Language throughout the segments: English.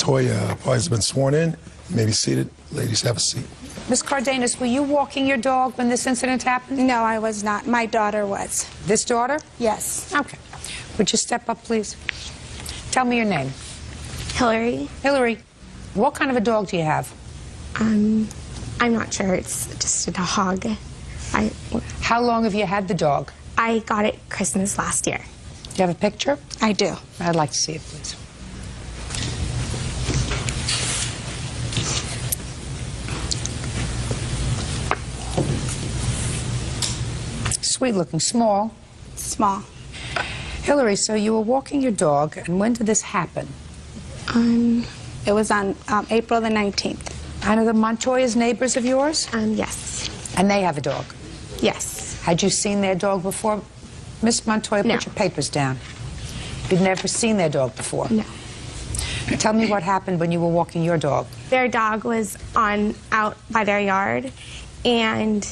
Montoya has been sworn in. You may be seated. Ladies, have a seat. Ms. Cardenas, were you walking your dog when this incident happened? No, I was not. My daughter was. This daughter? Yes. Okay. Would you step up, please? Tell me your name. Hillary? Hillary, what kind of a dog do you have? I'm not sure. It's just a dog. How long have you had the dog? I got it Christmas last year. Do you have a picture? I do. I'd like to see it, please. Sweet looking, small. Small. Hillary, so you were walking your dog, and when did this happen? It was on April the 19th. And are the Montoya's neighbors of yours? Yes. And they have a dog? Yes. Had you seen their dog before? Miss Montoya, No. put your papers down. You'd never seen their dog before? No. Tell me what happened when you were walking your dog. Their dog was out by their yard, and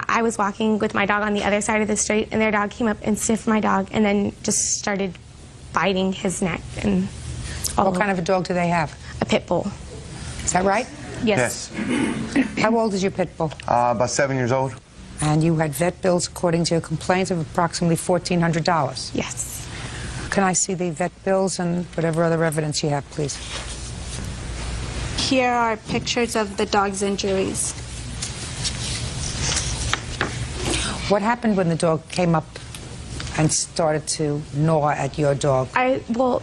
I was walking with my dog on the other side of the street, and their dog came up and sniffed my dog and then just started biting his neck. And What kind of a dog do they have? A pit bull. Is that right? Yes. How old is your pit bull? About 7 years old. And you had vet bills, according to your complaints, of approximately $1,400. Yes. Can I see the vet bills and whatever other evidence you have, please? Here are pictures of the dog's injuries. What happened when the dog came up and started to gnaw at your dog? One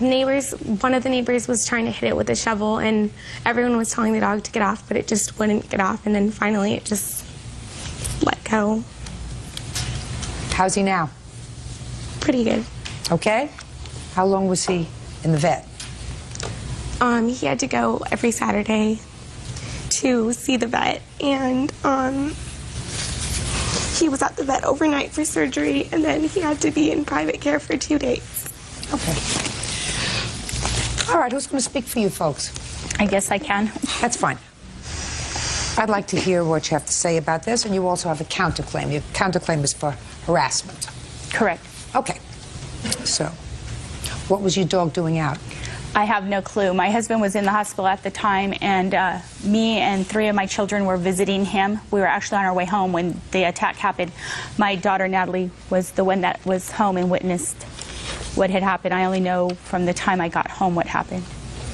of the neighbors was trying to hit it with a shovel, and everyone was telling the dog to get off, but it just wouldn't get off, and then finally it just let go. How's he now? Pretty good. Okay? How long was he in the vet? He had to go every Saturday to see the vet, and he was at the vet overnight for surgery, and then he had to be in private care for 2 days. Okay. All right, who's going to speak for you folks? I guess I can. That's fine. I'd like to hear what you have to say about this, and you also have a counterclaim. Your counterclaim is for harassment. Correct. Okay. So, what was your dog doing out? I have no clue. My husband was in the hospital at the time, and me and 3 of my children were visiting him. We were actually on our way home when the attack happened. My daughter, Natalie, was the one that was home and witnessed what had happened. I only know from the time I got home what happened.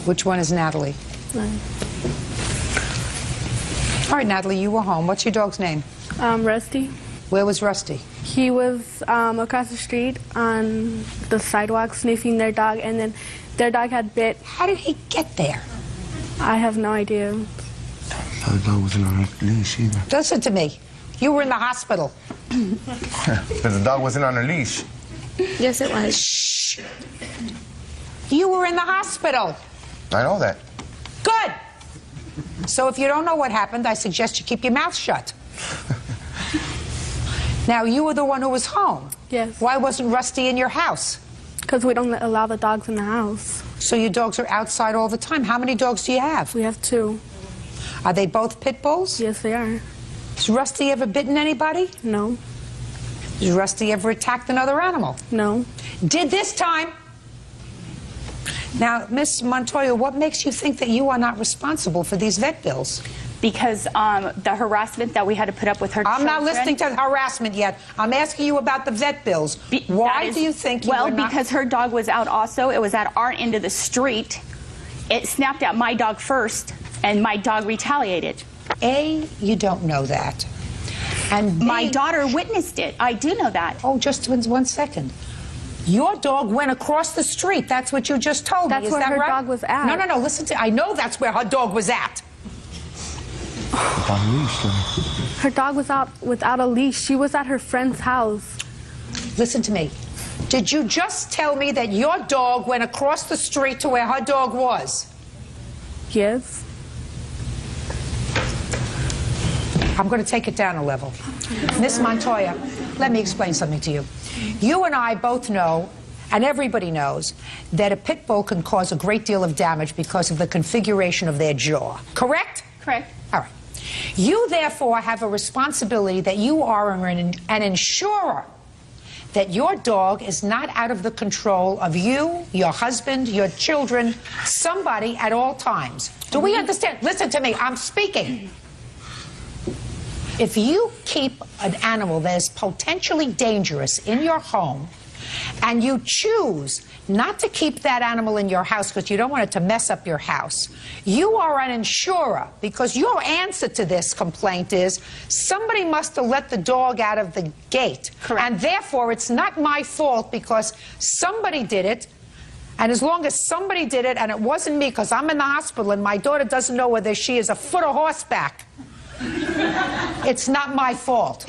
Which one is Natalie? All right, Natalie, you were home. What's your dog's name? Rusty. Where was Rusty? He was across the street on the sidewalk sniffing their dog, and then their dog had bit. How did he get there? I have no idea. The dog wasn't on a leash either. Listen to me. You were in the hospital. But the dog wasn't on a leash. Yes, it was. Shh. You were in the hospital. I know that. Good. So if you don't know what happened, I suggest you keep your mouth shut. Now, you were the one who was home. Yes. Why wasn't Rusty in your house? Because we don't allow the dogs in the house. So your dogs are outside all the time. How many dogs do you have? We have 2. Are they both pit bulls? Yes, they are. Has Rusty ever bitten anybody? No. Has Rusty ever attacked another animal? No. Did this time. Now, Miss Montoya, what makes you think that you are not responsible for these vet bills? Because the harassment that we had to put up with her I'm not children- listening to harassment yet. I'm asking you about the vet bills. Why do you think you were not... Well, because her dog was out also. It was at our end of the street. It snapped at my dog first, and my dog retaliated. A, you don't know that. And B, my daughter witnessed it. I do know that. Oh, just 1 second. Your dog went across the street. That's what you just told me. That's Is where that her right? dog was at. No, no, no. Listen to... I know that's where her dog was at. On a leash, though. Her dog was out without a leash. She was at her friend's house. Listen to me. Did you just tell me that your dog went across the street to where her dog was? Yes. I'm going to take it down a level. Miss Montoya, let me explain something to you. You and I both know, and everybody knows, that a pit bull can cause a great deal of damage because of the configuration of their jaw. Correct? Correct. All right. You, therefore, have a responsibility that you are an insurer. that your dog is not out of the control of you, your husband, your children, somebody at all times. Do we understand? Listen to me, I'm speaking. If you keep an animal that is potentially dangerous in your home, and you choose not to keep that animal in your house because you don't want it to mess up your house, you are an insurer, because your answer to this complaint is somebody must have let the dog out of the gate. Correct. And therefore it's not my fault because somebody did it. And as long as somebody did it and it wasn't me because I'm in the hospital and my daughter doesn't know whether she is a foot or horseback, it's not my fault.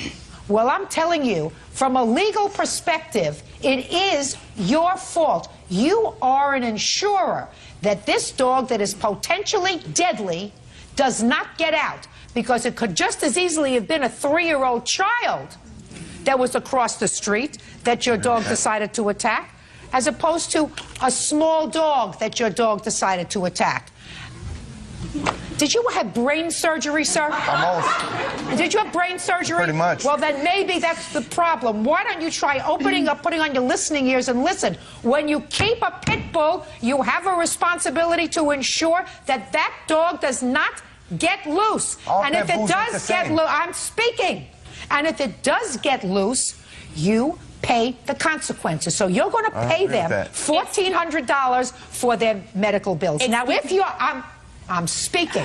Well, I'm telling you, from a legal perspective, it is your fault. You are an insurer that this dog that is potentially deadly does not get out, because it could just as easily have been a 3-year-old child that was across the street that your dog decided to attack, as opposed to a small dog that your dog decided to attack. Did you have brain surgery, sir? Almost. Did you have brain surgery? Pretty much. Well, then maybe that's the problem. Why don't you try opening up, putting on your listening ears and listen? When you keep a pit bull, you have a responsibility to ensure that that dog does not get loose. All and if pit it bulls aren't does the get same. loose, I'm speaking. And if it does get loose, you pay the consequences. So you're going to pay them $1,400 for their medical bills. Now, if you're... I'm speaking.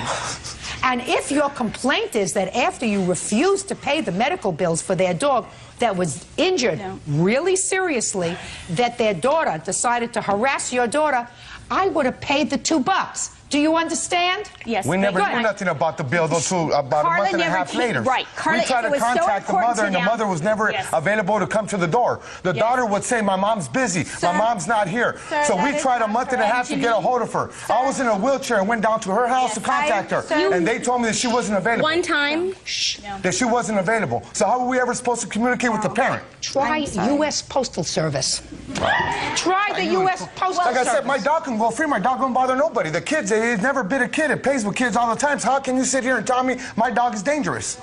And if your complaint is that after you refuse to pay the medical bills for their dog that was injured really seriously, that their daughter decided to harass your daughter, I would have paid the $2. Do you understand? Yes. We never knew nothing about the bill until about a month and a half later. Right. Carla, we tried to contact the mother, and the mother was never available to come to the door. The daughter would say, my mom's busy. My mom's not here. So we tried a month and a half to get a hold of her. I was in a wheelchair and went down to her house to contact her. And they told me that she wasn't available. One time. That she wasn't available. So how were we ever supposed to communicate with the parent? Try U.S. Postal Service. Try the U.S. Postal Service. Like I said, my dog can go free. My dog don't bother nobody. The kids, it's never been a kid. It plays with kids all the time. So how can you sit here and tell me my dog is dangerous?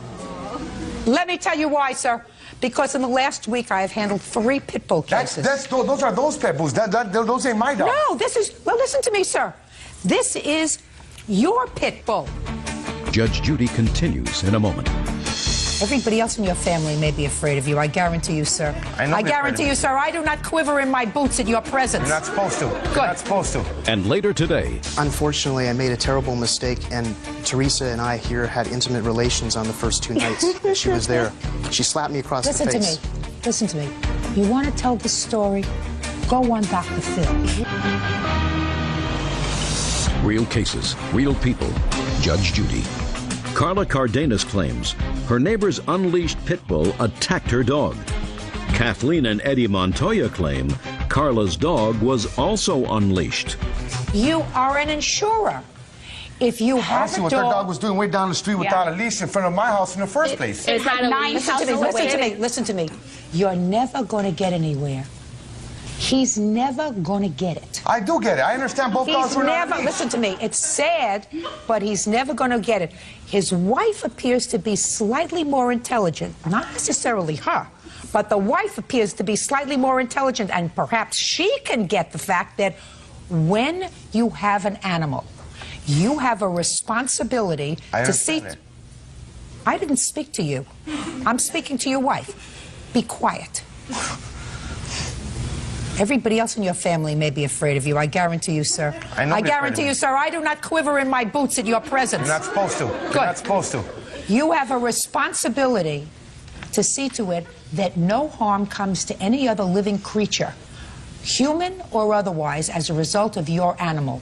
Let me tell you why, sir. Because in the last week, I have handled 3 pit bull cases. Those are those pit bulls. Those ain't my dog. No, this is... Well, listen to me, sir. This is your pit bull. Judge Judy continues in a moment. Everybody else in your family may be afraid of you. I guarantee you, sir. I guarantee you, sir, I do not quiver in my boots at your presence. You're not supposed to. Good. You're not supposed to. And later today, unfortunately, I made a terrible mistake, and Teresa and I here had intimate relations on the first 2 nights that she was there. She slapped me across the face. Listen to me. You want to tell the story? Go on Dr. Phil. real cases, real people. Judge Judy. Carla Cardenas claims her neighbor's unleashed pit bull attacked her dog. Kathleen and Eddie Montoya claim Carla's dog was also unleashed. You are an insurer. If you have I see a what dog... that dog was doing way down the street without a leash in front of my house in the first place. It's like 9 houses away. Listen to me. You're never going to get anywhere. He's never going to get it. I do get it. I understand both dogs were not unleashed. Listen to me. It's sad, but he's never going to get it. His wife appears to be slightly more intelligent. Not necessarily her, but the wife appears to be slightly more intelligent, and perhaps she can get the fact that when you have an animal, you have a responsibility to see... I didn't speak to you. I'm speaking to your wife. Be quiet. Everybody else in your family may be afraid of you. I guarantee you, sir. I guarantee you, sir, I do not quiver in my boots at your presence. You're not supposed to. Good. You're not supposed to. You have a responsibility to see to it that no harm comes to any other living creature, human or otherwise, as a result of your animal.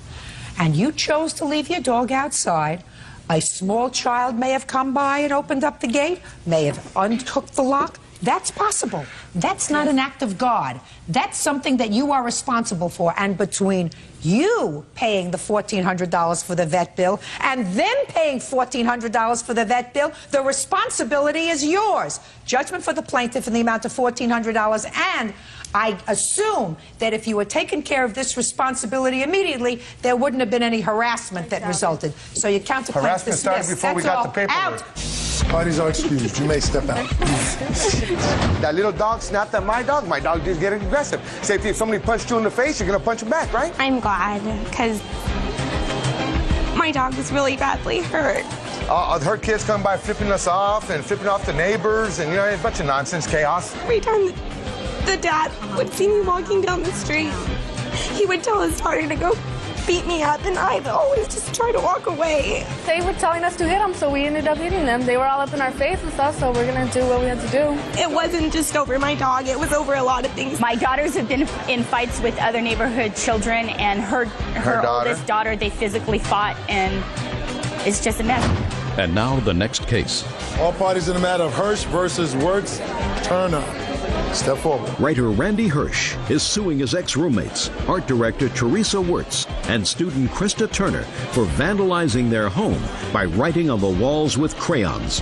And you chose to leave your dog outside. A small child may have come by and opened up the gate, may have unhooked the lock. That's possible. That's not an act of God. That's something that you are responsible for. And between you paying the $1,400 for the vet bill and them paying $1,400 for the vet bill, the responsibility is yours. Judgment for the plaintiff in the amount of $1,400. And I assume that if you had taken care of this responsibility immediately, there wouldn't have been any harassment that resulted. So your counterclaim Harassment dismissed. started before we got the paperwork. Out. Parties are excused. You may step out. That little dog snapped at my dog just getting aggressive. Say if somebody punched you in the face, you're gonna punch him back, right? I'm glad, because my dog was really badly hurt. Her kids come by flipping us off and flipping off the neighbors and, you know, a bunch of nonsense, chaos. Every time the dad would see me walking down the street, he would tell his daughter to go beat me up, and I'd always just try to walk away. They were telling us to hit them, so we ended up hitting them. They were all up in our face and stuff, so we're going to do what we had to do. It wasn't just over my dog. It was over a lot of things. My daughters have been in fights with other neighborhood children, and her oldest daughter, they physically fought, and it's just a mess. And now the next case. All parties in the matter of Hirsch versus Wirtz, turn up. Step forward. Writer Randy Hirsch is suing his ex-roommates, art director Teresa Wirtz and student Krista Turner for vandalizing their home by writing on the walls with crayons.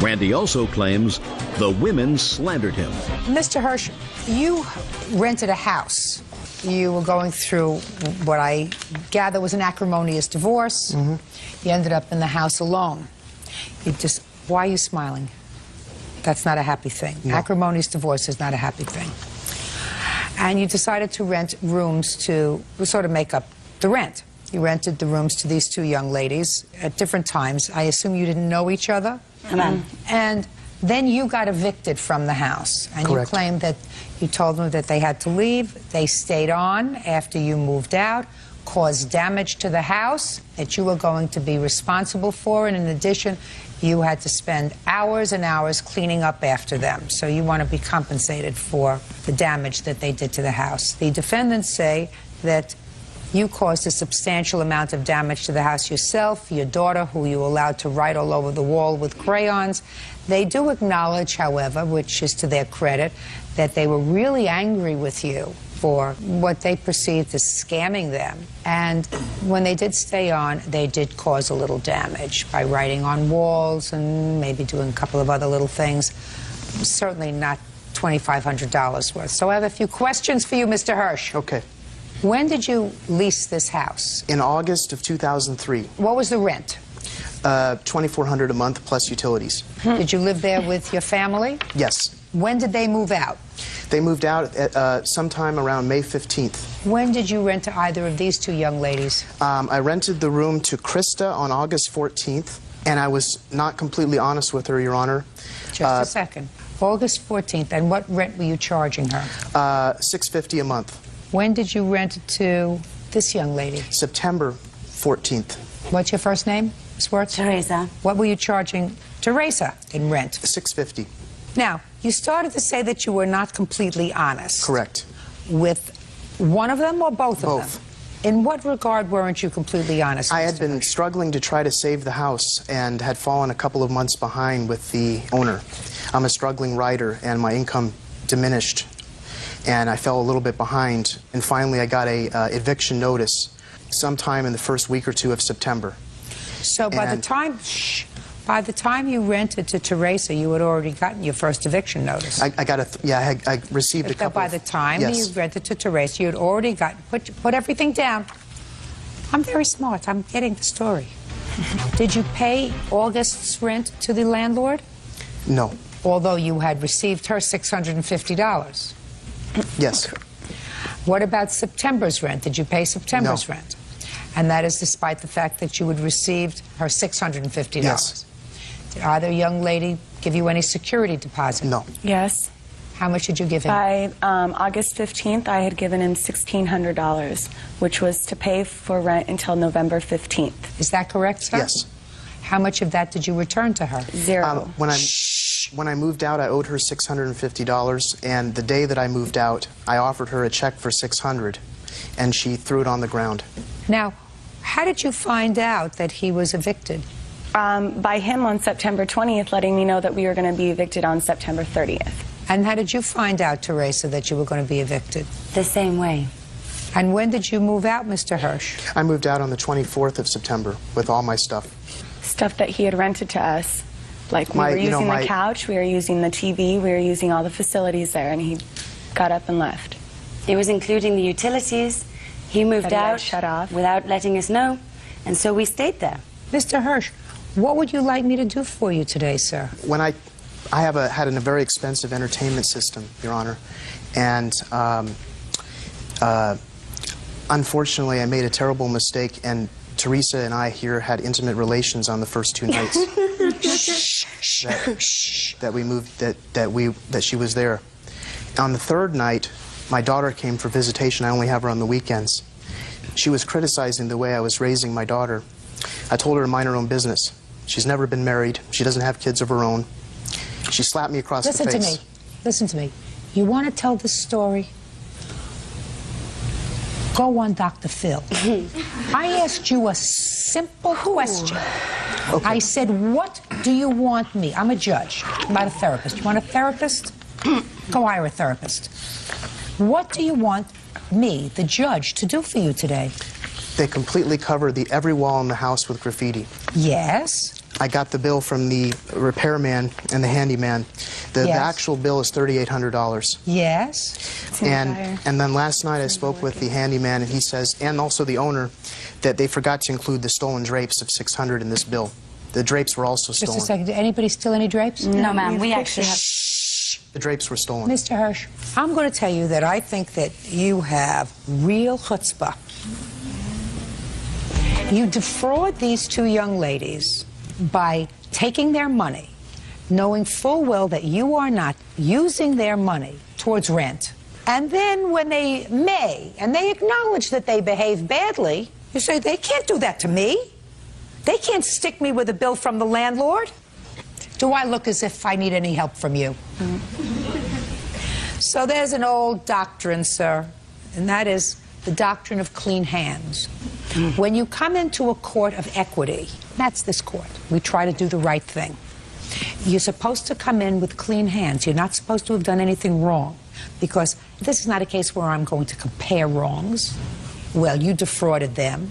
Randy also claims the women slandered him. Mr. Hirsch, you rented a house. You were going through what I gather was an acrimonious divorce. Mm-hmm. You ended up in the house alone. Why are you smiling? That's not a happy thing. No. Acrimonious divorce is not a happy thing. And you decided to rent rooms to sort of make up the rent. You rented the rooms to these two young ladies at different times. I assume you didn't know each other? And then you got evicted from the house. And Correct. You claimed that you told them that they had to leave. They stayed on after you moved out, caused damage to the house that you were going to be responsible for. And in addition, you had to spend hours and hours cleaning up after them. So you want to be compensated for the damage that they did to the house. The defendants say that you caused a substantial amount of damage to the house yourself, your daughter, who you allowed to write all over the wall with crayons. They do acknowledge, however, which is to their credit, that they were really angry with you for what they perceived as scamming them. And when they did stay on, they did cause a little damage by writing on walls and maybe doing a couple of other little things. Certainly not $2,500 worth. So I have a few questions for you, Mr. Hirsch. Okay. When did you lease this house? In August of 2003. What was the rent? $2,400 a month plus utilities. Did you live there with your family? Yes. When did they move out? They moved out at sometime around May 15th. When did you rent to either of these two young ladies? I rented the room to Krista on August 14th, and I was not completely honest with her, Your Honor. Just a second. August 14th, and what rent were you charging her? $650 a month. When did you rent it to this young lady? September 14th. What's your first name, Ms. Wirtz? Teresa. What were you charging Teresa in rent? $650. Now, you started to say that you were not completely honest. Correct. With one of them or both of Both. them? In what regard weren't you completely honest? I had been struggling to try to save the house and had fallen a couple of months behind with the owner. I'm a struggling writer and my income diminished, and I fell a little bit behind, and finally I got a eviction notice sometime in the first week or two of September. So by the time you rented to Teresa, you had already gotten your first eviction notice. I received a couple. By the time yes. you rented to Teresa, you had already gotten, put everything down. I'm very smart. I'm getting the story. Did you pay August's rent to the landlord? No. Although you had received her $650. Yes. What about September's rent? Did you pay September's No. rent? And that is despite the fact that you had received her $650. Yes. Did either young lady give you any security deposit? No. Yes. How much did you give him? By August 15th, I had given him $1,600, which was to pay for rent until November 15th. Is that correct, sir? Yes. How much of that did you return to her? Zero. When I moved out, I owed her $650, and the day that I moved out, I offered her a check for $600, and she threw it on the ground. Now, how did you find out that he was evicted? By him on September 20th letting me know that we were going to be evicted on September 30th. And how did you find out, Teresa, that you were going to be evicted? The same way. And when did you move out, Mr. Hirsch? I moved out on the 24th of September with all my stuff. Stuff that he had rented to us. Like we were using the couch, we were using the TV, we were using all the facilities there, and he got up and left. It was including the utilities. He moved out shut off without letting us know, and so we stayed there. Mr. Hirsch, What would you like me to do for you today, sir? When I had a very expensive entertainment system, Your Honor, and unfortunately I made a terrible mistake, and Teresa and I here had intimate relations on the first 2 nights. that she was there. On the 3rd night, my daughter came for visitation. I only have her on the weekends. She was criticizing the way I was raising my daughter. I told her to mind her own business. She's never been married. She doesn't have kids of her own. She slapped me across the face. Listen to me. Listen to me. You want to tell this story? Go on Dr. Phil. I asked you a simple question. Okay. I said, what do you want me? I'm a judge. I'm not a therapist. You want a therapist? Go hire a therapist. What do you want me, the judge, to do for you today? They completely covered every wall in the house with graffiti. Yes. I got the bill from the repairman and the handyman. The actual bill is $3,800. Yes. And then last night I spoke with the handyman, and he says, and also the owner, that they forgot to include the stolen drapes of $600 in this bill. The drapes were also stolen. Just a second. Did anybody steal any drapes? No, ma'am. We actually have... The drapes were stolen. Mr. Hirsch, I'm going to tell you that I think that you have real chutzpah. You defraud these 2 young ladies by taking their money, knowing full well that you are not using their money towards rent. And then when they and they acknowledge that they behave badly, you say, they can't do that to me. They can't stick me with a bill from the landlord. Do I look as if I need any help from you? So there's an old doctrine, sir, and that is the doctrine of clean hands. When you come into a court of equity, that's this court, we try to do the right thing. You're supposed to come in with clean hands. You're not supposed to have done anything wrong, because this is not a case where I'm going to compare wrongs. Well, you defrauded them,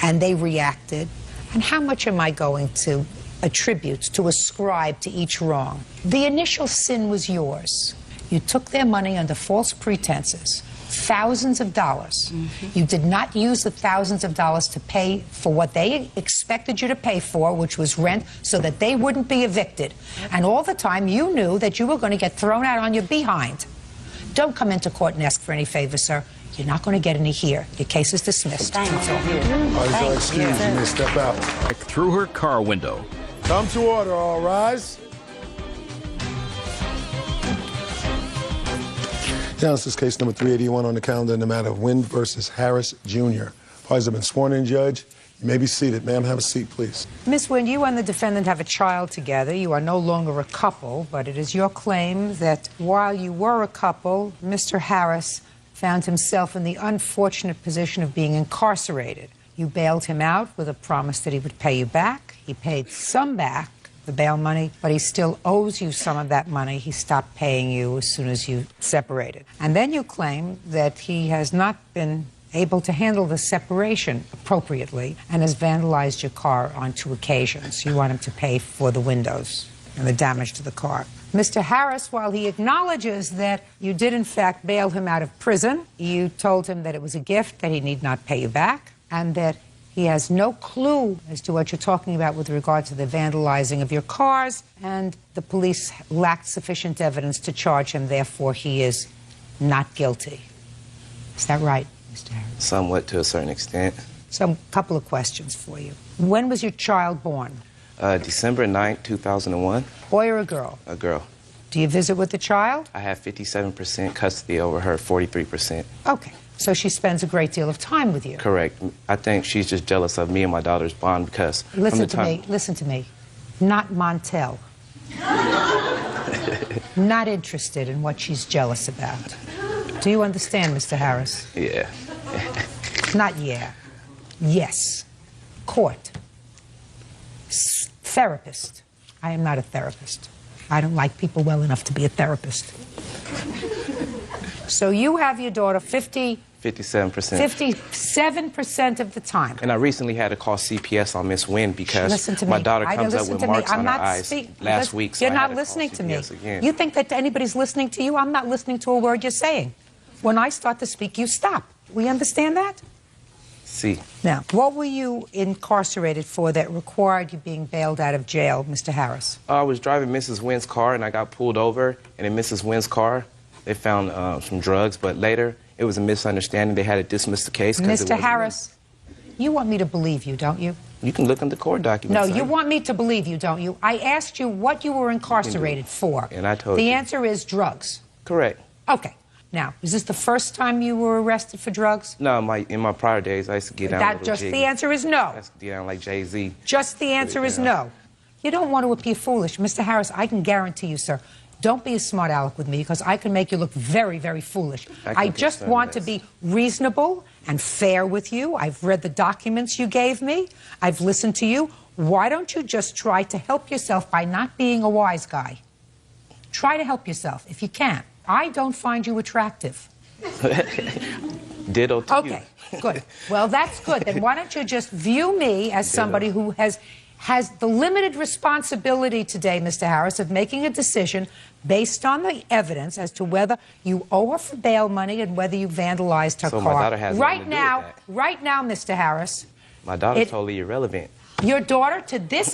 and they reacted, and how much am I going to attribute, to ascribe to each wrong? The initial sin was yours. You took their money under false pretenses. Thousands of dollars. You did not use the thousands of dollars to pay for what they expected you to pay for, which was rent, so that they wouldn't be evicted. And all the time you knew that you were going to get thrown out on your behind. Don't come into court and ask for any favors, sir. You're not going to get any here. Your case is dismissed. Thank you. Excuse you. May step out. Through her car window. Come to order, all rise. Now, this is case number 381 on the calendar in the matter of Wind versus Harris, Jr. Parties have been sworn in, Judge. You may be seated. Ma'am, have a seat, please. Miss Wind, you and the defendant have a child together. You are no longer a couple, but it is your claim that while you were a couple, Mr. Harris found himself in the unfortunate position of being incarcerated. You bailed him out with a promise that he would pay you back. He paid some back, the bail money, but he still owes you some of that money. He stopped paying you as soon as you separated. And then you claim that he has not been able to handle the separation appropriately and has vandalized your car on 2 occasions. You want him to pay for the windows and the damage to the car. Mr. Harris, while he acknowledges that you did in fact bail him out of prison, you told him that it was a gift, that he need not pay you back, and that he has no clue as to what you're talking about with regard to the vandalizing of your cars, and the police lacked sufficient evidence to charge him, therefore he is not guilty. Is that right, Mr. Harris? Somewhat, to a certain extent. So, a couple of questions for you. When was your child born? December 9th, 2001. Boy or a girl? A girl. Do you visit with the child? I have 57% custody over her, 43%. Okay. So she spends a great deal of time with you. Correct. I think she's just jealous of me and my daughter's bond because... Listen to me. Not Montel. Not interested in what she's jealous about. Do you understand, Mr. Harris? Yeah. Not yeah. Yes. Court. Therapist. I am not a therapist. I don't like people well enough to be a therapist. So you have your daughter 57% of the time. And I recently had to call CPS on Miss Wynn because my daughter comes up with marks on her eyes last week. You're not listening to me. You think that anybody's listening to you? I'm not listening to a word you're saying. When I start to speak, you stop. We understand that? C. Now, what were you incarcerated for that required you being bailed out of jail, Mr. Harris? I was driving Mrs. Wynn's car, and I got pulled over. And in Mrs. Wynn's car, they found some drugs. But later, it was a misunderstanding. They had to dismiss the case. Mr. Harris, you want me to believe you, don't you? You can look in the court documents. No, you want me to believe you, don't you? I asked you what you were incarcerated for. And I told you. The answer is drugs. Correct. Okay. Now, is this the first time you were arrested for drugs? No, in my prior days, I used to get down a little jiggy. The answer is no. I used to get down like Jay-Z. Just the answer is no. You don't want to appear foolish. Mr. Harris, I can guarantee you, sir, don't be a smart aleck with me because I can make you look very, very foolish. I just want to be reasonable and fair with you. I've read the documents you gave me. I've listened to you. Why don't you just try to help yourself by not being a wise guy? Try to help yourself if you can. I don't find you attractive. Ditto to you. Okay, good. Well, that's good. Then why don't you just view me as somebody who has the limited responsibility today, Mr. Harris, of making a decision based on the evidence as to whether you owe her for bail money and whether you vandalized her car. My daughter has nothing to do with that. Right now, Mr. Harris. My daughter's totally irrelevant. Your daughter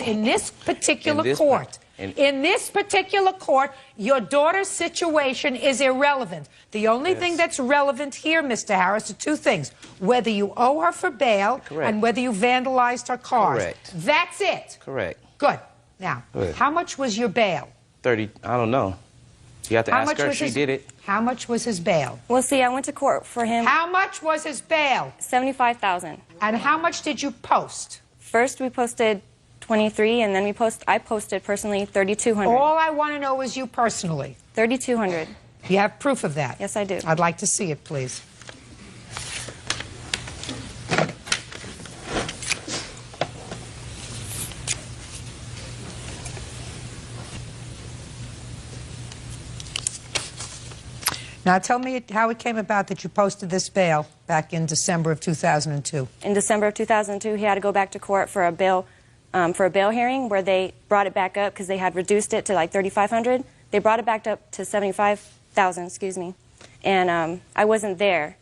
in this particular court. In this particular court, your daughter's situation is irrelevant. The only thing that's relevant here, Mr. Harris, are two things. Whether you owe her for bail and whether you vandalized her cars. Correct. That's it. Correct. Good. Now, how much was your bail? 30, I don't know. You have to ask her if she did it. How much was his bail? Well, see, I went to court for him. How much was his bail? $75,000. And how much did you post? First, we posted 23, and then I posted personally 3,200. All I want to know is you personally. 3,200. You have proof of that? Yes, I do. I'd like to see it, please. Now, tell me how it came about that you posted this bail back in December of 2002. In December of 2002, he had to go back to court for a bail hearing where they brought it back up because they had reduced it to like 3,500. They brought it back up to 75,000, excuse me. And I wasn't there.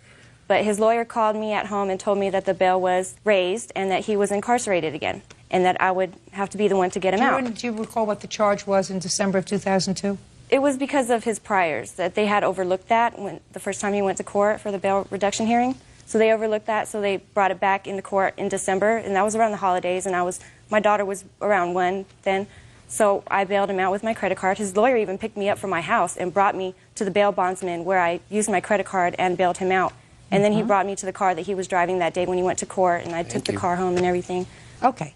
But his lawyer called me at home and told me that the bail was raised and that he was incarcerated again and that I would have to be the one to get him out. Do you recall what the charge was in December of 2002? It was because of his priors, that they had overlooked that the first time he went to court for the bail reduction hearing. So they overlooked that, so they brought it back into court in December, and that was around the holidays, and my daughter was around 1 then. So I bailed him out with my credit card. His lawyer even picked me up from my house and brought me to the bail bondsman where I used my credit card and bailed him out. And then he brought me to the car that he was driving that day when he went to court, and I took the car home and everything. Okay.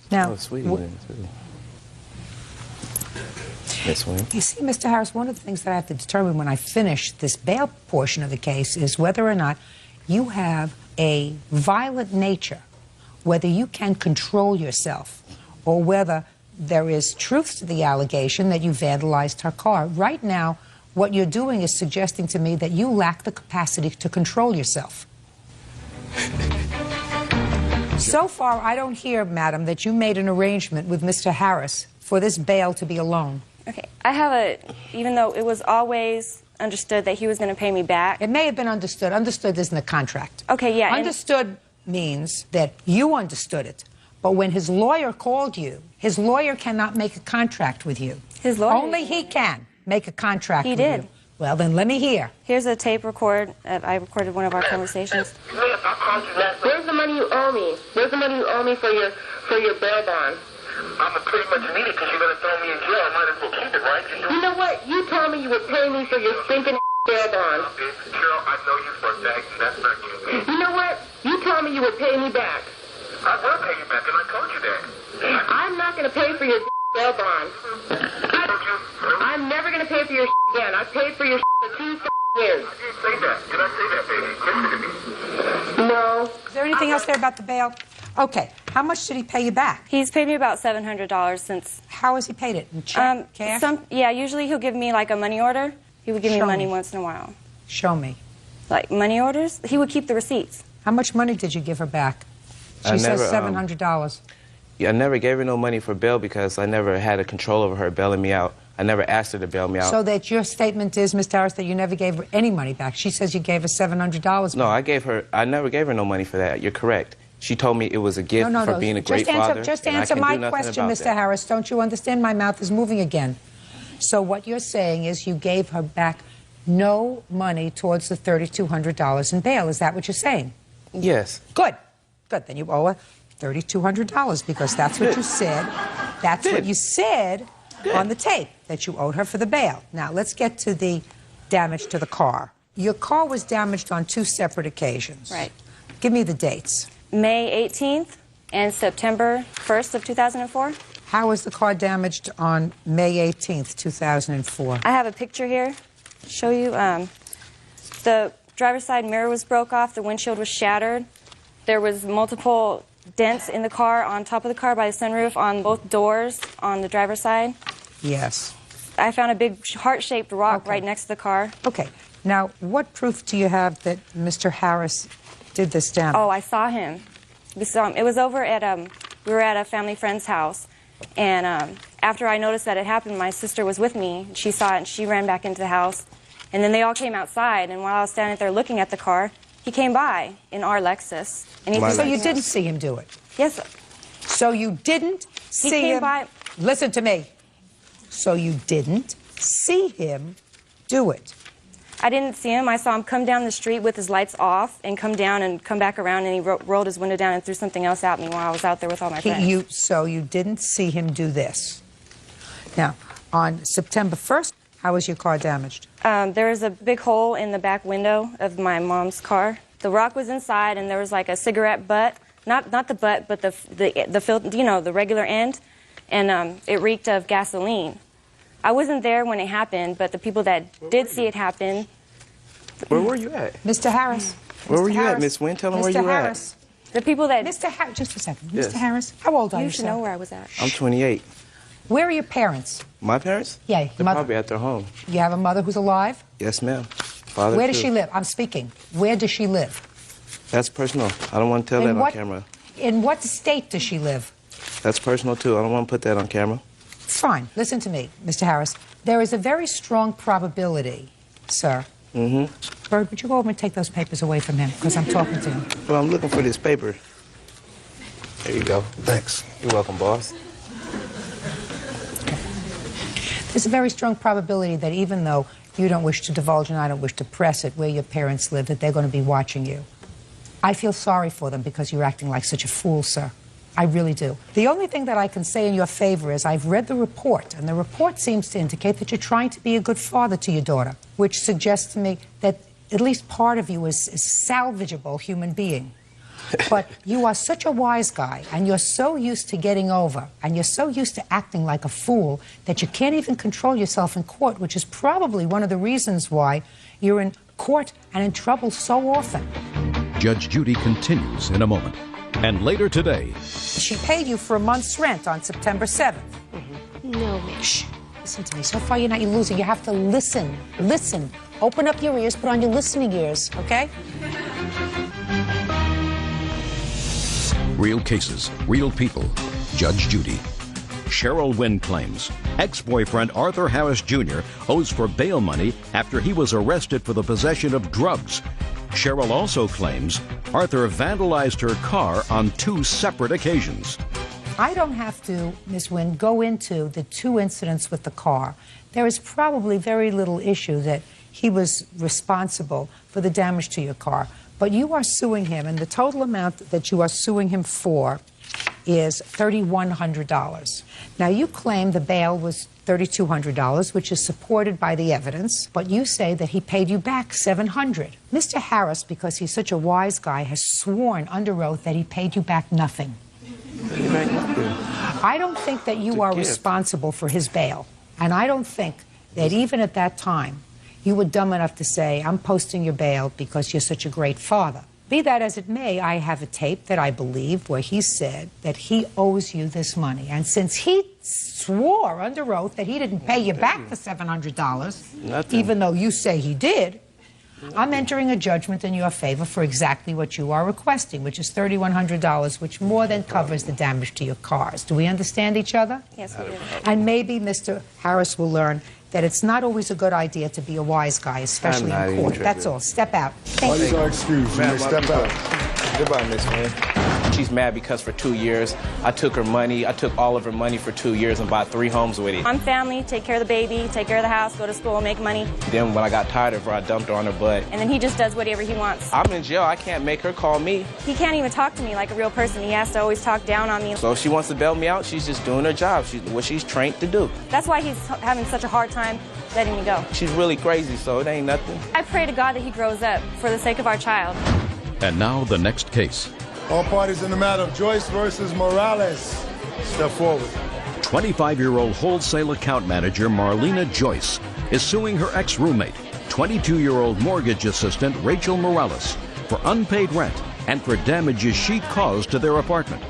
Now, sweet one, too. This one. You see, Mr. Harris, one of the things that I have to determine when I finish this bail portion of the case is whether or not you have a violent nature, whether you can control yourself, or whether there is truth to the allegation that you vandalized her car. Right now, what you're doing is suggesting to me that you lack the capacity to control yourself. So far, I don't hear, madam, that you made an arrangement with Mr. Harris for this bail to be a loan. Okay, even though it was always understood that he was going to pay me back. It may have been understood. Understood isn't a contract. Okay, yeah. Understood means that you understood it. But when his lawyer called you, his lawyer cannot make a contract with you. His lawyer? Only he can make a contract with you. He did. Well, then let me hear. Here's a tape record. I recorded one of our conversations. Where's the money you owe me? Where's the money you owe me for your bail bond? I'm gonna pretty much need it because you're gonna throw me in jail. I might as well keep it, right? You know what? You told me you would pay me for your stinking bail bond. Cheryl, I know you for a fact, and that's not you. You know what? You told me you would pay me back. I will pay you back, and I told you that. I'm not gonna pay for your bail bond. I'm never gonna pay for your again. I paid for your for 2 years. I didn't say that. Did I say that, baby? Listen to me. No. Is there anything else there about the bail? Okay. How much did he pay you back? He's paid me about $700 since. How has he paid it? In check, cash? Yeah, usually he'll give me like a money order. He would give me money once in a while. Show me. Like money orders? He would keep the receipts. How much money did you give her back? She says $700. Yeah, I never gave her no money for bail because I never had a control over her bailing me out. I never asked her to bail me out. So that your statement is, Mr. Harris, that you never gave her any money back. She says you gave her $700. No, I never gave her no money for that. You're correct. She told me it was a gift for being a great father. Just answer my question, Mr. Harris. Don't you understand? My mouth is moving again. So what you're saying is you gave her back no money towards the $3,200 in bail. Is that what you're saying? Yes. Good. Good. Then you owe her $3,200 because that's what you said. That's what you said on the tape, that you owed her for the bail. Now, let's get to the damage to the car. Your car was damaged on 2 separate occasions. Right. Give me the dates. May 18th and September 1st of 2004. How was the car damaged on May 18th, 2004? I have a picture here to show you. The driver's side mirror was broke off. The windshield was shattered. There was multiple dents in the car, on top of the car by the sunroof, on both doors on the driver's side. Yes. I found a big heart-shaped rock right next to the car. Okay. Now, what proof do you have that Mr. Harris did this damage? Oh, I saw him. We saw him. It was over at, we were at a family friend's house. And after I noticed that it happened, my sister was with me. She saw it, and she ran back into the house. And then they all came outside, and while I was standing there looking at the car, he came by in our Lexus. And So you didn't see him do it? Yes. So you didn't see him? He came by. Listen to me. So you didn't see him do it? I didn't see him. I saw him come down the street with his lights off and come down and come back around, and he rolled his window down and threw something else at me while I was out there with all my friends. So you didn't see him do this. Now, on September 1st, how was your car damaged? There was a big hole in the back window of my mom's car. The rock was inside, and there was like a cigarette butt. Not the butt, but the regular end. And it reeked of gasoline. I wasn't there when it happened, but the people that did see it happen. Where were you at? Mr. Harris. Where were you at, Miss Wynn? Tell them where you were Harris. The people that... Mr. Harris, just a second. Yes. Mr. Harris, how old are you, You should know where I was at. I'm 28. Where are your parents? My parents? Yeah, They're probably at their home. You have a mother who's alive? Yes, ma'am. Father, Where does too. she live? I'm speaking. Where does she live? That's personal. I don't want to tell that on camera. In what state does she live? That's personal, too. I don't want to put that on camera. Fine. Listen to me, Mr. Harris. There is a very strong probability, sir. Mm-hmm. Bird, would you go over and take those papers away from him? Because I'm talking to him. Well, I'm looking for this paper. There you go. Thanks. You're welcome, boss. There's a very strong probability that even though you don't wish to divulge and I don't wish to press it where your parents live, that they're going to be watching you. I feel sorry for them because you're acting like such a fool, sir. I really do. The only thing that I can say in your favor is I've read the report, and the report seems to indicate that you're trying to be a good father to your daughter, which suggests to me that at least part of you is a salvageable human being. But you are such a wise guy, and you're so used to getting over, and you're so used to acting like a fool that you can't even control yourself in court, which is probably one of the reasons why you're in court and in trouble so often. Judge Judy continues in a moment. And later today... She paid you for a month's rent on September 7th. No, ma'am. Shh. Listen to me. So far, you're not losing. You have to listen. Listen. Open up your ears. Put on your listening ears, okay? Real cases, real people. Judge Judy. Cheryl Wynn claims ex-boyfriend Arthur Harris Jr. owes for bail money after he was arrested for the possession of drugs. Cheryl also claims Arthur vandalized her car on 2 separate occasions. I don't have to, Ms. Wynn, go into the 2 incidents with the car. There is probably very little issue that he was responsible for the damage to your car. But you are suing him, and the total amount that you are suing him for is $3,100. Now, you claim the bail was $3,200, which is supported by the evidence, but you say that he paid you back $700. Mr. Harris, because he's such a wise guy, has sworn under oath that he paid you back nothing. I don't think that you are responsible for his bail, and I don't think that even at that time you were dumb enough to say, I'm posting your bail because you're such a great father. Be that as it may, I have a tape that I believe where he said that he owes you this money. And since he swore under oath that he didn't pay you back the $700, even though you say he did, I'm entering a judgment in your favor for exactly what you are requesting, which is $3,100, which more than covers the damage to your cars. Do we understand each other? Yes, we do. And maybe Mr. Harris will learn that it's not always a good idea to be a wise guy, especially in court. That's all. Step out. All these are excused. You may step out. Goodbye, Miss Wynn. She's mad because for 2 years, I took her money. I took all of her money for 2 years and bought 3 homes with it. I'm family, take care of the baby, take care of the house, go to school, make money. Then when I got tired of her, I dumped her on her butt. And then he just does whatever he wants. I'm in jail. I can't make her call me. He can't even talk to me like a real person. He has to always talk down on me. So if she wants to bail me out, she's just doing her job. What she's trained to do. That's why he's having such a hard time letting me go. She's really crazy, so it ain't nothing. I pray to God that he grows up for the sake of our child. And now the next case. All parties in the matter of Joyce versus Morales. Step forward. 25-year-old wholesale account manager Marlena Joyce is suing her ex-roommate, 22-year-old mortgage assistant Rachel Morales, for unpaid rent and for damages she caused to their apartment.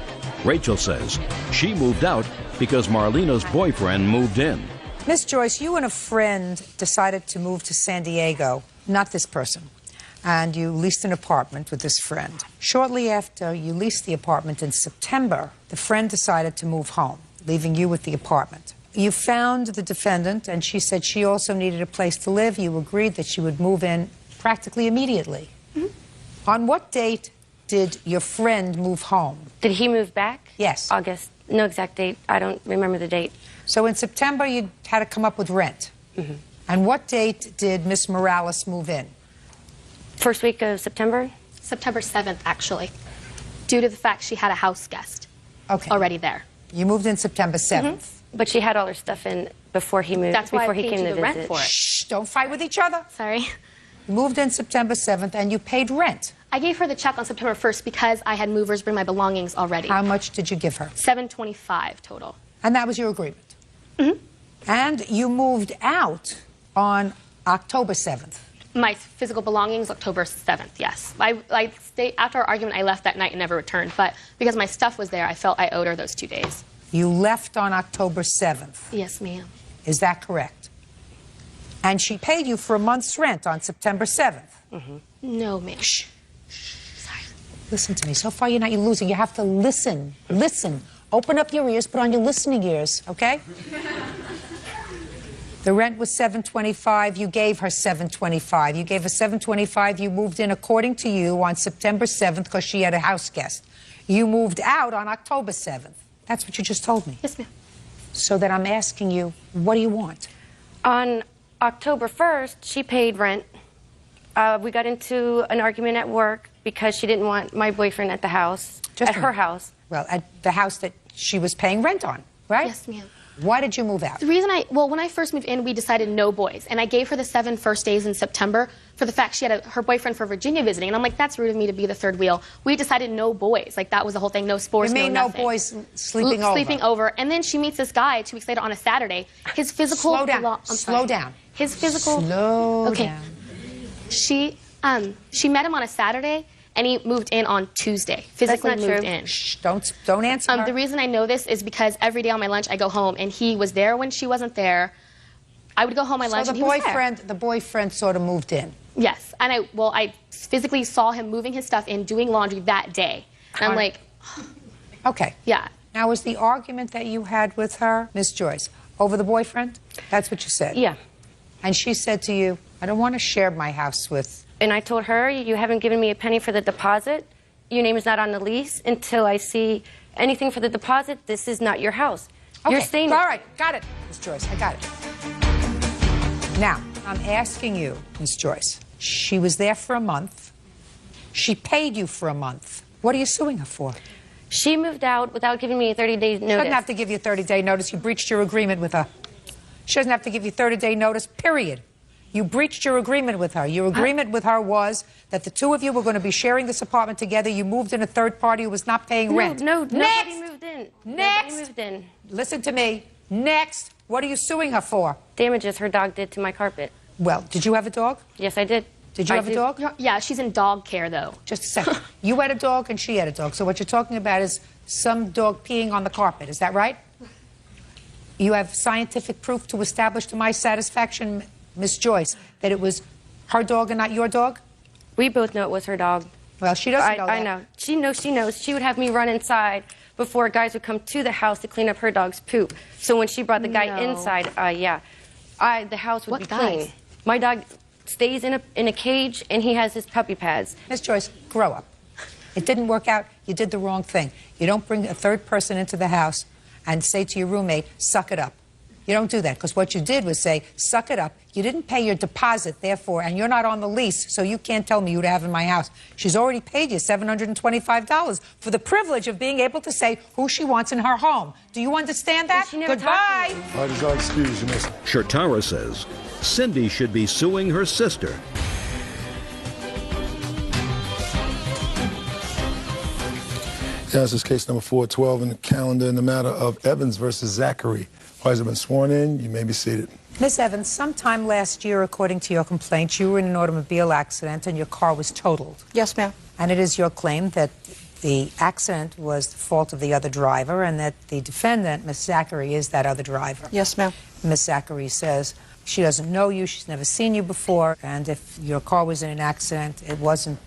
Rachel says she moved out because Marlena's boyfriend moved in. Miss Joyce, you and a friend decided to move to San Diego, not this person, and you leased an apartment with this friend. Shortly after you leased the apartment in September, the friend decided to move home, leaving you with the apartment. You found the defendant, and she said she also needed a place to live. You agreed that she would move in practically immediately. Mm-hmm. On what date did your friend move home? Did he move back? Yes. August. No exact date. I don't remember the date. So in September, you had to come up with rent. Mm-hmm. And what date did Miss Morales move in? First week of September? September 7th, actually, due to the fact she had a house guest already there. You moved in September 7th. Mm-hmm. But she had all her stuff in before he moved. That's why before I he paid came you to the visit. rent for it. Shh, don't fight with each other. Sorry. You moved in September 7th, and you paid rent. I gave her the check on September 1st because I had movers bring my belongings already. How much did you give her? $725 total. And that was your agreement? Mm-hmm. And you moved out on October 7th. My physical belongings, October 7th, yes. I stayed, after our argument, I left that night and never returned. But because my stuff was there, I felt I owed her those 2 days. You left on October 7th. Yes, ma'am. Is that correct? And she paid you for a month's rent on September 7th. Mm-hmm. No, ma'am. Shh. Sorry. Listen to me. So far, you're losing. You have to listen. Listen. Open up your ears. Put on your listening ears, okay? The rent was $725. You gave her $725. You gave her $725. You moved in, according to you, on September 7th because she had a house guest. You moved out on October 7th. That's what you just told me. Yes, ma'am. So that I'm asking you, what do you want? On October 1st, she paid rent. We got into an argument at work because she didn't want my boyfriend at the house, at her house. Well, at the house that she was paying rent on, right? Yes, ma'am. Why did you move out? The reason when I first moved in, we decided no boys. And I gave her the 7 first days in September for the fact she had her boyfriend for Virginia visiting. And I'm like, that's rude of me to be the third wheel. We decided no boys. Like, that was the whole thing. No sports, you mean no nothing. No boys sleeping over? Sleeping over. And then she meets this guy 2 weeks later on a Saturday. His physical... Slow down. Slow down. His physical... Slow down. She met him on a Saturday, and he moved in on Tuesday. Physically moved in. Shh, don't answer her. The reason I know this is because every day on my lunch I go home, and he was there when she wasn't there. I would go home my lunch, and he was there. The boyfriend sort of moved in. Yes, and I physically saw him moving his stuff in, doing laundry that day. And I'm like... Okay. Yeah. Now, was the argument that you had with her, Miss Joyce, over the boyfriend? That's what you said? Yeah. And she said to you, I don't want to share my house with... And I told her, you haven't given me a penny for the deposit. Your name is not on the lease. Until I see anything for the deposit, this is not your house. Okay. You're staying... All right, got it, Miss Joyce, I got it. Now, I'm asking you, Miss Joyce, she was there for a month. She paid you for a month. What are you suing her for? She moved out without giving me a 30-day notice. She doesn't have to give you a 30-day notice. You breached your agreement with her. She doesn't have to give you 30-day notice, period. You breached your agreement with her. Your agreement with her was that the two of you were going to be sharing this apartment together. You moved in a third party who was not paying rent. No, nobody moved in. Next. Nobody moved in. Listen to me. Next. What are you suing her for? Damages her dog did to my carpet. Well, did you have a dog? Yes, I did. Did you have a dog? Yeah, she's in dog care, though. Just a second. You had a dog and she had a dog. So what you're talking about is some dog peeing on the carpet. Is that right? You have scientific proof to establish to my satisfaction, Miss Joyce, that it was Her dog and not your dog? We both know it was her dog. Well, she doesn't know that. I know. She knows. She would have me run inside before guys would come to the house to clean up her dog's poop. So when she brought the guy inside, the house would be clean. My dog stays in a cage, and he has his puppy pads. Miss Joyce, grow up. It didn't work out. You did the wrong thing. You don't bring a third person into the house and say to your roommate, suck it up. You don't do that, because what you did was say, suck it up. You didn't pay your deposit, therefore, and you're not on the lease, so you can't tell me who to have in my house. She's already paid you $725 for the privilege of being able to say who she wants in her home. Do you understand that? Goodbye. All right, I'll excuse you, miss. Shatara says Cindy should be suing her sister. Yeah, this is case number 412 in the calendar in the matter of Evans versus Zachary. Parties have been sworn in. You may be seated. Miss Evans, sometime last year, according to your complaint, you were in an automobile accident and your car was totaled. Yes, ma'am. And it is your claim that the accident was the fault of the other driver and that the defendant, Miss Zachary, is that other driver. Yes, ma'am. Miss Zachary says she doesn't know you, she's never seen you before, and if your car was in an accident, it wasn't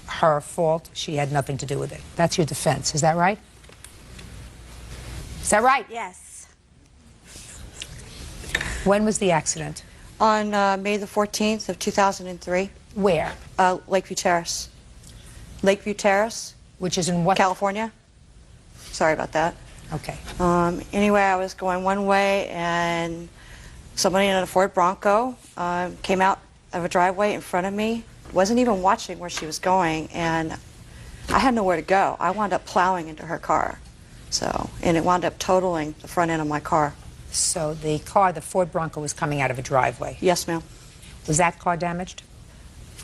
her fault. She had nothing to do with it. That's your defense. Is that right? Is that right? Yes. When was the accident? On May the 14th of 2003. Where? Lakeview Terrace. Lakeview Terrace. Which is in what? California. Sorry about that. Okay. Anyway, I was going one way and somebody in a Ford Bronco came out of a driveway in front of me. Wasn't even watching where she was going, and I had nowhere to go. I wound up plowing into her car. And it wound up totaling the front end of my car. So the car, the Ford Bronco, was coming out of a driveway? Yes, ma'am. Was that car damaged?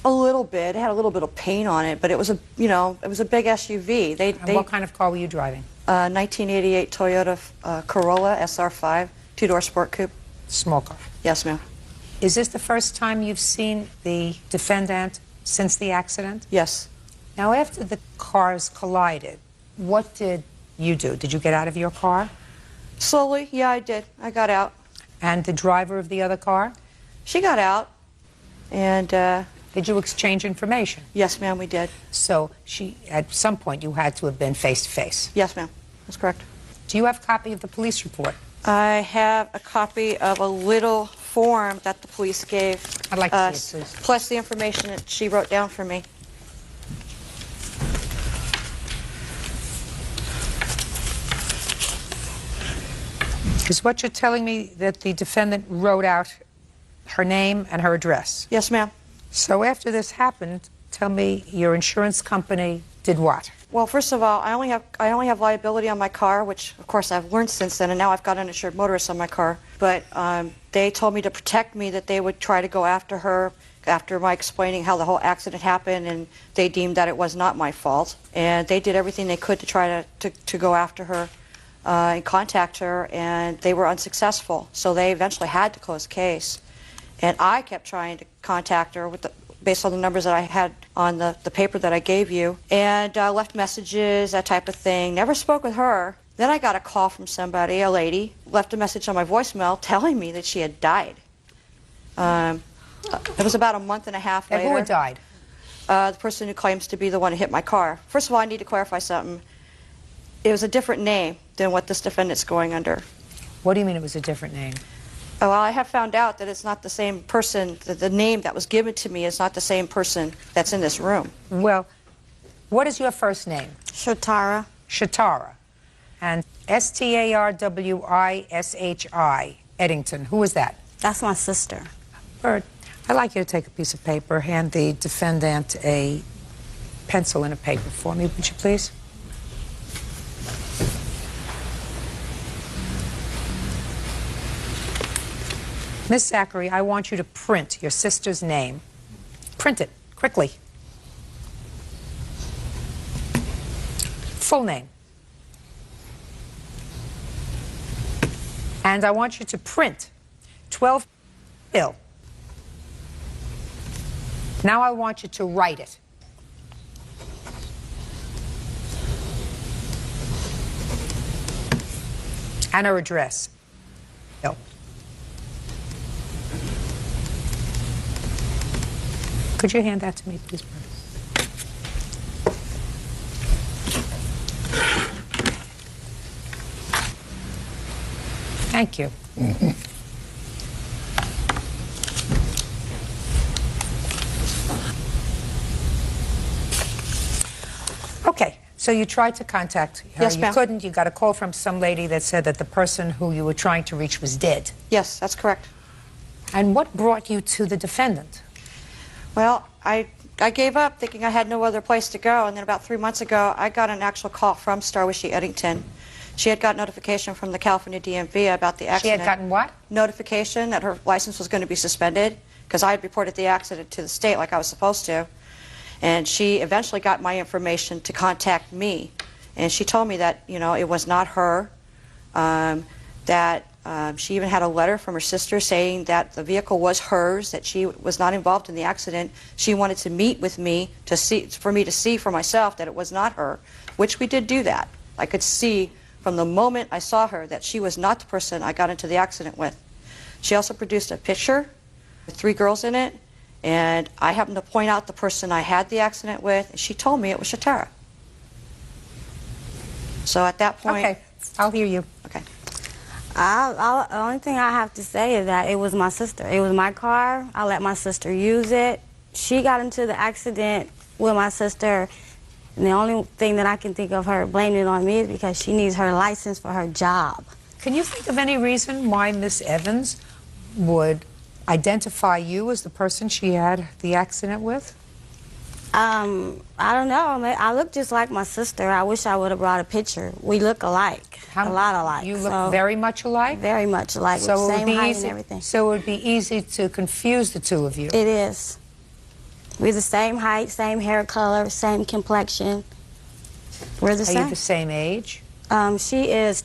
A little bit. It had a little bit of paint on it, but it was a, it was a big SUV. And what kind of car were you driving? 1988 Toyota Corolla SR5, two-door sport coupe. Small car? Yes, ma'am. Is this the first time you've seen the defendant since the accident? Yes. Now, after the cars collided, what did you do? Did you get out of your car? Slowly, yeah, I did. I got out. And the driver of the other car? She got out. And did you exchange information? Yes, ma'am, we did. So at some point you had to have been face to face? Yes, ma'am. That's correct. Do you have a copy of the police report? I have a copy of a little form that the police gave I'd like to see it, please. Plus the information that she wrote down for me. Is what you're telling me that the defendant wrote out her name and her address? Yes, ma'am. So after this happened, tell me your insurance company did what? Well, first of all, I only have liability on my car, which of course I've learned since then, and now I've got uninsured motorist on my car. But they told me to protect me, that they would try to go after her after my explaining how the whole accident happened, and they deemed that it was not my fault. And they did everything they could to try to go after her and contact her, and they were unsuccessful. So they eventually had to close the case. And I kept trying to contact her based on the numbers that I had on the paper that I gave you, and left messages, that type of thing. Never spoke with her. Then I got a call from somebody, a lady, left a message on my voicemail telling me that she had died. It was about a month and a half later. And who had died? The person who claims to be the one who hit my car. First of all, I need to clarify something. It was a different name than what this defendant's going under. What do you mean it was a different name? Oh, well, I have found out that it's not the same person, that the name that was given to me is not the same person that's in this room. Well, what is your first name? Shatara. Shatara. And S-T-A-R-W-I-S-H-I, Eddington. Who is that? That's my sister. Bert, I'd like you to take a piece of paper, hand the defendant a pencil and a paper for me, would you please? Miss Zachary, I want you to print your sister's name. Print it, quickly. Full name. And I want you to print 12 bill. Now I want you to write it. And her address. Bill. Could you hand that to me, please? Thank you. Okay, so you tried to contact her. Yes, you ma'am. couldn't. You got a call from some lady that said that the person who you were trying to reach was dead. Yes, that's correct. And what brought you to the defendant? Well, I gave up thinking I had no other place to go, and then about 3 months ago, I got an actual call from Starwishy Eddington. She had got notification from the California DMV about the accident. She had gotten what? Notification that her license was going to be suspended because I had reported the accident to the state like I was supposed to. And she eventually got my information to contact me. And she told me that, you know, it was not her, that she even had a letter from her sister saying that the vehicle was hers, that she was not involved in the accident. She wanted to meet with me to see, for me to see for myself that it was not her, which we did do that. I could see from the moment I saw her that she was not the person I got into the accident with. She also produced a picture with 3 girls in it, and I happened to point out the person I had the accident with, and she told me it was Shatara. So at that point... Okay, I'll hear you. Okay. The only thing I have to say is that it was my sister. It was my car. I let my sister use it. She got into the accident with my sister, and the only thing that I can think of her blaming it on me is because she needs her license for her job. Can you think of any reason why Miss Evans would identify you as the person she had the accident with? I don't know. I look just like my sister. I wish I would have brought a picture. We look alike. A lot alike. You look very much alike? Very much alike. So with it same would be height easy, and everything. So it would be easy to confuse the two of you. It is. We're the same height, same hair color, same complexion. We're the same. Are you the same age? She is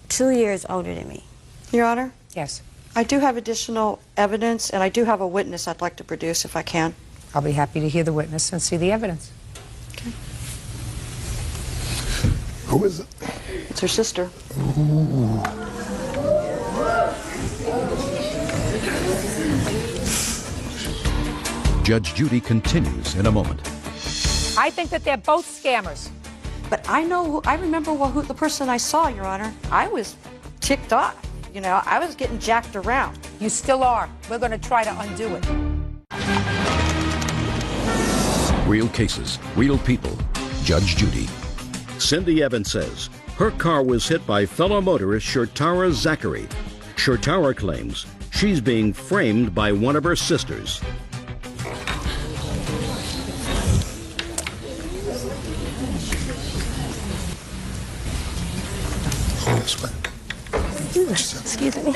2 years older than me. Your Honor? Yes. I do have additional evidence, and I do have a witness I'd like to produce if I can. I'll be happy to hear the witness and see the evidence. Okay. Who is it? It's her sister. Ooh. Judge Judy continues in a moment. I think that they're both scammers. But I know, I remember who the person I saw, Your Honor. I was ticked off. You know, I was getting jacked around. You still are. We're going to try to undo it. Real cases, real people. Judge Judy. Cindy Evans says her car was hit by fellow motorist Shatara Zachary. Shatara claims she's being framed by one of her sisters. This way. Excuse me.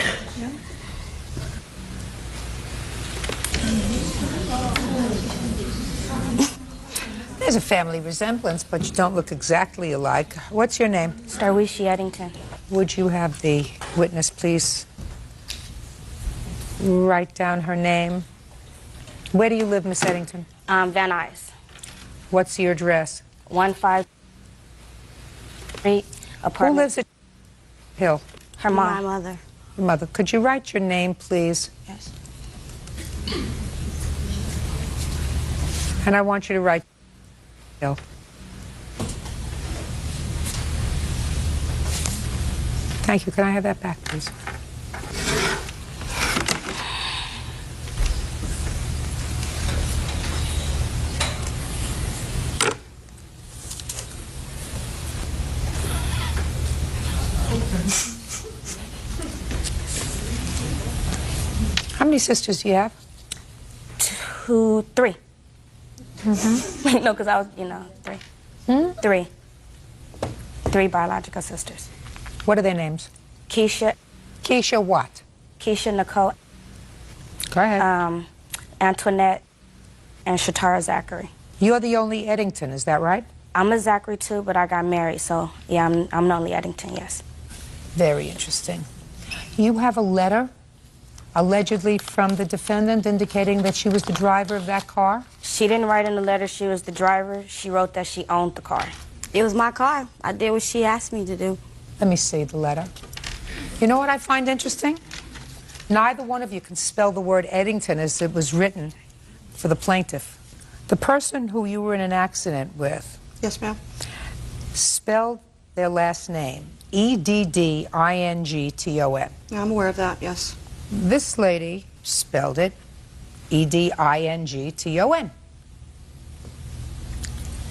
There's a family resemblance, but you don't look exactly alike. What's your name? Starwishy Eddington. Would you have the witness please write down her name? Where do you live, Miss Eddington? Van Nuys. What's your address? 153 apartment. Who lives at Hill? Her mom. My mother. Your mother. Could you write your name, please? Yes. And I want you to write Hill. Thank you. Can I have that back, please? How many sisters do you have? 2, 3. Mm-hmm. No, because I was, 3. 3. 3 biological sisters. What are their names? Keisha. Keisha what? Keisha Nicole. Go ahead. Antoinette and Shatara Zachary. You're the only Eddington, is that right? I'm a Zachary too, but I got married, so yeah, I'm the only Eddington, yes. Very interesting. You have a letter, allegedly from the defendant, indicating that she was the driver of that car? She didn't write in the letter she was the driver. She wrote that she owned the car. It was my car. I did what she asked me to do. Let me see the letter. You know what I find interesting? Neither one of you can spell the word Eddington as it was written. for the plaintiff. The person who you were in an accident with. Yes, ma'am. Spelled their last name, Edington. Yeah, I'm aware of that, yes. This lady spelled it Edington.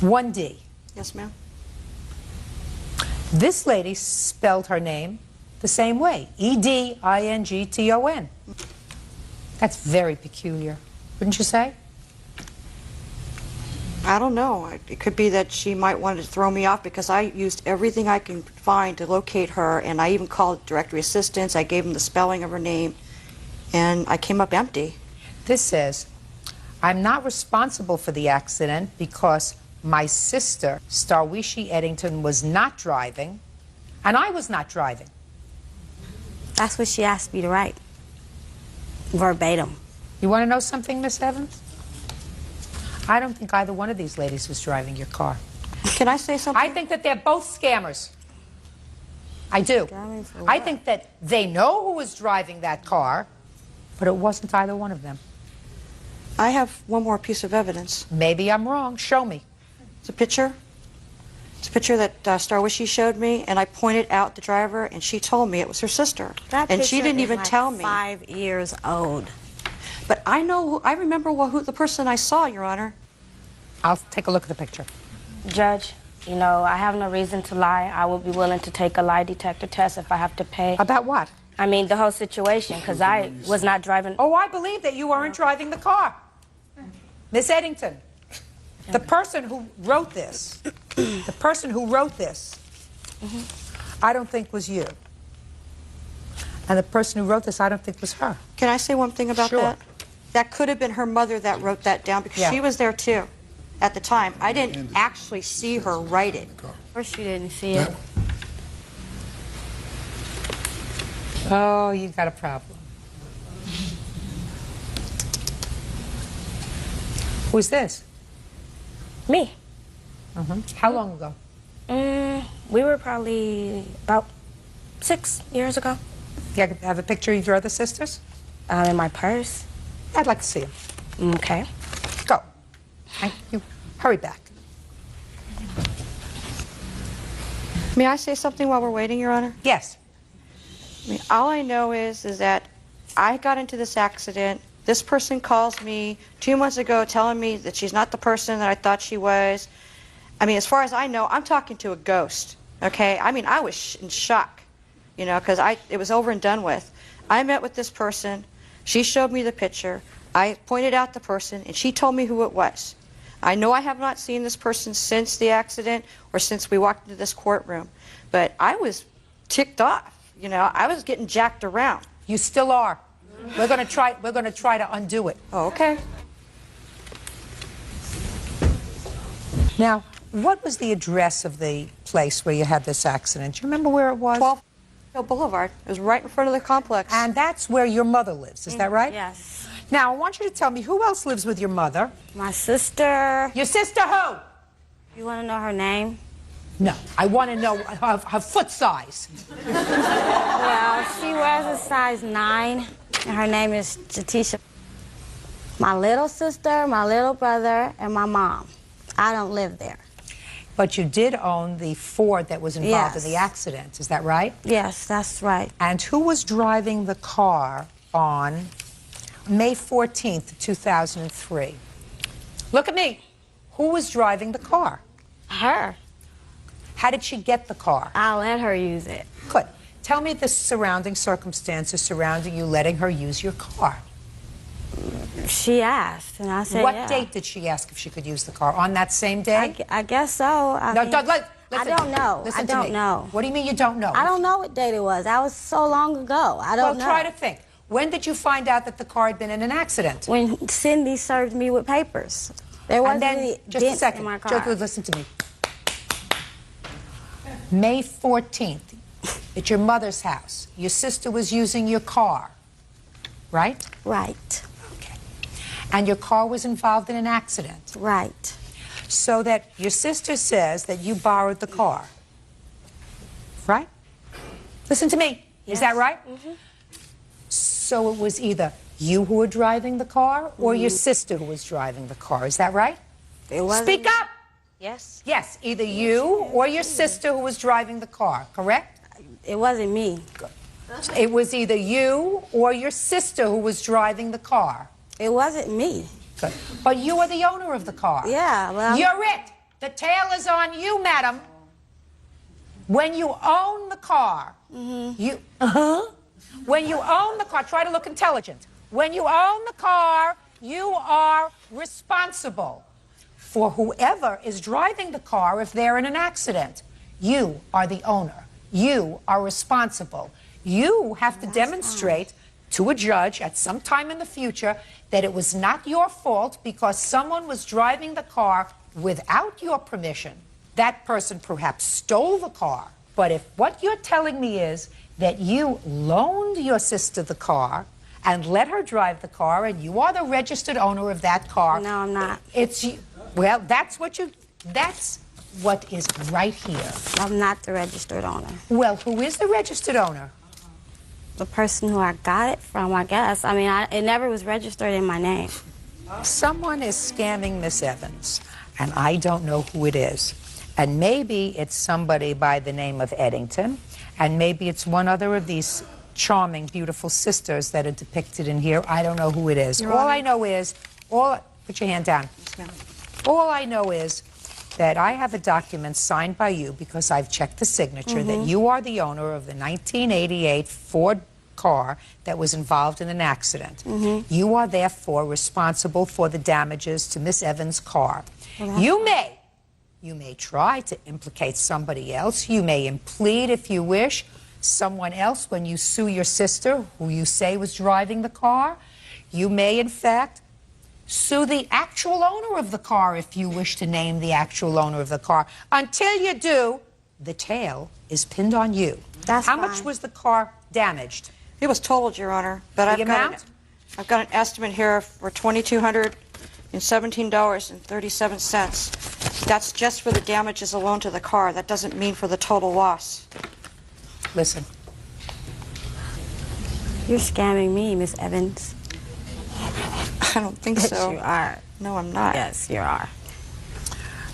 One D. Yes, ma'am. This lady spelled her name the same way, Edington. That's very peculiar, wouldn't you say? I don't know. It could be that she might want to throw me off because I used everything I can find to locate her, and I even called directory assistance. I gave them the spelling of her name, and I came up empty. This says, I'm not responsible for the accident because my sister, Starwishi Eddington, was not driving, and I was not driving. That's what she asked me to write. Verbatim. You want to know something, Miss Evans? I don't think either one of these ladies was driving your car. Can I say something? I think that they're both scammers. I do. I think that they know who was driving that car, but it wasn't either one of them. I have one more piece of evidence. Maybe I'm wrong. Show me. It's a picture. It's a picture that Starwishi showed me, and I pointed out the driver, and she told me it was her sister. And she didn't even tell me. 5 years old. But I remember who the person I saw, Your Honor. I'll take a look at the picture. Judge, you know, I have no reason to lie. I would be willing to take a lie detector test if I have to pay. About what? I mean, the whole situation, because I was not driving. Oh, I believe that you weren't driving the car. Miss Eddington, the person who wrote this, I don't think was you. And the person who wrote this, I don't think was her. Can I say one thing about that? That could have been her mother that wrote that down because she was there too at the time. I didn't actually see her write it. Of course you didn't see it. Oh, you got a problem. Who's this? Me. How long ago? We were probably about 6 years ago. You have a picture of your other sisters? In my purse. I'd like to see them. Okay. Go. Thank you. Hurry back. May I say something while we're waiting, Your Honor? Yes. I mean, all I know is that I got into this accident. This person calls me 2 months ago telling me that she's not the person that I thought she was. I mean, as far as I know, I'm talking to a ghost, okay? I mean, I was in shock, you know, because it was over and done with. I met with this person. She showed me the picture. I pointed out the person, and she told me who it was. I know I have not seen this person since the accident or since we walked into this courtroom, but I was ticked off. You know, I was getting jacked around. You still are. We're going to try to undo it. Oh, okay. Now, what was the address of the place where you had this accident? Do you remember where it was? 12 Boulevard. It was right in front of the complex. And that's where your mother lives, is that right? Yes. Now, I want you to tell me who else lives with your mother. My sister. Your sister who? You want to know her name? No, I want to know her foot size. Well, she wears a size 9, and her name is Jatisha. My little sister, my little brother, and my mom. I don't live there. But you did own the Ford that was involved in the accident, is that right? Yes, that's right. And who was driving the car on May 14th, 2003? Look at me. Who was driving the car? Her. How did she get the car? I'll let her use it. Good. Tell me the surrounding circumstances surrounding you letting her use your car. She asked, and I said, What date did she ask if she could use the car? On that same day? I guess so. I don't know. I don't know. What do you mean you don't know? I don't know what date it was. That was so long ago. I don't know. Well, try to think. When did you find out that the car had been in an accident? When Cindy served me with papers. There wasn't any just a dent second. in my car. Joe, listen to me. May 14th, at your mother's house, your sister was using your car, right? Right. Okay. And your car was involved in an accident. Right. So that your sister says that you borrowed the car, right? Listen to me. Yes. Is that right? Mm-hmm. So it was either you who were driving the car or your sister who was driving the car? Is that right? It wasn't. Speak up! Yes. Yes, either you or your sister who was driving the car, correct? It wasn't me. It was either you or your sister who was driving the car. It wasn't me. Good. But you are the owner of the car. Yeah, well. You're it. The tail is on you, madam. When you own the car, when you own the car, try to look intelligent. When you own the car, you are responsible for whoever is driving the car if they're in an accident. You are the owner. You are responsible. You have to demonstrate to a judge at some time in the future that it was not your fault because someone was driving the car without your permission. That person perhaps stole the car. But if what you're telling me is that you loaned your sister the car and let her drive the car and you are the registered owner of that car. No, I'm not. It's you. Well, that's what is right here. I'm not the registered owner. Well, who is the registered owner? The person who I got it from, I guess. I mean, it never was registered in my name. Someone is scamming Miss Evans, and I don't know who it is. And maybe it's somebody by the name of Eddington, and maybe it's one other of these charming, beautiful sisters that are depicted in here. I don't know who it is. All I know is, put your hand down. All I know is that I have a document signed by you because I've checked the signature that you are the owner of the 1988 Ford car that was involved in an accident. You are therefore responsible for the damages to Miss Evans' car. You may try to implicate somebody else. You may implead, if you wish, someone else when you sue your sister, who you say was driving the car. You may, in fact, sue the actual owner of the car if you wish to name the actual owner of the car. Until you do, the tail is pinned on you. How much was the car damaged? It was totaled, Your Honor. But I've got an estimate here for $2,217.37. That's just for the damages alone to the car. That doesn't mean for the total loss. Listen. You're scamming me, Miss Evans. I don't think so. Yes, you are. No, I'm not. Yes, you are.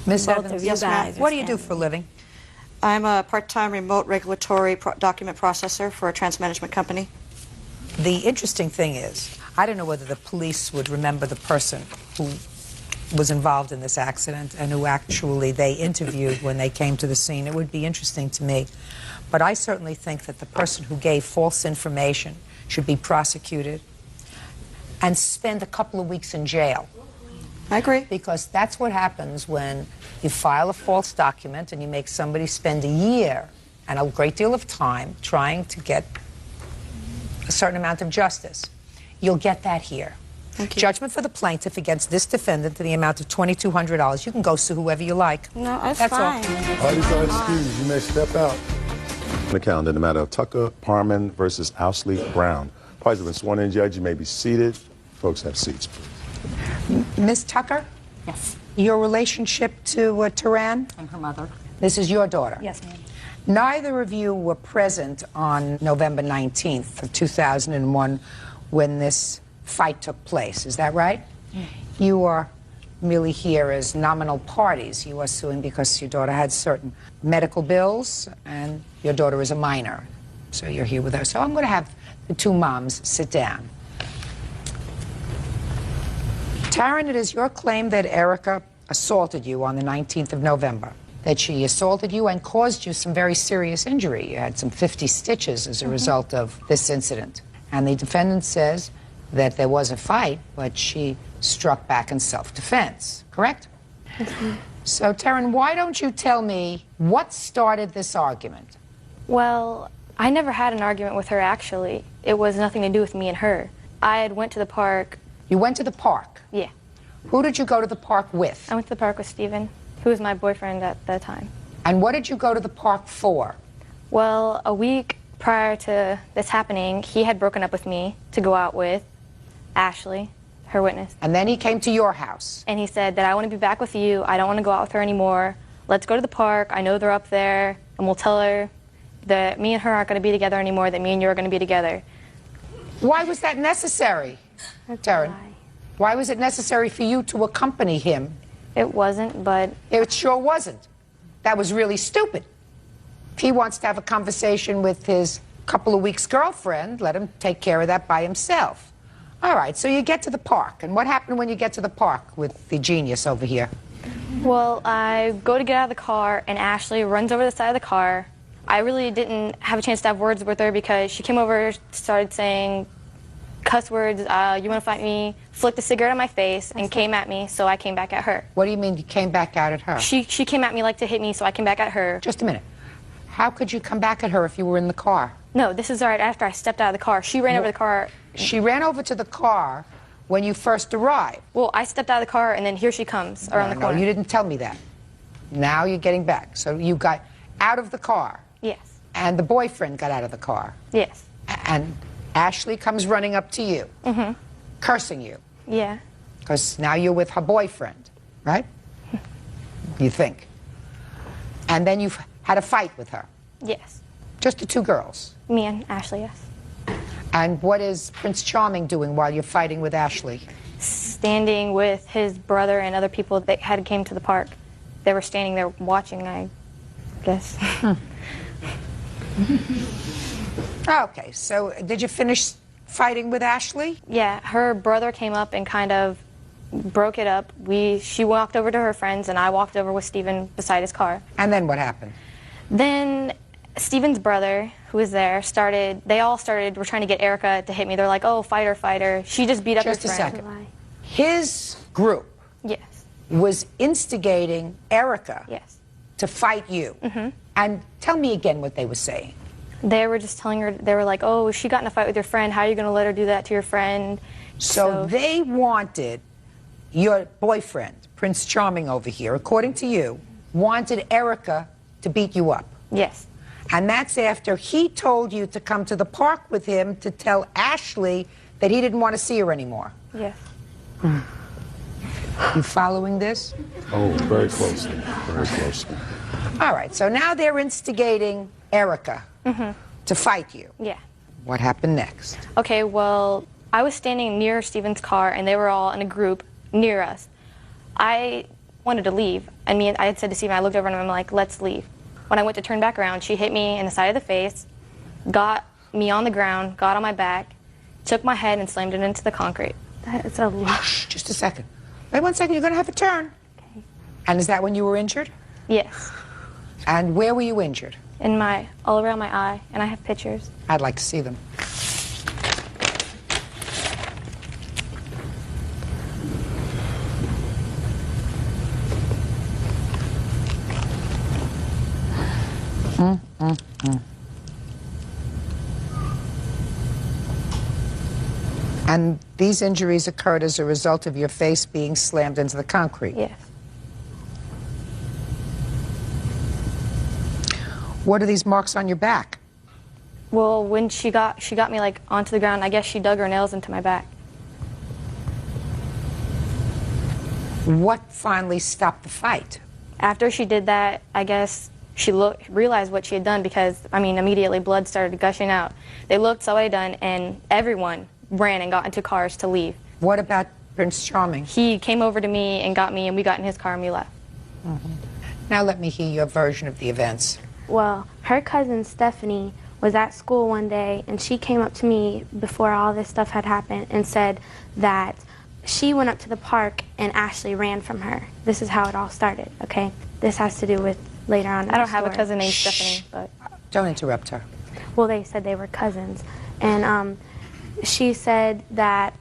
Miss Both Evans, of you guys what do you do for a living? I'm a part-time remote regulatory document processor for a trans management company. The interesting thing is, I don't know whether the police would remember the person who was involved in this accident and who actually they interviewed when they came to the scene. It would be interesting to me. But I certainly think that the person who gave false information should be prosecuted and spend a couple of weeks in jail. I agree. Because that's what happens when you file a false document and you make somebody spend a year and a great deal of time trying to get a certain amount of justice. You'll get that here. Judgment for the plaintiff against this defendant in the amount of $2,200. You can go sue whoever you like. No, that's fine. Parties are excused. You may step out. The calendar in the matter of Tucker Parman versus Owsley Brown. Parties have been sworn in, Judge. You may be seated. Folks, have seats, please. Miss Tucker? Yes. Your relationship to Taran? I'm her mother. This is your daughter? Yes, ma'am. Neither of you were present on November 19th of 2001 when this fight took place. Is that right? You are merely here as nominal parties. You are suing because your daughter had certain medical bills and your daughter is a minor. So you're here with her. So I'm going to have the two moms sit down. Taryn, it is your claim that Erica assaulted you on the 19th of November, that she assaulted you and caused you some very serious injury. You had some 50 stitches as a result of this incident. And the defendant says that there was a fight, but she struck back in self-defense, correct? So, Taryn, why don't you tell me what started this argument? Well, I never had an argument with her, actually. It was nothing to do with me and her. I had went to the park. You went to the park? Yeah. Who did you go to the park with? I went to the park with Steven, who was my boyfriend at the time. And what did you go to the park for? Well, a week prior to this happening, he had broken up with me to go out with Ashley, her witness. And then he came to your house? And he said that I want to be back with you. I don't want to go out with her anymore. Let's go to the park. I know they're up there. And we'll tell her that me and her aren't going to be together anymore, that me and you are going to be together. Why was that necessary? Taryn, why was it necessary for you to accompany him? It wasn't, but... It sure wasn't. That was really stupid. If he wants to have a conversation with his couple of weeks girlfriend, let him take care of that by himself. All right, so you get to the park. And what happened when you get to the park with the genius over here? Well, I go to get out of the car, and Ashley runs over the side of the car. I really didn't have a chance to have words with her because she came over, started saying cuss words, you want to fight me, flicked a cigarette on my face, and came at me, so I came back at her. What do you mean you came back out at her? She came at me like to hit me, so I came back at her. Just a minute. How could you come back at her if you were in the car? No, this is right after I stepped out of the car. She ran over the car. She ran over to the car when you first arrived. Well, I stepped out of the car, and then here she comes around the corner. No, you didn't tell me that. Now you're getting back. So you got out of the car. Yes. And the boyfriend got out of the car. Yes. And Ashley comes running up to you, cursing you. Yeah. Because now you're with her boyfriend, right? You think. And then you've had a fight with her. Yes. Just the two girls. Me and Ashley, yes. And what is Prince Charming doing while you're fighting with Ashley? Standing with his brother and other people that had came to the park. They were standing there watching, I guess. Okay, so did you finish fighting with Ashley? Yeah, her brother came up and kind of broke it up. She walked over to her friends, and I walked over with Steven beside his car. And then what happened? Then Steven's brother, who was there, were trying to get Erica to hit me. They're like, oh, fighter, fighter. She just beat up her friend. Just a second. His group yes. was instigating Erica yes. to fight you. And tell me again what they were saying. They were just telling her, they were like, oh, she got in a fight with your friend. How are you going to let her do that to your friend? So they wanted your boyfriend, Prince Charming over here, according to you, wanted Erica to beat you up. Yes. And that's after he told you to come to the park with him to tell Ashley that he didn't want to see her anymore. Yes. You following this? Oh, very closely, very closely. All right, so now they're instigating Erica to fight you. Yeah. What happened next? Okay, well, I was standing near Steven's car, and they were all in a group near us. I wanted to leave. I mean, I had said to Steven, I looked over and I'm like, let's leave. When I went to turn back around, she hit me in the side of the face, got me on the ground, got on my back, took my head and slammed it into the concrete. That is a lot. Just a second. Wait 1 second, you're going to have a turn. Okay. And is that when you were injured? Yes. And where were you injured? All around my eye, and I have pictures. I'd like to see them. And these injuries occurred as a result of your face being slammed into the concrete? Yes. What are these marks on your back? Well, when she got me like onto the ground, I guess she dug her nails into my back. What finally stopped the fight? After she did that, I guess she realized what she had done because, I mean, immediately blood started gushing out. They looked, saw what I'd done, and everyone ran and got into cars to leave. What about Prince Charming? He came over to me and got me, and we got in his car and we left. Now let me hear your version of the events. Well, her cousin Stephanie was at school one day, and she came up to me before all this stuff had happened and said that she went up to the park and Ashley ran from her. This is how it all started, okay? This has to do with later on in I don't the have a story. cousin named Stephanie, but... Don't interrupt her. Well, they said they were cousins. And she said that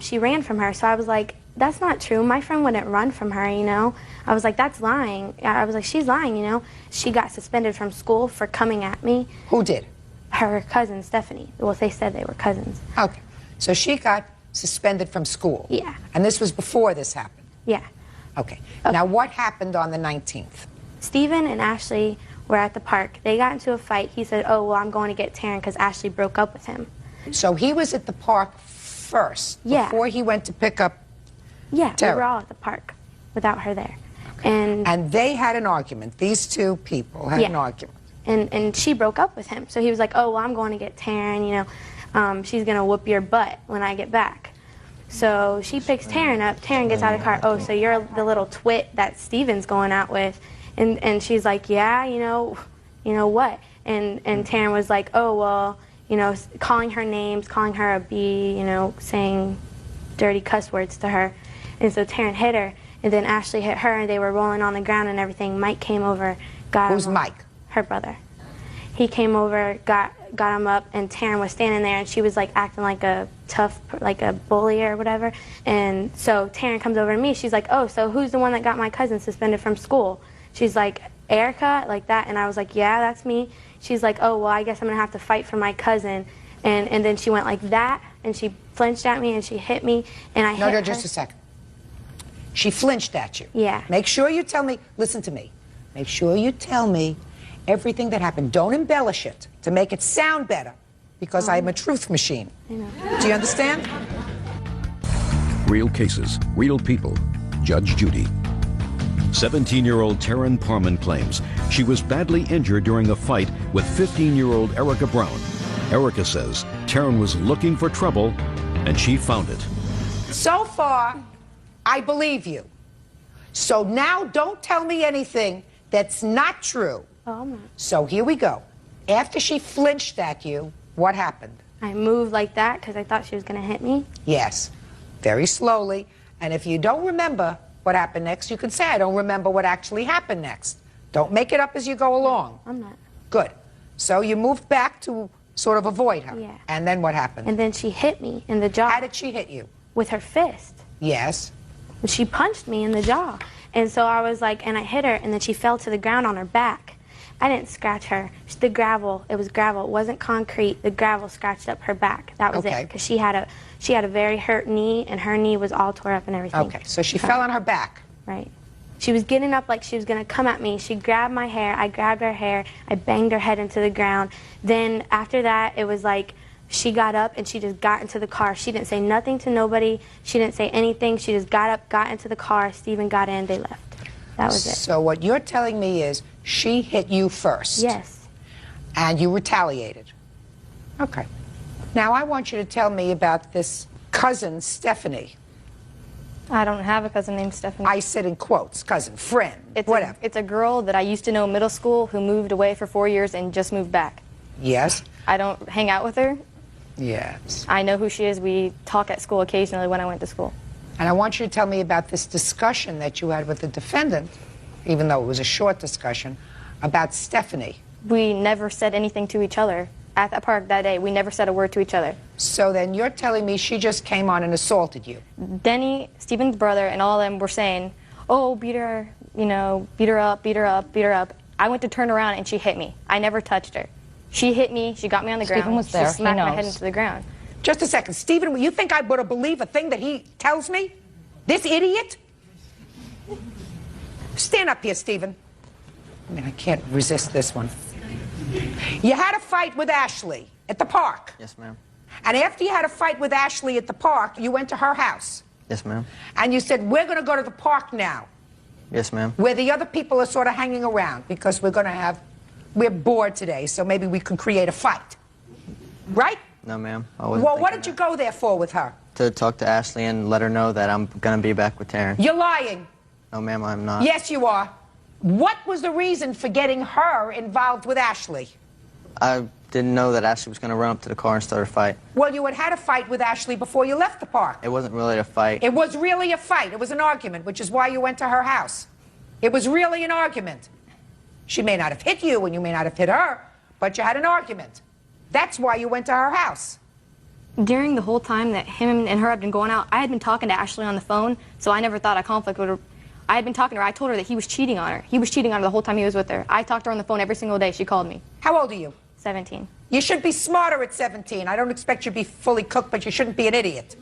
she ran from her. So I was like, that's not true. My friend wouldn't run from her, you know? I was like, that's lying. I was like, she's lying, you know? She got suspended from school for coming at me. Who did? Her cousin, Stephanie. Well, they said they were cousins. Okay. So she got suspended from school? Yeah. And this was before this happened? Yeah. Okay. Now, what happened on the 19th? Steven and Ashley were at the park. They got into a fight. He said, oh, well, I'm going to get Taryn because Ashley broke up with him. So he was at the park first, before he went to pick up Yeah, Taryn. we were all at the park without her there. Okay. And they had an argument. These two people had an argument. And she broke up with him. So he was like, oh, well, I'm going to get Taryn, you know. She's going to whoop your butt when I get back. So she picks Taryn up. Taryn gets out of the car. Oh, so you're the little twit that Steven's going out with. And she's like, yeah, you know what? And Taryn was like, oh, well, you know, calling her names, calling her a B, you know, saying dirty cuss words to her. And so Taryn hit her, and then Ashley hit her, and they were rolling on the ground and everything. Mike came over, got Who's him. Mike? Her brother. He came over, got him up, and Taryn was standing there, and she was like acting like a tough, like a bully or whatever. And so Taryn comes over to me. She's like, oh, so who's the one that got my cousin suspended from school? She's like, Erica, like that. And I was like, yeah, that's me. She's like, oh, well, I guess I'm going to have to fight for my cousin. And then she went like that, and she flinched at me, and she hit me, and I hit her. No, just a second. She flinched at you. Yeah. Make sure you tell me, listen to me. Make sure you tell me everything that happened. Don't embellish it to make it sound better, because I'm a truth machine. I know. Do you understand? Real cases, real people. Judge Judy. 17-year-old Taryn Parman claims she was badly injured during a fight with 15-year-old Erica Brown. Erica says Taryn was looking for trouble, and she found it. So far, I believe you. So now don't tell me anything that's not true. Oh, I'm not. So here we go. After she flinched at you, what happened? I moved like that because I thought she was going to hit me. Yes, very slowly. And if you don't remember what happened next, you can say, I don't remember what actually happened next. Don't make it up as you go along. I'm not. Good. So you moved back to sort of avoid her. Yeah. And then what happened? And then she hit me in the jaw. How did she hit you? With her fist. Yes. She punched me in the jaw. And so I was like, and I hit her, and then she fell to the ground on her back. I didn't scratch her. The gravel, it was gravel. It wasn't concrete. The gravel scratched up her back. That was it. Because she had a very hurt knee, and her knee was all tore up and everything. Okay, so she fell on her back. Right. She was getting up like she was going to come at me. She grabbed my hair. I grabbed her hair. I banged her head into the ground. Then after that, it was like she got up and she just got into the car. She didn't say nothing to nobody. She didn't say anything. She just got up, got into the car. Steven got in. They left. That was it. So what you're telling me is she hit you first. Yes. And you retaliated. Okay. Now I want you to tell me about this cousin, Stephanie. I don't have a cousin named Stephanie. I said in quotes, cousin, friend, whatever. It's a girl that I used to know in middle school who moved away for 4 years and just moved back. Yes. I don't hang out with her. Yes. I know who she is. We talk at school occasionally when I went to school. And I want you to tell me about this discussion that you had with the defendant, even though it was a short discussion, about Stephanie. We never said anything to each other. At the park that day, we never said a word to each other. So then you're telling me she just came on and assaulted you? Denny, Steven's brother, and all of them were saying, oh, beat her, you know, beat her up, beat her up, beat her up. I went to turn around and she hit me. I never touched her. She hit me, she got me on the ground. Steven was there, She smacked he my head knows. into the ground. Just a second. Stephen, you think I would have believed a thing that he tells me? This idiot? Stand up here, Stephen. I mean, I can't resist this one. You had a fight with Ashley at the park. Yes, ma'am. And after you had a fight with Ashley at the park, you went to her house. Yes, ma'am. And you said, we're going to go to the park now, Yes, ma'am. where the other people are sort of hanging around, because we're bored today, so maybe we can create a fight. Right? No, ma'am. I wasn't Well, what thinking did you go there for with her? to talk to Ashley and let her know that I'm going to be back with Taryn. You're lying. No, ma'am, I'm not. Yes, you are. What was the reason for getting her involved with Ashley? I didn't know that Ashley was going to run up to the car and start a fight. Well, you had had a fight with Ashley before you left the park. It wasn't really a fight. It was really a fight. It was an argument, which is why you went to her house. It was really an argument. She may not have hit you and you may not have hit her, but you had an argument. That's why you went to her house. During the whole time that him and her had been going out, I had been talking to Ashley on the phone, so I never thought a conflict would. I had been talking to her. I told her that he was cheating on her. He was cheating on her the whole time he was with her. I talked to her on the phone every single day. She called me. How old are you? 17. You should be smarter at 17. I don't expect you to be fully cooked, but you shouldn't be an idiot.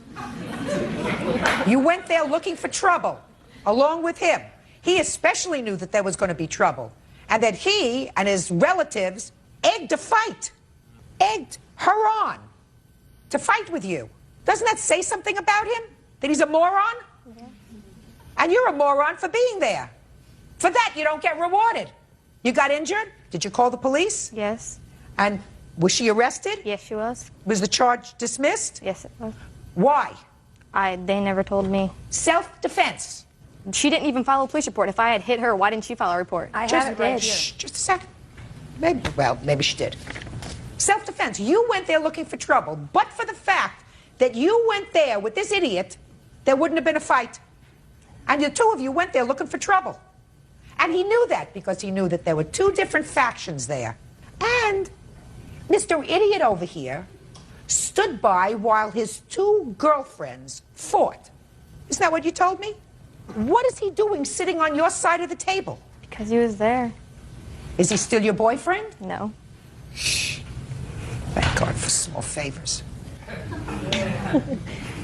You went there looking for trouble, along with him. He especially knew that there was going to be trouble, and that he and his relatives egged a fight, egged her on to fight with you. Doesn't that say something about him? That he's a moron? Yeah. And you're a moron for being there. For that, you don't get rewarded. You got injured? Did you call the police? Yes. And was she arrested? Yes, she was. Was the charge dismissed? Yes, it was. Why? They never told me. Self-defense. She didn't even file a police report. If I had hit her, why didn't she file a report? I have it right here. Shh, just a second. Maybe she did. Self-defense. You went there looking for trouble, but for the fact that you went there with this idiot, there wouldn't have been a fight. And the two of you went there looking for trouble. And he knew that because he knew that there were two different factions there. And Mr. Idiot over here stood by while his two girlfriends fought. Isn't that what you told me? What is he doing sitting on your side of the table? Because he was there. Is he still your boyfriend? No. Shh. Thank God for small favors.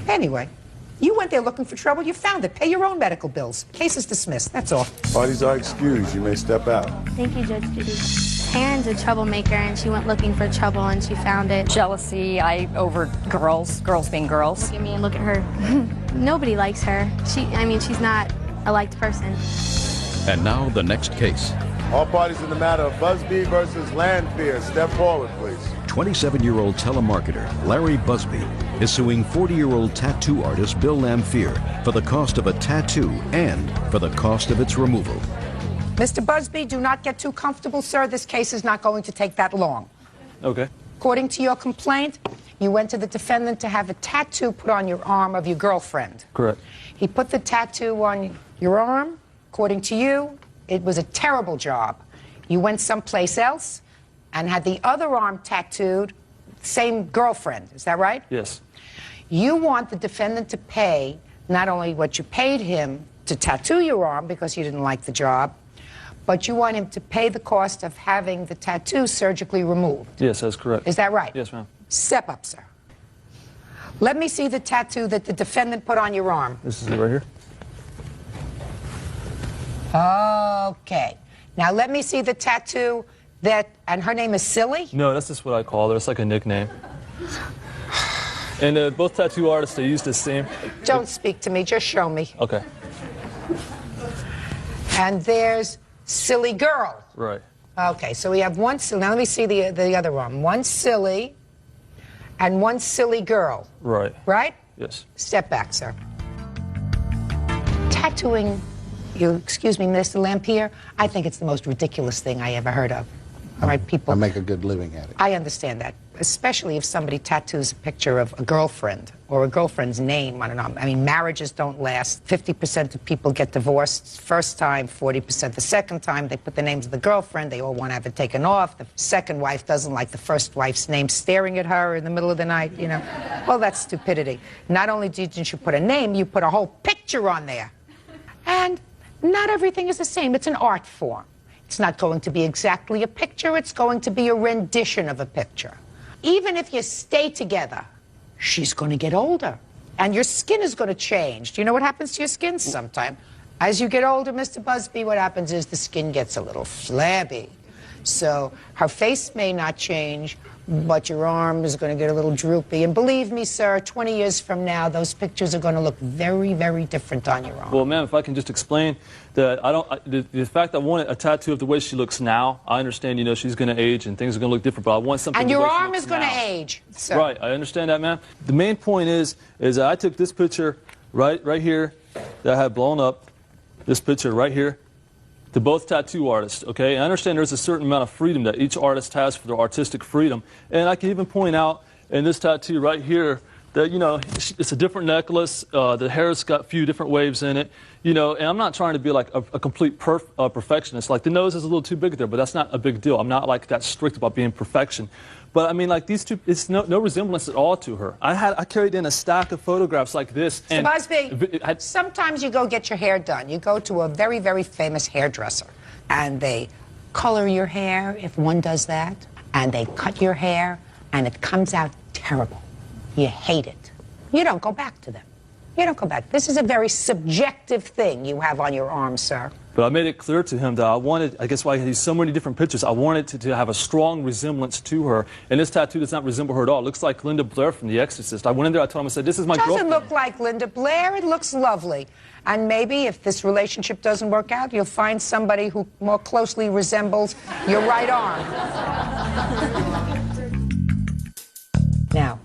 Anyway, you went there looking for trouble. You found it. Pay your own medical bills. Case is dismissed. That's all. Parties are excused. You may step out. Thank you, Judge Judy. Taryn's a troublemaker, and she went looking for trouble, and she found it. Jealousy, over girls being girls. Look at me and look at her. Nobody likes her. She's not a liked person. And now the next case. All parties in the matter of Busby versus Landfear. Step forward, please. 27-year-old telemarketer Larry Busby is suing 40-year-old tattoo artist Bill Lamphere for the cost of a tattoo and for the cost of its removal. Mr. Busby, do not get too comfortable, sir. This case is not going to take that long. Okay. According to your complaint, you went to the defendant to have a tattoo put on your arm of your girlfriend. Correct. He put the tattoo on your arm. According to you, it was a terrible job. You went someplace else and had the other arm tattooed, same girlfriend. Is that right? Yes. You want the defendant to pay not only what you paid him to tattoo your arm because you didn't like the job, but you want him to pay the cost of having the tattoo surgically removed. Yes, that's correct. Is that right? Yes, ma'am. Step up, sir. Let me see the tattoo that the defendant put on your arm. This is it right here. Okay. Now let me see the tattoo that, and her name is Silly? No, that's just what I call her. It's like a nickname. And both tattoo artists, they use the same. Don't speak to me, just show me. Okay. And there's Silly Girl. Right. Okay, so we have one silly. Now let me see the other one. One silly and one silly girl. Right. Right? Yes. Step back, sir. Tattooing, excuse me, Mr. Lamphere, I think it's the most ridiculous thing I ever heard of. All right, people. I make a good living at it. I understand that, especially if somebody tattoos a picture of a girlfriend or a girlfriend's name on an arm. I mean, marriages don't last. 50% of people get divorced first time, 40% the second time. They put the names of the girlfriend. They all want to have it taken off. The second wife doesn't like the first wife's name staring at her in the middle of the night, you know. Well, that's stupidity. Not only didn't you put a name, you put a whole picture on there. And not everything is the same. It's an art form. It's not going to be exactly a picture. It's going to be a rendition of a picture. Even if you stay together, she's going to get older. And your skin is going to change. Do you know what happens to your skin sometime? As you get older, Mr. Busby, what happens is the skin gets a little flabby. So her face may not change, but your arm is going to get a little droopy. And believe me, sir, 20 years from now, those pictures are going to look very, very different on your arm. Well, ma'am, if I can just explain that the fact I wanted a tattoo of the way she looks now, I understand, you know, she's going to age and things are going to look different, but I want something and the way your she arm looks is going to now. age, sir. Right, I understand that, ma'am. The main point is that I took this picture right here that I had blown up, this picture right here, to both tattoo artists, okay? I understand there's a certain amount of freedom that each artist has for their artistic freedom. And I can even point out in this tattoo right here that, you know, it's a different necklace. The hair's got a few different waves in it, you know, and I'm not trying to be like a complete perfectionist. Like the nose is a little too big there, but that's not a big deal. I'm not like that strict about being perfection. But I mean, like these two, it's no resemblance at all to her. I carried in a stack of photographs like this. Mr. Busby, sometimes you go get your hair done. You go to a very, very famous hairdresser, and they color your hair, if one does that, and they cut your hair, and it comes out terrible. You hate it. You don't go back to them. You don't go back. This is a very subjective thing you have on your arm, sir. But I made it clear to him that I wanted, I guess why I had so many different pictures, I wanted to have a strong resemblance to her. And this tattoo does not resemble her at all. It looks like Linda Blair from The Exorcist. I went in there, I told him, I said, this is my girlfriend. It doesn't look like Linda Blair. It looks lovely. And maybe if this relationship doesn't work out, you'll find somebody who more closely resembles your right arm. Now,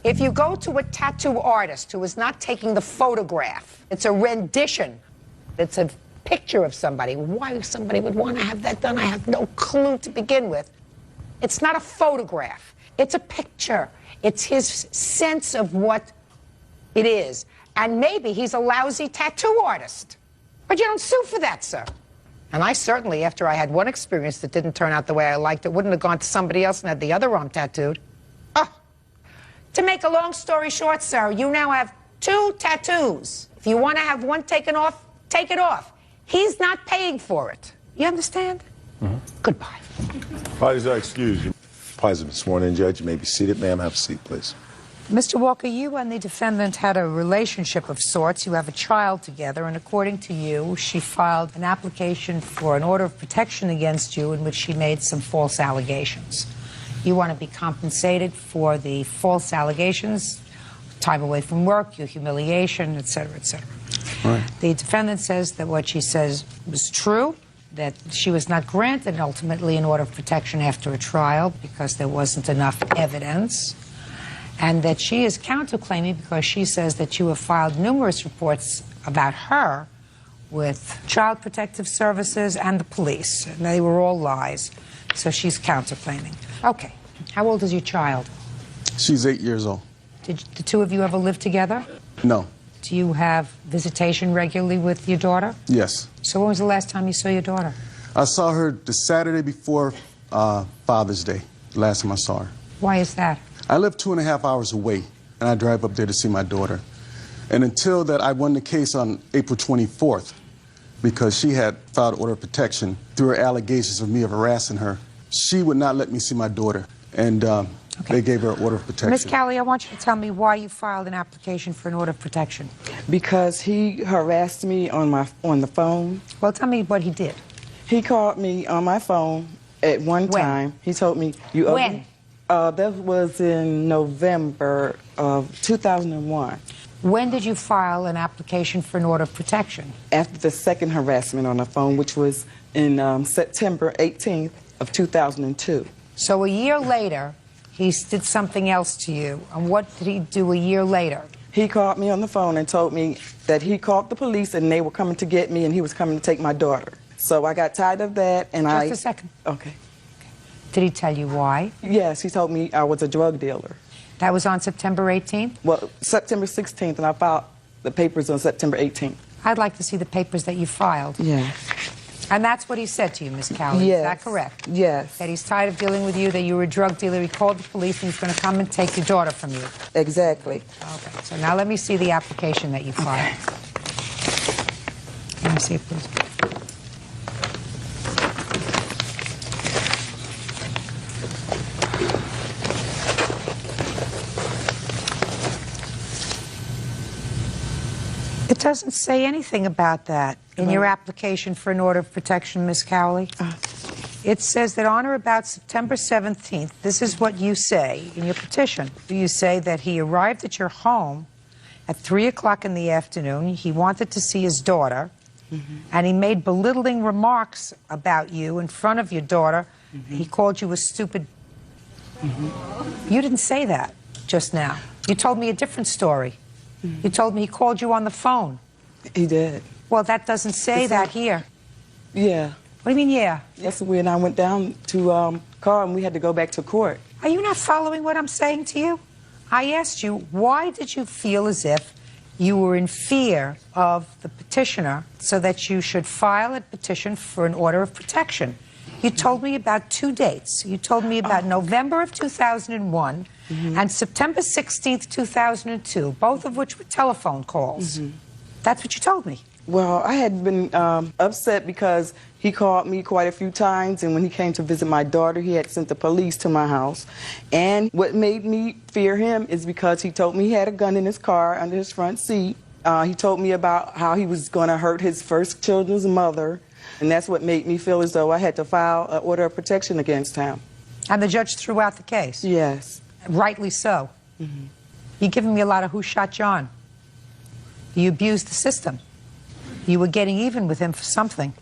If you go to a tattoo artist who is not taking the photograph, it's a rendition, it's a picture of somebody. Why somebody would want to have that done, I have no clue to begin with. It's not a photograph. It's a picture. It's his sense of what it is. And maybe he's a lousy tattoo artist. But you don't sue for that, sir. And I certainly, after I had one experience that didn't turn out the way I liked it, wouldn't have gone to somebody else and had the other arm tattooed. Oh. To make a long story short, sir, you now have 2 tattoos. If you want to have one taken off, take it off. He's not paying for it. You understand? Goodbye. Parties are excused. Parties have been sworn in, Judge. You may be seated. Ma'am, have a seat, please. Mr. Walker, you and the defendant had a relationship of sorts. You have a child together, and according to you, she filed an application for an order of protection against you in which she made some false allegations. You want to be compensated for the false allegations, time away from work, your humiliation, et cetera, et cetera. Right. The defendant says that what she says was true, that she was not granted ultimately an order of protection after a trial because there wasn't enough evidence, and that she is counterclaiming because she says that you have filed numerous reports about her with Child Protective Services and the police, and they were all lies, so she's counterclaiming. Okay. How old is your child? She's 8 years old. Did the 2 of you ever live together? No. Do you have visitation regularly with your daughter? Yes. So when was the last time you saw your daughter? I saw her the Saturday before Father's Day, the last time I saw her. Why is that? I live 2.5 hours away, and I drive up there to see my daughter. And until that, I won the case on April 24th because she had filed order of protection through her allegations of me harassing her. She would not let me see my daughter, and they gave her an order of protection. Miss Callie, I want you to tell me why you filed an application for an order of protection. Because he harassed me on the phone. Well, tell me what he did. He called me on my phone at one time. He told me, "You owe When? me." That was in November of 2001. When did you file an application for an order of protection? After the second harassment on the phone, which was in September 18th of 2002. So a year later, he did something else to you. And what did he do a year later? He called me on the phone and told me that he called the police and they were coming to get me and he was coming to take my daughter. So I got tired of that and Just a second. Okay. Did he tell you why? Yes, he told me I was a drug dealer. That was on September 18th? Well, September 16th, and I filed the papers on September 18th. I'd like to see the papers that you filed. Yes. And that's what he said to you, Miss Callie. Yes. Is that correct? Yes. That he's tired of dealing with you, that you were a drug dealer. He called the police and he's going to come and take your daughter from you. Exactly. Okay. So now let me see the application that you filed. Let me see it, please. It doesn't say anything about that in your application for an order of protection, Miss Cowley. It says that on or about September 17th, this is what you say in your petition. You say that he arrived at your home at 3 o'clock in the afternoon. He wanted to see his daughter, and he made belittling remarks about you in front of your daughter. He called you a stupid... You didn't say that just now. You told me a different story. You told me he called you on the phone. He did. Well, that doesn't say that here. Yeah. What do you mean, yeah? That's when I went down to car and we had to go back to court. Are you not following what I'm saying to you? I asked you, why did you feel as if you were in fear of the petitioner so that you should file a petition for an order of protection? You told me about 2 dates. You told me about November of 2001 and September 16th, 2002, both of which were telephone calls. That's what you told me. Well, I had been upset because he called me quite a few times, and when he came to visit my daughter, he had sent the police to my house. And what made me fear him is because he told me he had a gun in his car under his front seat. He told me about how he was going to hurt his first children's mother, and that's what made me feel as though I had to file an order of protection against him. And the judge threw out the case? Yes. Rightly so. You're giving me a lot of who shot John. You abused the system. You were getting even with him for something.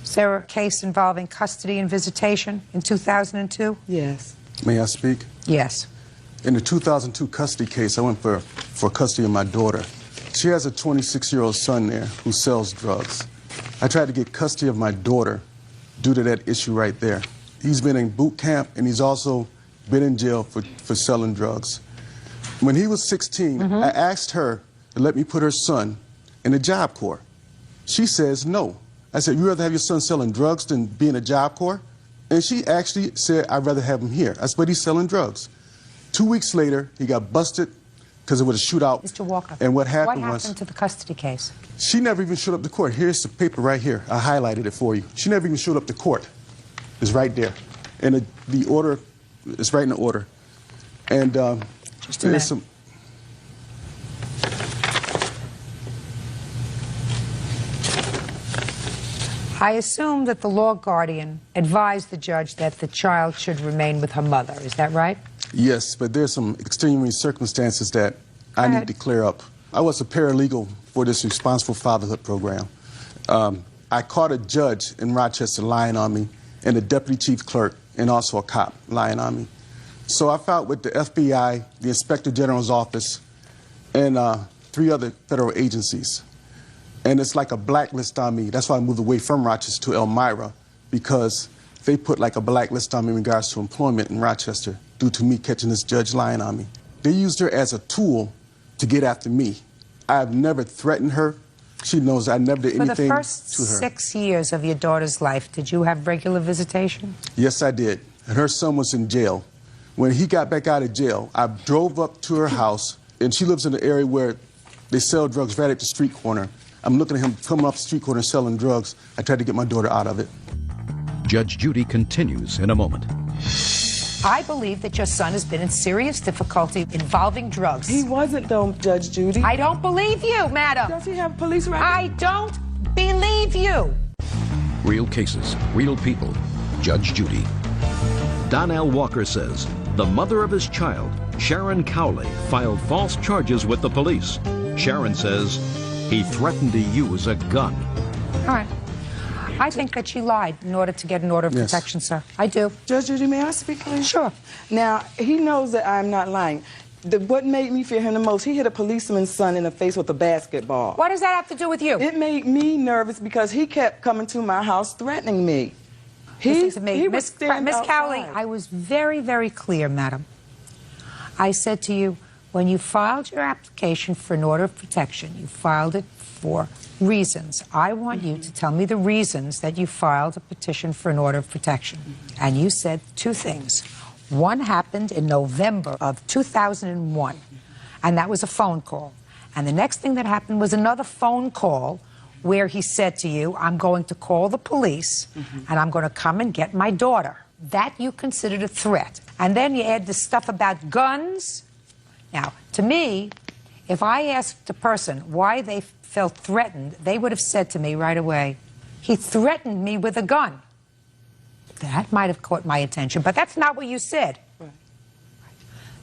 Is there a case involving custody and visitation in 2002? Yes. May I speak? Yes. In the 2002 custody case, I went for custody of my daughter. She has a 26-year-old son there who sells drugs. I tried to get custody of my daughter due to that issue right there. He's been in boot camp, and he's also been in jail for selling drugs. When he was 16, I asked her to let me put her son in a Job Corps. She says no. I said, you'd rather have your son selling drugs than be in a Job Corps? And she actually said, I'd rather have him here. I said, but he's selling drugs. 2 weeks later, he got busted because it was a shootout. Mr. Walker, and what happened to the custody case? She never even showed up to court. Here's the paper right here. I highlighted it for you. She never even showed up to court. It's right there. And the order, it's right in the order. And just a minute. some. I assume that the law guardian advised the judge that the child should remain with her mother. Is that right? Yes, but there's some extenuating circumstances that I need to clear up. I was a paralegal for this responsible fatherhood program. I caught a judge in Rochester lying on me, and a deputy chief clerk, and also a cop lying on me. So I filed with the FBI, the Inspector General's office, and 3 other federal agencies. And it's like a blacklist on me. That's why I moved away from Rochester to Elmira, because they put like a blacklist on me in regards to employment in Rochester due to me catching this judge lying on me. They used her as a tool to get after me. I've never threatened her. She knows I never did anything to her. For the first 6 years of your daughter's life, did you have regular visitation? Yes, I did. And her son was in jail. When he got back out of jail, I drove up to her house, and she lives in an area where they sell drugs right at the street corner. I'm looking at him coming up the street corner selling drugs. I tried to get my daughter out of it. Judge Judy continues in a moment. I believe that your son has been in serious difficulty involving drugs. He wasn't, though, Judge Judy. I don't believe you, madam. Does he have police records? I don't believe you. Real cases, real people. Judge Judy. Donnell Walker says the mother of his child, Sharon Cowley, filed false charges with the police. Sharon says he threatened to use a gun. All right. I think that she lied in order to get an order of protection, sir. I do. Judge Judy, may I speak, please? Sure. Now, he knows that I'm not lying. What made me fear him the most, he hit a policeman's son in the face with a basketball. What does that have to do with you? It made me nervous because he kept coming to my house threatening me. Listen to me. Miss Cowley, I was very, very clear, madam. I said to you, when you filed your application for an order of protection, you filed it for reasons. I want you to tell me the reasons that you filed a petition for an order of protection. And you said 2 things. One happened in November of 2001, and that was a phone call. And the next thing that happened was another phone call where he said to you, I'm going to call the police, and I'm going to come and get my daughter. That you considered a threat. And then you add this stuff about guns. Now, to me, if I asked a person why they felt threatened, they would have said to me right away, he threatened me with a gun. That might have caught my attention, but that's not what you said. Right.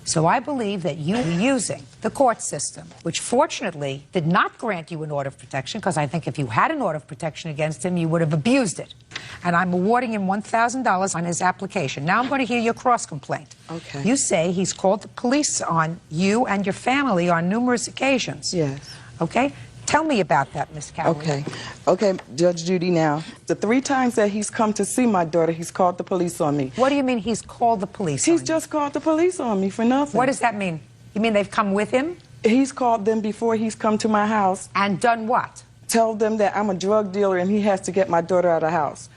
So I believe that you were using the court system, which fortunately did not grant you an order of protection, because I think if you had an order of protection against him, you would have abused it. And I'm awarding him $1,000 on his application. Now I'm going to hear your cross-complaint. Okay. You say he's called the police on you and your family on numerous occasions. Yes. Okay? Tell me about that, Miss Cowley. Okay. Okay, Judge Judy, now, the 3 times that he's come to see my daughter, he's called the police on me. What do you mean he's called the police He's just called the police on me for nothing. What does that mean? You mean they've come with him? He's called them before he's come to my house. And done what? Tell them that I'm a drug dealer and he has to get my daughter out of the house.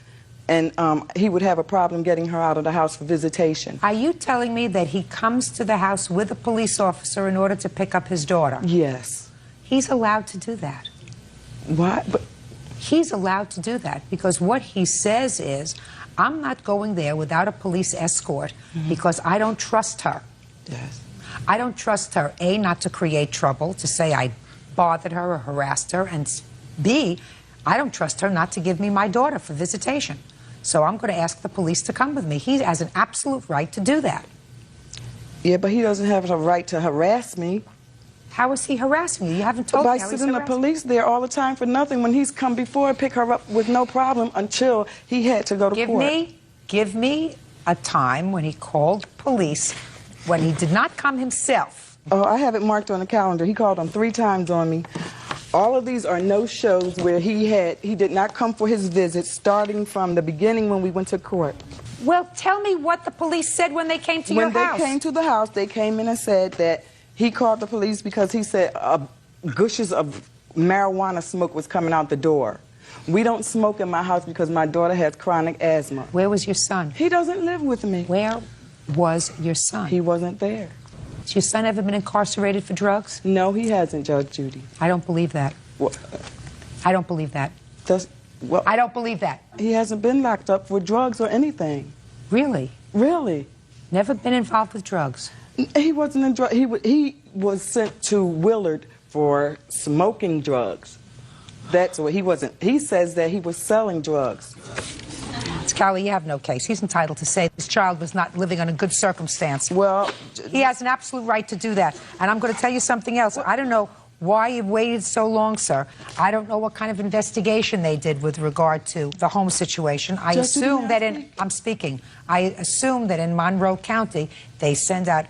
And he would have a problem getting her out of the house for visitation. Are you telling me that he comes to the house with a police officer in order to pick up his daughter? Yes. He's allowed to do that. What? But he's allowed to do that because what he says is, I'm not going there without a police escort because I don't trust her. Yes. I don't trust her, A, not to create trouble, to say I bothered her or harassed her, and B, I don't trust her not to give me my daughter for visitation. So I'm going to ask the police to come with me. He has an absolute right to do that. Yeah, but he doesn't have a right to harass me. How is he harassing you? You haven't told me how he's harassing you. By sitting the police there all the time for nothing when he's come before and pick her up with no problem until he had to go to court. Give me a time when he called police when he did not come himself. Oh, I have it marked on the calendar. He called on 3 times on me. All of these are no-shows where he did not come for his visit, starting from the beginning when we went to court. Well, tell me what the police said when they came to your house. When they came to the house, they came in and said that he called the police because he said gushes of marijuana smoke was coming out the door. We don't smoke in my house because my daughter has chronic asthma. Where was your son? He doesn't live with me. Where was your son? He wasn't there. Has your son ever been incarcerated for drugs? No, he hasn't, Judge Judy. I don't believe that. Well, I don't believe that. I don't believe that. He hasn't been locked up for drugs or anything. Really? Really. Never been involved with drugs? He wasn't in drugs. He was sent to Willard for smoking drugs. That's what he wasn't. He says that he was selling drugs. Scally, you have no case. He's entitled to say this child was not living under good circumstance. Well, he has an absolute right to do that. And I'm going to tell you something else. I don't know why you waited so long, sir. I don't know what kind of investigation they did with regard to the home situation. I assume that in Monroe County, they send out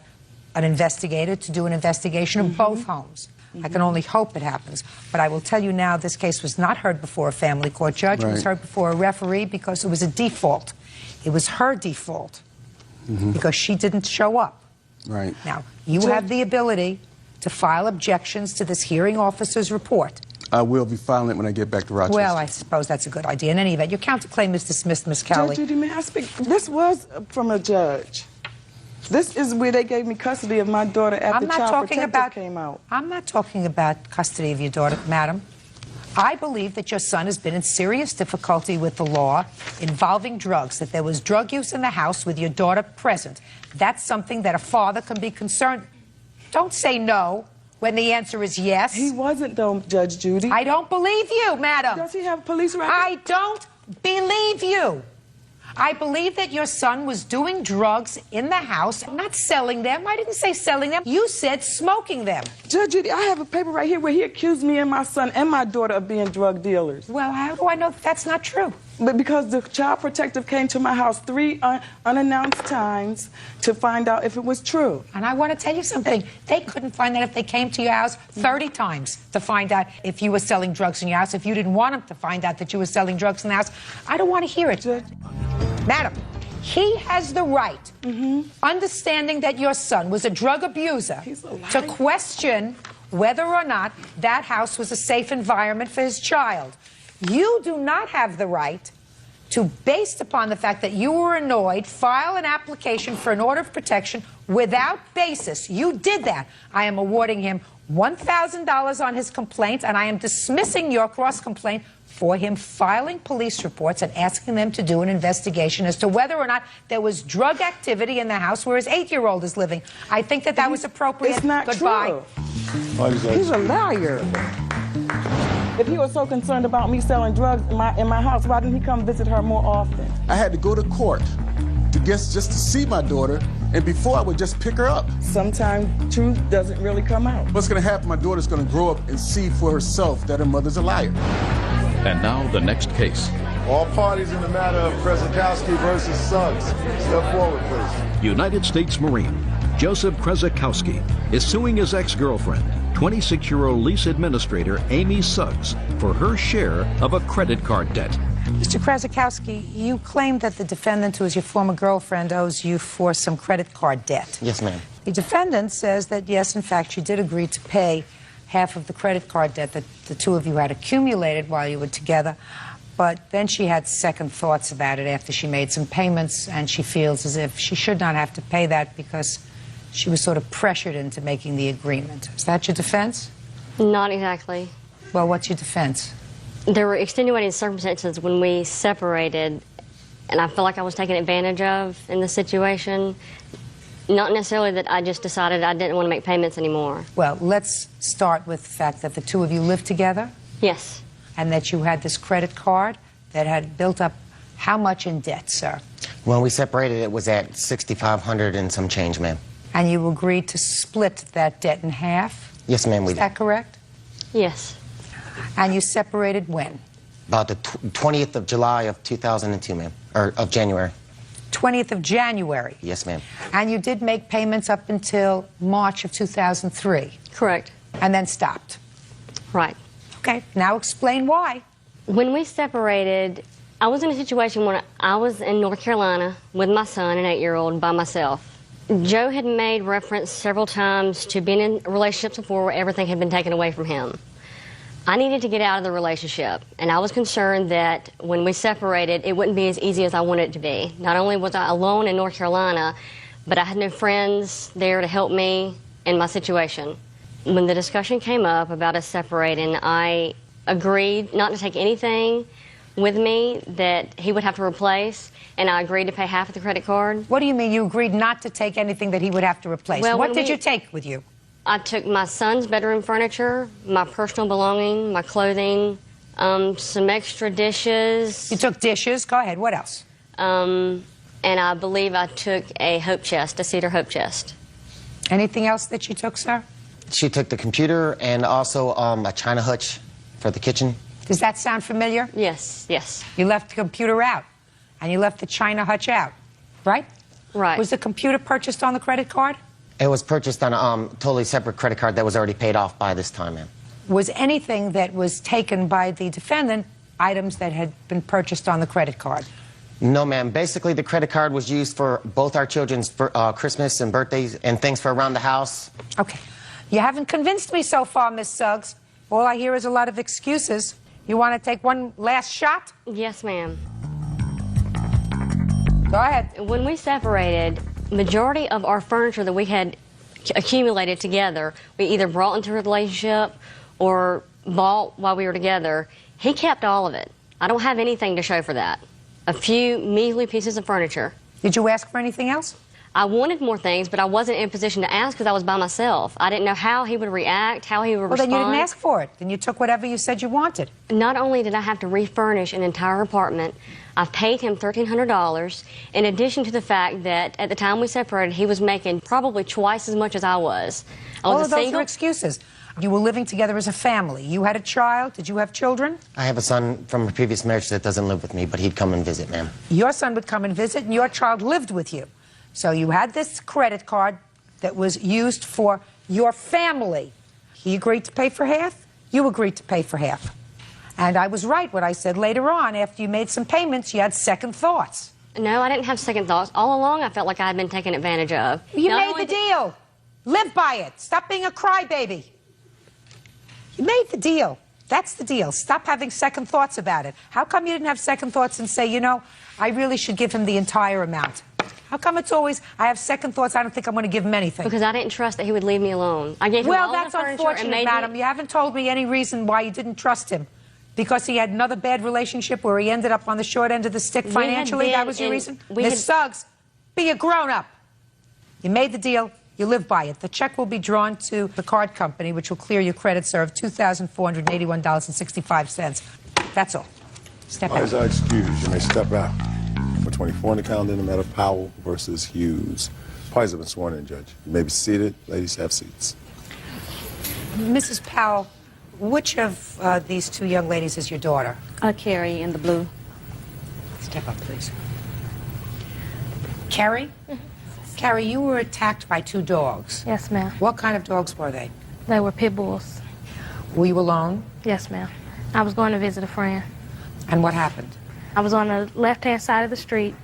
an investigator to do an investigation of both homes. I can only hope it happens. But I will tell you now, this case was not heard before a family court judge. It was heard before a referee because it was a default. It was her default because she didn't show up. Right. Now, you have the ability to file objections to this hearing officer's report. I will be filing it when I get back to Rochester. Well, I suppose that's a good idea. In any event, your counterclaim is dismissed, Miss Cowley. Judge Judy, may I speak? This was from a judge. This is where they gave me custody of my daughter after Child Protective came out. I'm not talking about custody of your daughter, madam. I believe that your son has been in serious difficulty with the law involving drugs, that there was drug use in the house with your daughter present. That's something that a father can be concerned. Don't say no when the answer is yes. He wasn't, though, Judge Judy. I don't believe you, madam. Does he have a police record? I don't believe you. I believe that your son was doing drugs in the house, not selling them. I didn't say selling them. You said smoking them. Judge Judy, I have a paper right here where he accused me and my son and my daughter of being drug dealers. Well, how do I know that's not true? But because the Child Protective came to my house 3 unannounced times to find out if it was true. And I want to tell you something. They couldn't find that if they came to your house 30 times to find out if you were selling drugs in your house. If you didn't want them to find out that you were selling drugs in the house, I don't want to hear it. Madam, he has the right, understanding that your son was a drug abuser, to question whether or not that house was a safe environment for his child. You do not have the right to, based upon the fact that you were annoyed, file an application for an order of protection without basis. You did that. I am awarding him $1,000 on his complaint, and I am dismissing your cross-complaint for him filing police reports and asking them to do an investigation as to whether or not there was drug activity in the house where his 8-year-old is living. I think that that was appropriate. It's not Goodbye. true. He's a liar. If he was so concerned about me selling drugs in my house, why didn't he come visit her more often? I had to go to court just to see my daughter, and before I would just pick her up. Sometimes truth doesn't really come out. What's going to happen? My daughter's going to grow up and see for herself that her mother's a liar. And now the next case. All parties in the matter of Krezakowski versus Suggs. Step forward, please. United States Marine Joseph Krezakowski is suing his ex-girlfriend, 26-year-old lease administrator Amy Suggs, for her share of a credit card debt. Mr. Krezakowski, you claim that the defendant, who is your former girlfriend, owes you for some credit card debt. Yes, ma'am. The defendant says that, yes, in fact, she did agree to pay half of the credit card debt that the two of you had accumulated while you were together. But then she had second thoughts about it after she made some payments, and she feels as if she should not have to pay that because she was sort of pressured into making the agreement. Is that your defense? Not exactly. Well, what's your defense? There were extenuating circumstances when we separated, and I feel like I was taken advantage of in the situation. Not necessarily that I just decided I didn't want to make payments anymore. Well, let's start with the fact that the two of you lived together. Yes. And that you had this credit card that had built up how much in debt, sir? When we separated, it was at $6,500 and some change, ma'am. And you agreed to split that debt in half? Yes, ma'am, we did. Is that correct? Yes. And you separated when? About the 20th of July of 2002, ma'am, or of January. 20th of January. Yes, ma'am. And you did make payments up until March of 2003. Correct. And then stopped. Right. Okay, now explain why. When we separated, I was in a situation where I was in North Carolina with my son, an 8-year-old, by myself. Joe had made reference several times to being in relationships before where everything had been taken away from him. I needed to get out of the relationship, and I was concerned that when we separated, it wouldn't be as easy as I wanted it to be. Not only was I alone in North Carolina, but I had no friends there to help me in my situation. When the discussion came up about us separating, I agreed not to take anything with me that he would have to replace, and I agreed to pay half of the credit card. What do you mean you agreed not to take anything that he would have to replace? Well, what did you take with you? I took my son's bedroom furniture, my personal belongings, my clothing, some extra dishes. You took dishes. Go ahead. What else? And I believe I took a hope chest, a cedar hope chest. Anything else that you took, sir? She took the computer and also a china hutch for the kitchen. Does that sound familiar? Yes, yes. You left the computer out, and you left the china hutch out, right? Right. Was the computer purchased on the credit card? It was purchased on a totally separate credit card that was already paid off by this time, ma'am. Was anything that was taken by the defendant items that had been purchased on the credit card? No, ma'am. Basically, the credit card was used for both our children's Christmas and birthdays and things for around the house. Okay. You haven't convinced me so far, Miss Suggs. All I hear is a lot of excuses. You want to take one last shot? Yes, ma'am. Go ahead. When we separated, majority of our furniture that we had accumulated together, we either brought into a relationship or bought while we were together. He kept all of it. I don't have anything to show for that. A few measly pieces of furniture. Did you ask for anything else? I wanted more things, but I wasn't in a position to ask because I was by myself. I didn't know how he would react, how he would respond. Well, then you didn't ask for it. Then you took whatever you said you wanted. Not only did I have to refurnish an entire apartment, I paid him $1,300, in addition to the fact that at the time we separated, he was making probably twice as much as I was. All of those are excuses. You were living together as a family. You had a child. Did you have children? I have a son from a previous marriage that doesn't live with me, but he'd come and visit, ma'am. Your son would come and visit, and your child lived with you. So you had this credit card that was used for your family. He agreed to pay for half. You agreed to pay for half. And I was right when I said later on, after you made some payments, you had second thoughts. No, I didn't have second thoughts. All along, I felt like I had been taken advantage of. You made the deal. Live by it. Stop being a crybaby. You made the deal. That's the deal. Stop having second thoughts about it. How come you didn't have second thoughts and say, you know, I really should give him the entire amount? How come it's always, I have second thoughts, I don't think I'm going to give him anything? Because I didn't trust that he would leave me alone. I gave him all that's the furniture unfortunate, and madam. You haven't told me any reason why you didn't trust him. Because he had another bad relationship where he ended up on the short end of the stick financially? That was your reason? Miss Suggs, be a grown-up. You made the deal. You live by it. The check will be drawn to the card company, which will clear your credit, sir, of $2,481.65. That's all. Step out. As I excuse, you may step out. Number 24 on the calendar in the matter, Powell versus Hughes. Parties have been sworn in, Judge. You may be seated. Ladies, have seats. Mrs. Powell, which of these two young ladies is your daughter? Carrie in the blue. Step up, please. Carrie? Carrie, you were attacked by two dogs. Yes, ma'am. What kind of dogs were they? They were pit bulls. Were you alone? Yes, ma'am. I was going to visit a friend. And what happened? I was on the left-hand side of the street,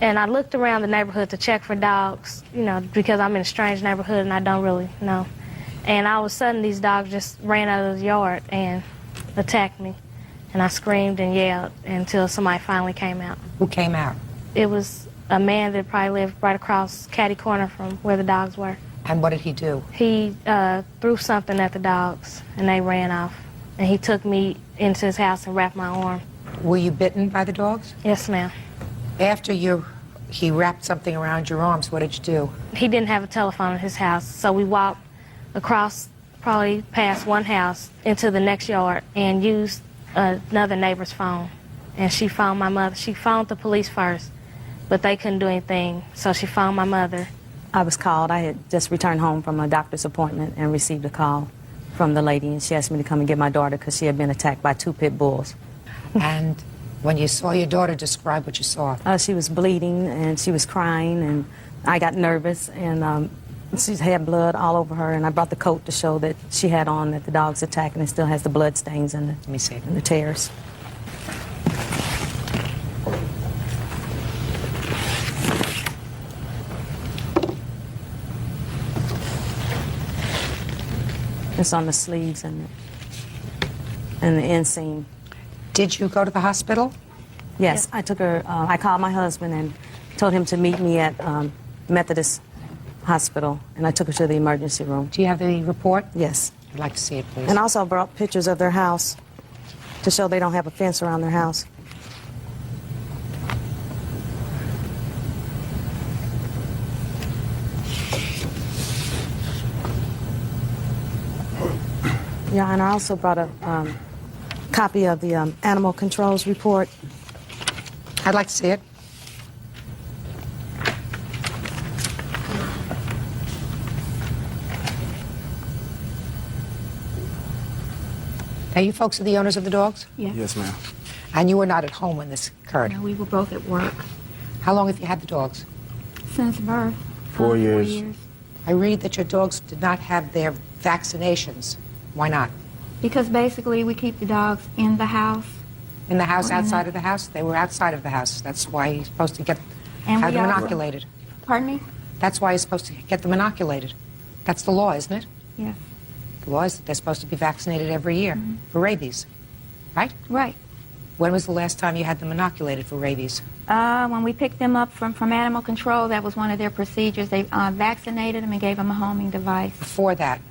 and I looked around the neighborhood to check for dogs, you know, because I'm in a strange neighborhood and I don't really know. And all of a sudden, these dogs just ran out of the yard and attacked me. And I screamed and yelled until somebody finally came out. Who came out? It was a man that probably lived right across Caddy Corner from where the dogs were. And what did he do? He threw something at the dogs, and they ran off. And he took me into his house and wrapped my arm. Were you bitten by the dogs? Yes, ma'am. After he wrapped something around your arms, what did you do? He didn't have a telephone in his house, so we walked across, probably past one house, into the next yard and used another neighbor's phone. And she phoned my mother. She phoned the police first, but they couldn't do anything, so she phoned my mother. I was called. I had just returned home from a doctor's appointment and received a call from the lady, and she asked me to come and get my daughter because she had been attacked by two pit bulls. And When you saw your daughter, describe what you saw. She was bleeding and she was crying, and I got nervous, and she had blood all over her, and I brought the coat to show that she had on that the dog's attacking, and still has the blood stains and Let me see. and the tears. It's on the sleeves and the inseam. Did you go to the hospital? Yes, I took her. I called my husband and told him to meet me at Methodist Hospital, and I took her to the emergency room. Do you have the report? Yes. I'd like to see it, please. And also brought pictures of their house to show they don't have a fence around their house. Yeah, and I also brought a copy of the animal controls report. I'd like to see it. Now, you folks are the owners of the dogs? Yes. Yes, ma'am. And you were not at home when this occurred? No, we were both at work. How long have you had the dogs? Since birth. 4 years. 4 years. I read that your dogs did not have their vaccinations. Why not? Because basically we keep the dogs in the house. In the house, Or in outside the- of the house? They were outside of the house. That's why you're supposed to And have we them also- inoculated. Pardon me? That's why you're supposed to get them inoculated. That's the law, isn't it? Yes. The law is that they're supposed to be vaccinated every year for rabies, right? Right. When was the last time you had them inoculated for rabies? When we picked them up from animal control, that was one of their procedures. They vaccinated them and gave them a homing device. Before that?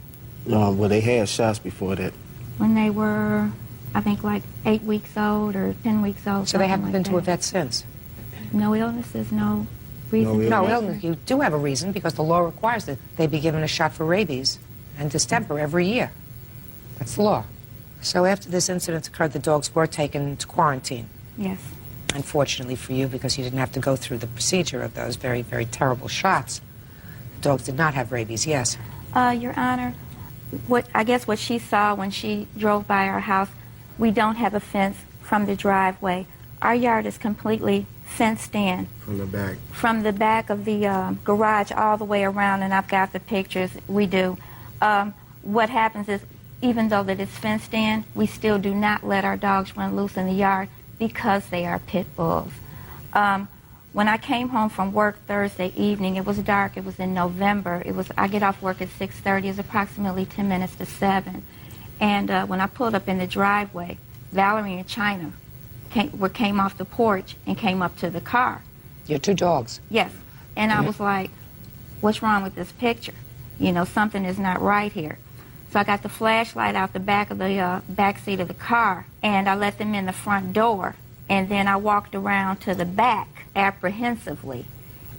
Well, they had shots before that. When they were, I think, like 8 weeks old or 10 weeks old. So they something haven't like been to a that. vet since? No illnesses, no reason. No illness. You do have a reason because the law requires that they be given a shot for rabies and distemper every year. That's the law. So after this incident occurred, the dogs were taken into quarantine. Yes. Unfortunately for you, because you didn't have to go through the procedure of those very, very terrible shots. The dogs did not have rabies, yes. Your Honor, I guess what she saw when she drove by our house, we don't have a fence from the driveway. Our yard is completely fenced in. From the back. From the back of the garage all the way around, and I've got the pictures. We do. What happens is, even though that it's fenced in, we still do not let our dogs run loose in the yard because they are pit bulls. When I came home from work Thursday evening, it was dark. It was in November. I get off work at 6:30. It's approximately 10 minutes to 7. And when I pulled up in the driveway, Valerie and China came off the porch and came up to the car. Your two dogs? Yes. And I was like, what's wrong with this picture? You know, something is not right here. So I got the flashlight out the back of the back seat of the car, and I let them in the front door. And then I walked around to the back apprehensively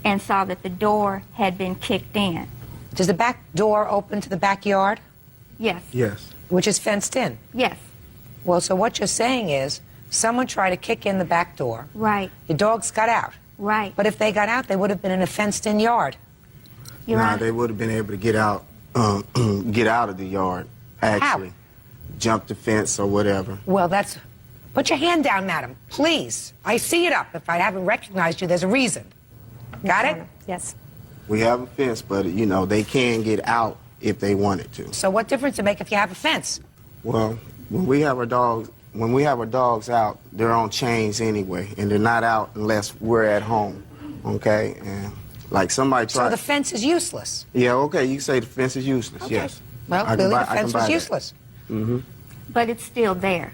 and saw that the door had been kicked in. Does the back door open to the backyard? Yes. Yes. Which is fenced in? Yes. Well, so what you're saying is someone tried to kick in the back door. Right. Your dogs got out. Right. But if they got out, they would have been in a fenced-in yard. Nah, they would have been able to get out of the yard, actually. How? Jump the fence or whatever. Well, that's... Put your hand down, madam, please. I see it up. If I haven't recognized you, there's a reason. Got it? Yes. We have a fence, but, you know, they can get out if they wanted to. So what difference does it make if you have a fence? Well, when we have our dogs out, they're on chains anyway, and they're not out unless we're at home, okay? And like somebody tried... So the fence is useless? Yeah, okay, you say the fence is useless, Okay. yes. Well, clearly the fence was useless. Mm-hmm. But it's still there.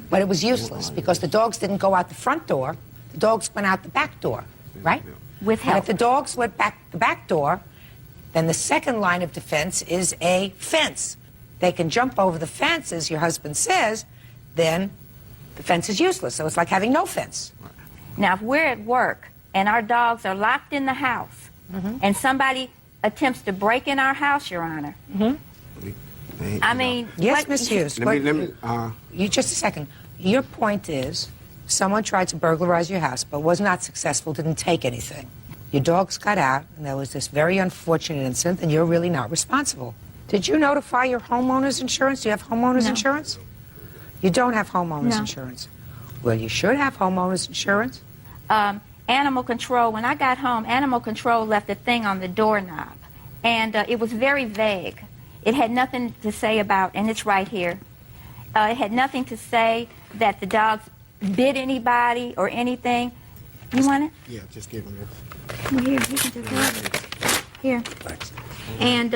But it was useless because the dogs didn't go out the front door. The dogs went out the back door, right? With And help. if the dogs went back the back door, then the second line of defense is a fence. They can jump over the fence, as your husband says, then the fence is useless. So it's like having no fence. Now, if we're at work and our dogs are locked in the house and somebody attempts to break in our house, Your Honor, I mean... Yes, what- Miss Hughes. You just a second. Your point is someone tried to burglarize your house but was not successful, didn't take anything. Your dogs got out, and there was this very unfortunate incident, and you're really not responsible. Did you notify your homeowner's insurance? Do you have homeowner's No. insurance? You don't have homeowner's No. insurance. Well, you should have homeowners insurance. Animal control, when I got home, animal control left a thing on the doorknob. And it was very vague. It had nothing to say about, and it's right here. It had nothing to say that the dogs bit anybody or anything. You want it? Yeah, just give him this. Well, here, you can just have it. Here. Thanks. And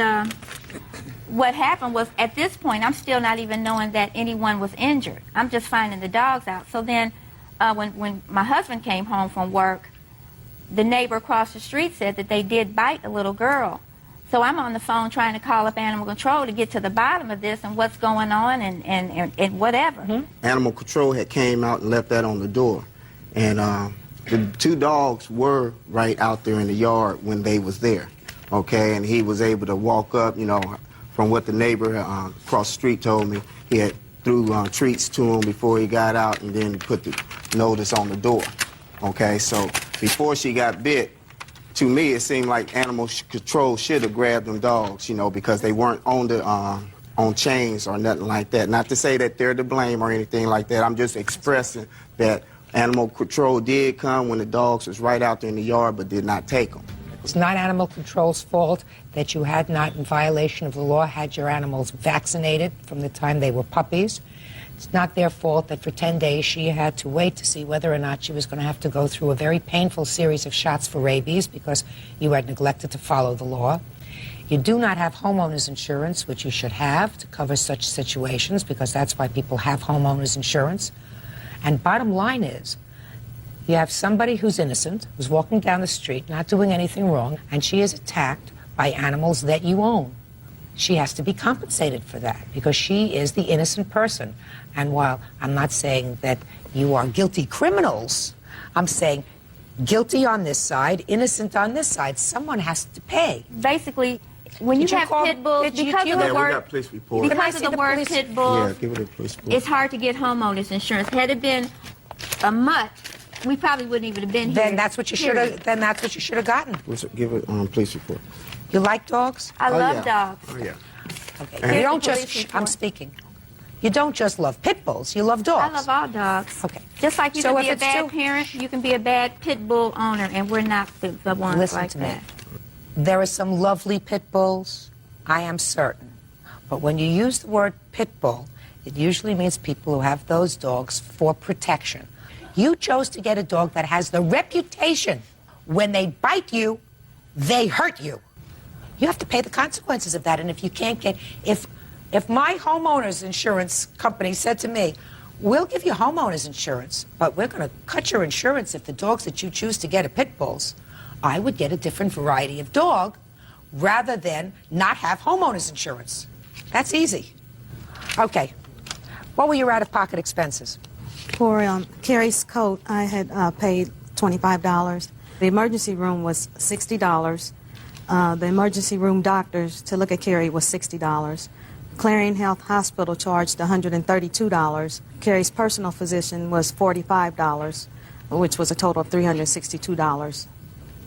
what happened was, at this point, I'm still not even knowing that anyone was injured. I'm just finding the dogs out. So then, when my husband came home from work, the neighbor across the street said that they did bite a little girl. So I'm on the phone trying to call up animal control to get to the bottom of this and what's going on and whatever. Animal control had came out and left that on the door. And the 2 dogs were right out there in the yard when they was there, okay? And he was able to walk up, you know, from what the neighbor across the street told me. He had threw treats to him before he got out and then put the notice on the door, okay? So before she got bit, to me, it seemed like animal control should have grabbed them dogs, you know, because they weren't on the on chains or nothing like that. Not to say that they're to blame or anything like that. I'm just expressing that animal control did come when the dogs was right out there in the yard, but did not take them. It's not animal control's fault that you had not, in violation of the law, had your animals vaccinated from the time they were puppies. It's not their fault that for 10 days she had to wait to see whether or not she was going to have to go through a very painful series of shots for rabies because you had neglected to follow the law. You do not have homeowners insurance, which you should have to cover such situations, because that's why people have homeowners insurance. And bottom line is, you have somebody who's innocent, who's walking down the street, not doing anything wrong, and she is attacked by animals that you own. She has to be compensated for that because she is the innocent person. And while I'm not saying that you are guilty criminals, I'm saying guilty on this side, innocent on this side. Someone has to pay. Basically, when you have pit bulls, because of the word, because of the word pit bull, it's hard to get homeowners insurance. Had it been a mutt, we probably wouldn't even have been here. Then that's what you should have. Then that's what you should have gotten. Give it police report. You like dogs? I love dogs. Oh yeah. Okay. You don't just. I'm speaking. You don't just love pit bulls. You love dogs. I love all dogs. Okay. Just like you can be a bad parent, you can be a bad pit bull owner, and we're not the ones Listen like to that. me. There are some lovely pit bulls, I am certain. But when you use the word pit bull, it usually means people who have those dogs for protection. You chose to get a dog that has the reputation, when they bite you, they hurt you. You have to pay the consequences of that. And if you can't get, if my homeowner's insurance company said to me, we'll give you homeowner's insurance, but we're going to cut your insurance if the dogs that you choose to get are pit bulls, I would get a different variety of dog rather than not have homeowner's insurance. That's easy. Okay. What were your out-of-pocket expenses? For Carrie's coat, I had paid $25. The emergency room was $60. The emergency room doctors to look at Carrie was $60. Clarion Health Hospital charged $132. Carrie's personal physician was $45, which was a total of $362.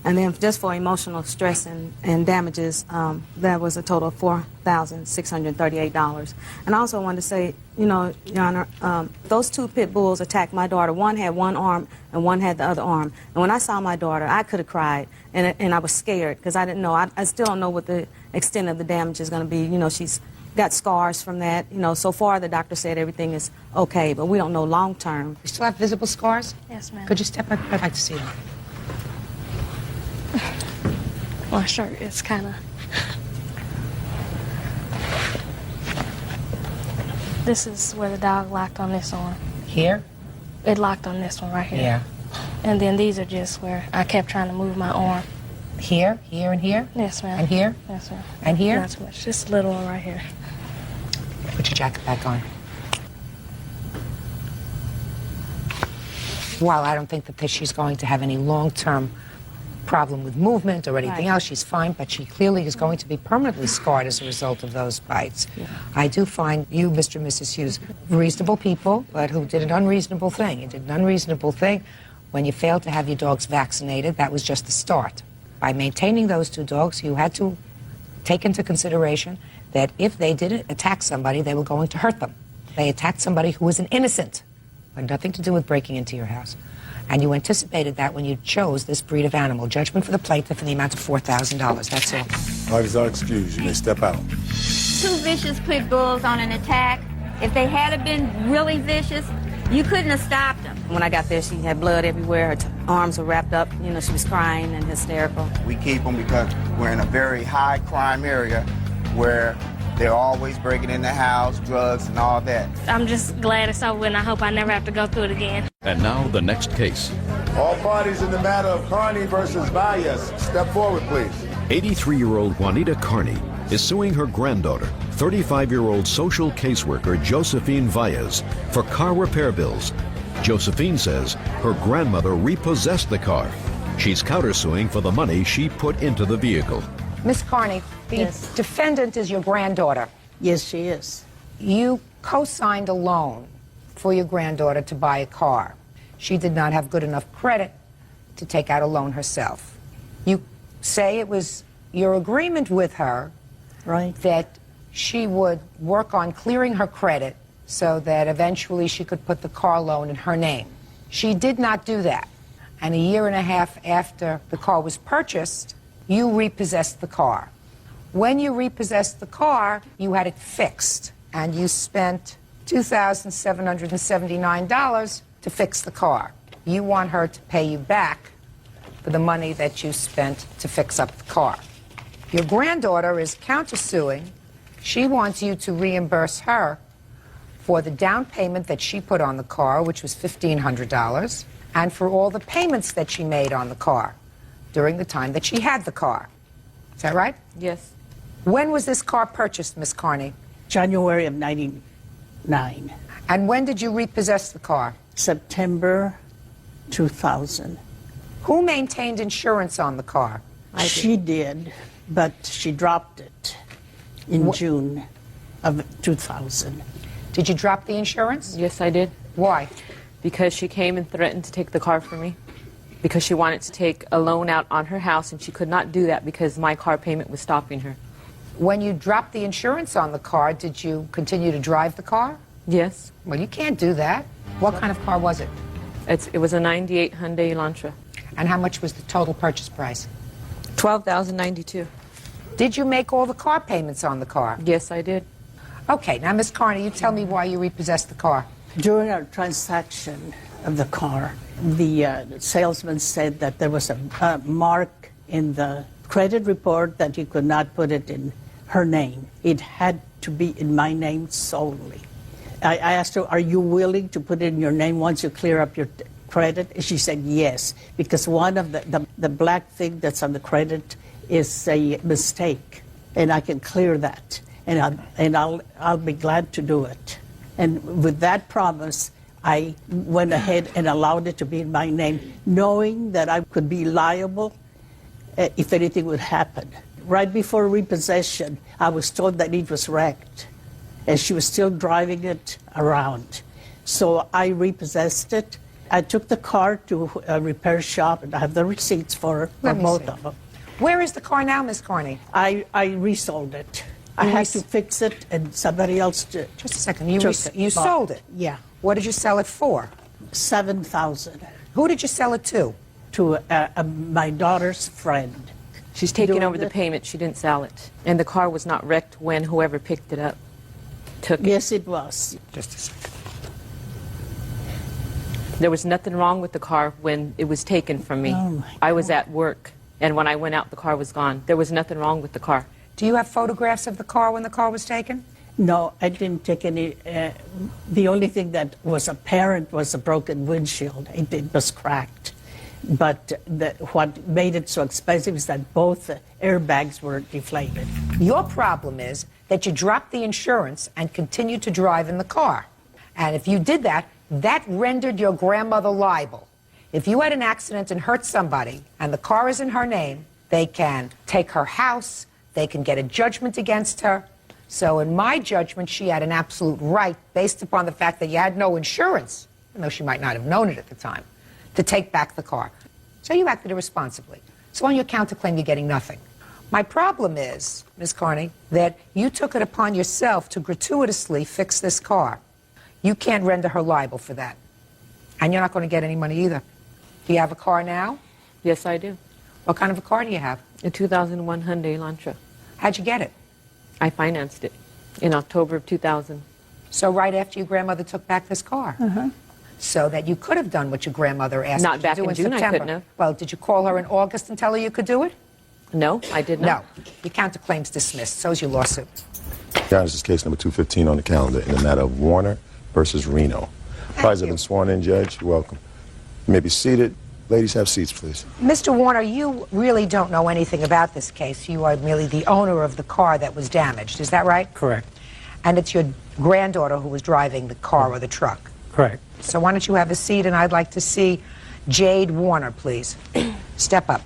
And then just for emotional stress and damages, that was a total of $4,638. And I also wanted to say, you know, Your Honor, those 2 pit bulls attacked my daughter. One had one arm and one had the other arm. And when I saw my daughter, I could have cried, and I was scared because I didn't know. I still don't know what the extent of the damage is going to be. You know, she's got scars from that. You know, so far the doctor said everything is okay, but we don't know long term. You still have visible scars? Yes, ma'am. Could you step up? I'd like to see them. My shirt is kind of... This is where the dog locked on this arm. Here? It locked on this one right here. Yeah. And then these are just where I kept trying to move my arm. Here, here, and here? Yes, ma'am. And here? Yes, ma'am. And here? Not too much. Just a little one right here. Put your jacket back on. While I don't think that she's going to have any long-term problem with movement or anything else, she's fine, but she clearly is going to be permanently scarred as a result of those bites. Yeah. I do find you, Mr. and Mrs. Hughes, reasonable people, but who did an unreasonable thing. You did an unreasonable thing when you failed to have your dogs vaccinated. That was just the start. By maintaining those 2 dogs, you had to take into consideration that if they did attack somebody, they were going to hurt them. They attacked somebody who was an innocent. Had nothing to do with breaking into your house. And you anticipated that when you chose this breed of animal. Judgment for the plaintiff in the amount of $4,000. That's all. Officers are excused. You may step out. 2 vicious pit bulls on an attack. If they had been really vicious, you couldn't have stopped them. When I got there, she had blood everywhere. Her arms were wrapped up. You know, she was crying and hysterical. We keep them because we're in a very high crime area where they're always breaking in the house, drugs and all that. I'm just glad it's over and I hope I never have to go through it again. And now the next case. All parties in the matter of Carney versus Valles, step forward, please. 83-year-old Juanita Carney is suing her granddaughter, 35-year-old social caseworker Josephine Valles, for car repair bills. Josephine says her grandmother repossessed the car. She's countersuing for the money she put into the vehicle. Miss Carney, the defendant is your granddaughter. Yes, she is. You co-signed a loan for your granddaughter to buy a car. She did not have good enough credit to take out a loan herself. You say it was your agreement with her that she would work on clearing her credit so that eventually she could put the car loan in her name. She did not do that. And a year and a half after the car was purchased, you repossessed the car. When you repossessed the car, you had it fixed, and you spent $2,779 to fix the car. You want her to pay you back for the money that you spent to fix up the car. Your granddaughter is countersuing. She wants you to reimburse her for the down payment that she put on the car, which was $1,500, and for all the payments that she made on the car during the time that she had the car. Is that right? Yes. When was this car purchased, Miss Carney? January of 99. And when did you repossess the car? September 2000. Who maintained insurance on the car? She did, but she dropped it in June of 2000. Did you drop the insurance? Yes, I did. Why? Because she came and threatened to take the car from me. Because she wanted to take a loan out on her house, and she could not do that because my car payment was stopping her. When you dropped the insurance on the car, did you continue to drive the car? Yes. Well, you can't do that. What kind of car was it? It was a 98 Hyundai Elantra. And how much was the total purchase price? $12,092. Did you make all the car payments on the car? Yes, I did. Okay, now, Miss Carney, you tell me why you repossessed the car. During our transaction of the car, the salesman said that there was a mark in the credit report that he could not put it in her name. It had to be in my name solely. I asked her, are you willing to put it in your name once you clear up your credit? And she said yes, because one of the black thing that's on the credit is a mistake, and I can clear that, and I'll be glad to do it. And with that promise, I went ahead and allowed it to be in my name, knowing that I could be liable if anything would happen. Right before repossession, I was told that it was wrecked, and she was still driving it around. So I repossessed it. I took the car to a repair shop, and I have the receipts for both of them. Where is the car now, Miss Carney? I resold it. I had to fix it, and somebody else did. Just a second. You sold it? Yeah. What did you sell it for? $7,000. Who did you sell it to? To my daughter's friend. She's taking over the payment. She didn't sell it. And the car was not wrecked when whoever picked it up took it. Yes, it was. Just a second. There was nothing wrong with the car when it was taken from me. Oh, I was at work, and when I went out, the car was gone. There was nothing wrong with the car. Do you have photographs of the car when the car was taken? No, I didn't take any. The only thing that was apparent was a broken windshield. It was cracked. But what made it so expensive is that both airbags were deflated. Your problem is that you dropped the insurance and continued to drive in the car. And if you did that, that rendered your grandmother liable. If you had an accident and hurt somebody and the car is in her name, they can take her house, they can get a judgment against her. So in my judgment, she had an absolute right, based upon the fact that you had no insurance, even though she might not have known it at the time, to take back the car. So you acted irresponsibly. So on your counterclaim, you're getting nothing. My problem is, Ms. Carney, that you took it upon yourself to gratuitously fix this car. You can't render her liable for that. And you're not going to get any money either. Do you have a car now? Yes, I do. What kind of a car do you have? A 2001 Hyundai Elantra. How'd you get it? I financed it in October of 2000. So right after your grandmother took back this car? So that you could have done what your grandmother asked Not you back to do in in June, I September. couldn't have. Well, did you call her in August and tell her you could do it? No, I did not. No. Your counterclaim's dismissed. So's your lawsuit. Your Honor, this is case number 215 on the calendar in the matter of Warner versus Reno. Parties have been sworn in, Judge. You're welcome. You may be seated. Ladies, have seats, please. Mr. Warner, you really don't know anything about this case. You are merely the owner of the car that was damaged. Is that right? Correct. And it's your granddaughter who was driving the car or the truck. Correct. So why don't you have a seat, and I'd like to see Jade Warner, please. Step up.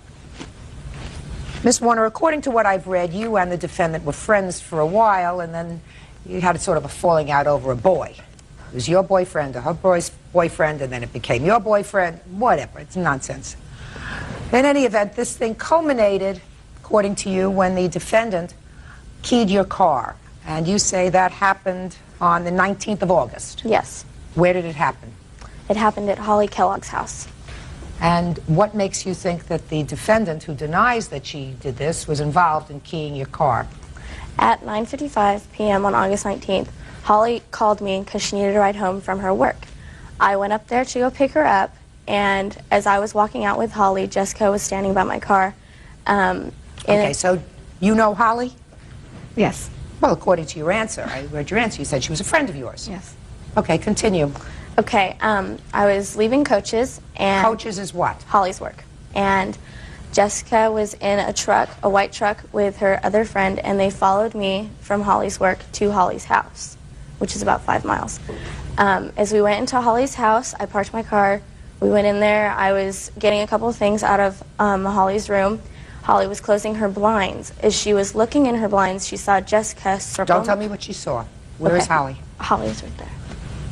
Ms. Warner, according to what I've read, you and the defendant were friends for a while, and then you had sort of a falling out over a boy. It was your boyfriend or her boyfriend, and then it became your boyfriend. Whatever. It's nonsense. In any event, this thing culminated, according to you, when the defendant keyed your car. And you say that happened on the 19th of August. Yes. Where did it happen? It happened at Holly Kellogg's house. And what makes you think that the defendant, who denies that she did this, was involved in keying your car? At 9:55 p.m. on August 19th, Holly called me because she needed a ride home from her work. I went up there to go pick her up, and as I was walking out with Holly, Jessica was standing by my car. Okay, so you know Holly? Yes. Well, according to your answer, I read your answer, you said she was a friend of yours. Yes. Okay, continue. Okay, I was leaving Coach's, and... Coach's is what? Holly's work. And Jessica was in a truck, a white truck, with her other friend, and they followed me from Holly's work to Holly's house, which is about 5 miles. As we went into Holly's house, I parked my car. We went in there. I was getting a couple of things out of Holly's room. Holly was closing her blinds. As she was looking in her blinds, she saw Jessica circle... Don't tell me what she saw. Where is Holly? Holly's right there.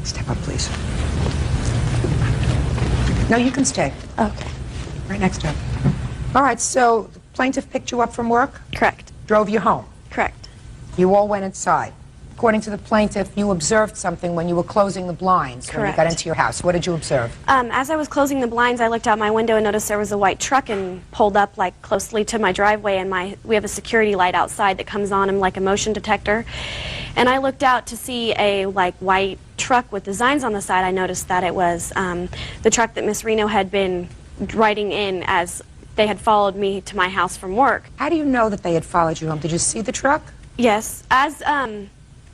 Step up, please. No, you can stay. Okay. Right next to her. All right, so the plaintiff picked you up from work? Correct. Drove you home? Correct. You all went inside. According to the plaintiff, you observed something when you were closing the blinds when you Correct. got into your house. What did you observe? As I was closing the blinds, I looked out my window and noticed there was a white truck and pulled up like closely to my driveway, and we have a security light outside that comes on and like a motion detector. And I looked out to see a like white truck with designs on the side. I noticed that it was the truck that Miss Reno had been riding in as they had followed me to my house from work. How do you know that they had followed you home? Did you see the truck? Yes. As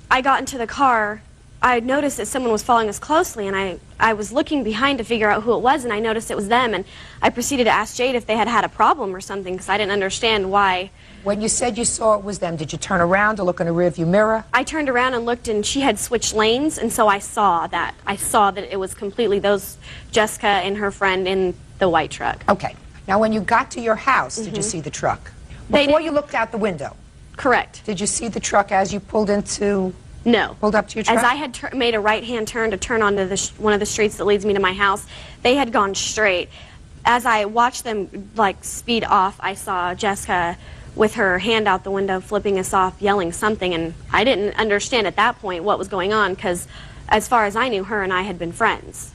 I got into the car, I noticed that someone was following us closely, and I was looking behind to figure out who it was, and I noticed it was them, and I proceeded to ask Jade if they had had a problem or something, because I didn't understand why. When you said you saw it was them, did you turn around to look in the rearview mirror? I turned around and looked, and she had switched lanes, and so I saw that. I saw that it was completely those Jessica and her friend in the white truck. Okay. Now, when you got to your house, did you see the truck? Before you looked out the window? Correct. Did you see the truck as you pulled into... No. Pulled up to your truck? As I had made a right-hand turn to turn onto one of the streets that leads me to my house, they had gone straight. As I watched them, like, speed off, I saw Jessica with her hand out the window, flipping us off, yelling something, and I didn't understand at that point what was going on, because as far as I knew, her and I had been friends.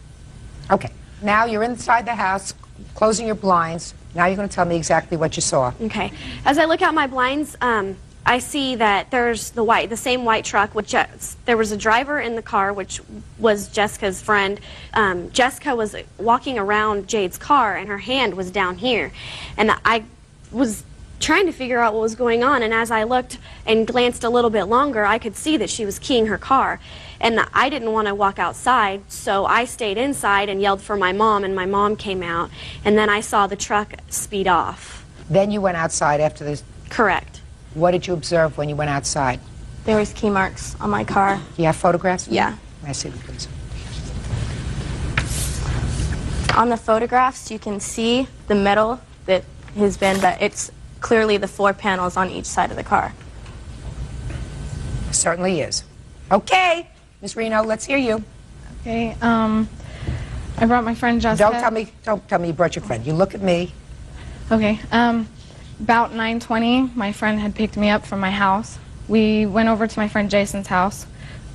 Okay. Now you're inside the house, closing your blinds. Now you're going to tell me exactly what you saw. Okay. As I look out my blinds, I see that there's the same white truck. There was a driver in the car, which was Jessica's friend. Jessica was walking around Jade's car, and her hand was down here. And I was trying to figure out what was going on, and as I looked and glanced a little bit longer, I could see that she was keying her car. And I didn't want to walk outside, so I stayed inside and yelled for my mom, and my mom came out, and then I saw the truck speed off. Then you went outside after this? Correct. What did you observe when you went outside? There was key marks on my car. Do you have photographs? Yeah. May I see them, please? On the photographs, you can see the metal that has been, but it's clearly the 4 panels on each side of the car. Certainly is. Okay. Ms. Reno, let's hear you. Okay, I brought my friend Jessica. Don't tell me you brought your friend. You look at me. Okay, about 9:20, my friend had picked me up from my house. We went over to my friend Jason's house.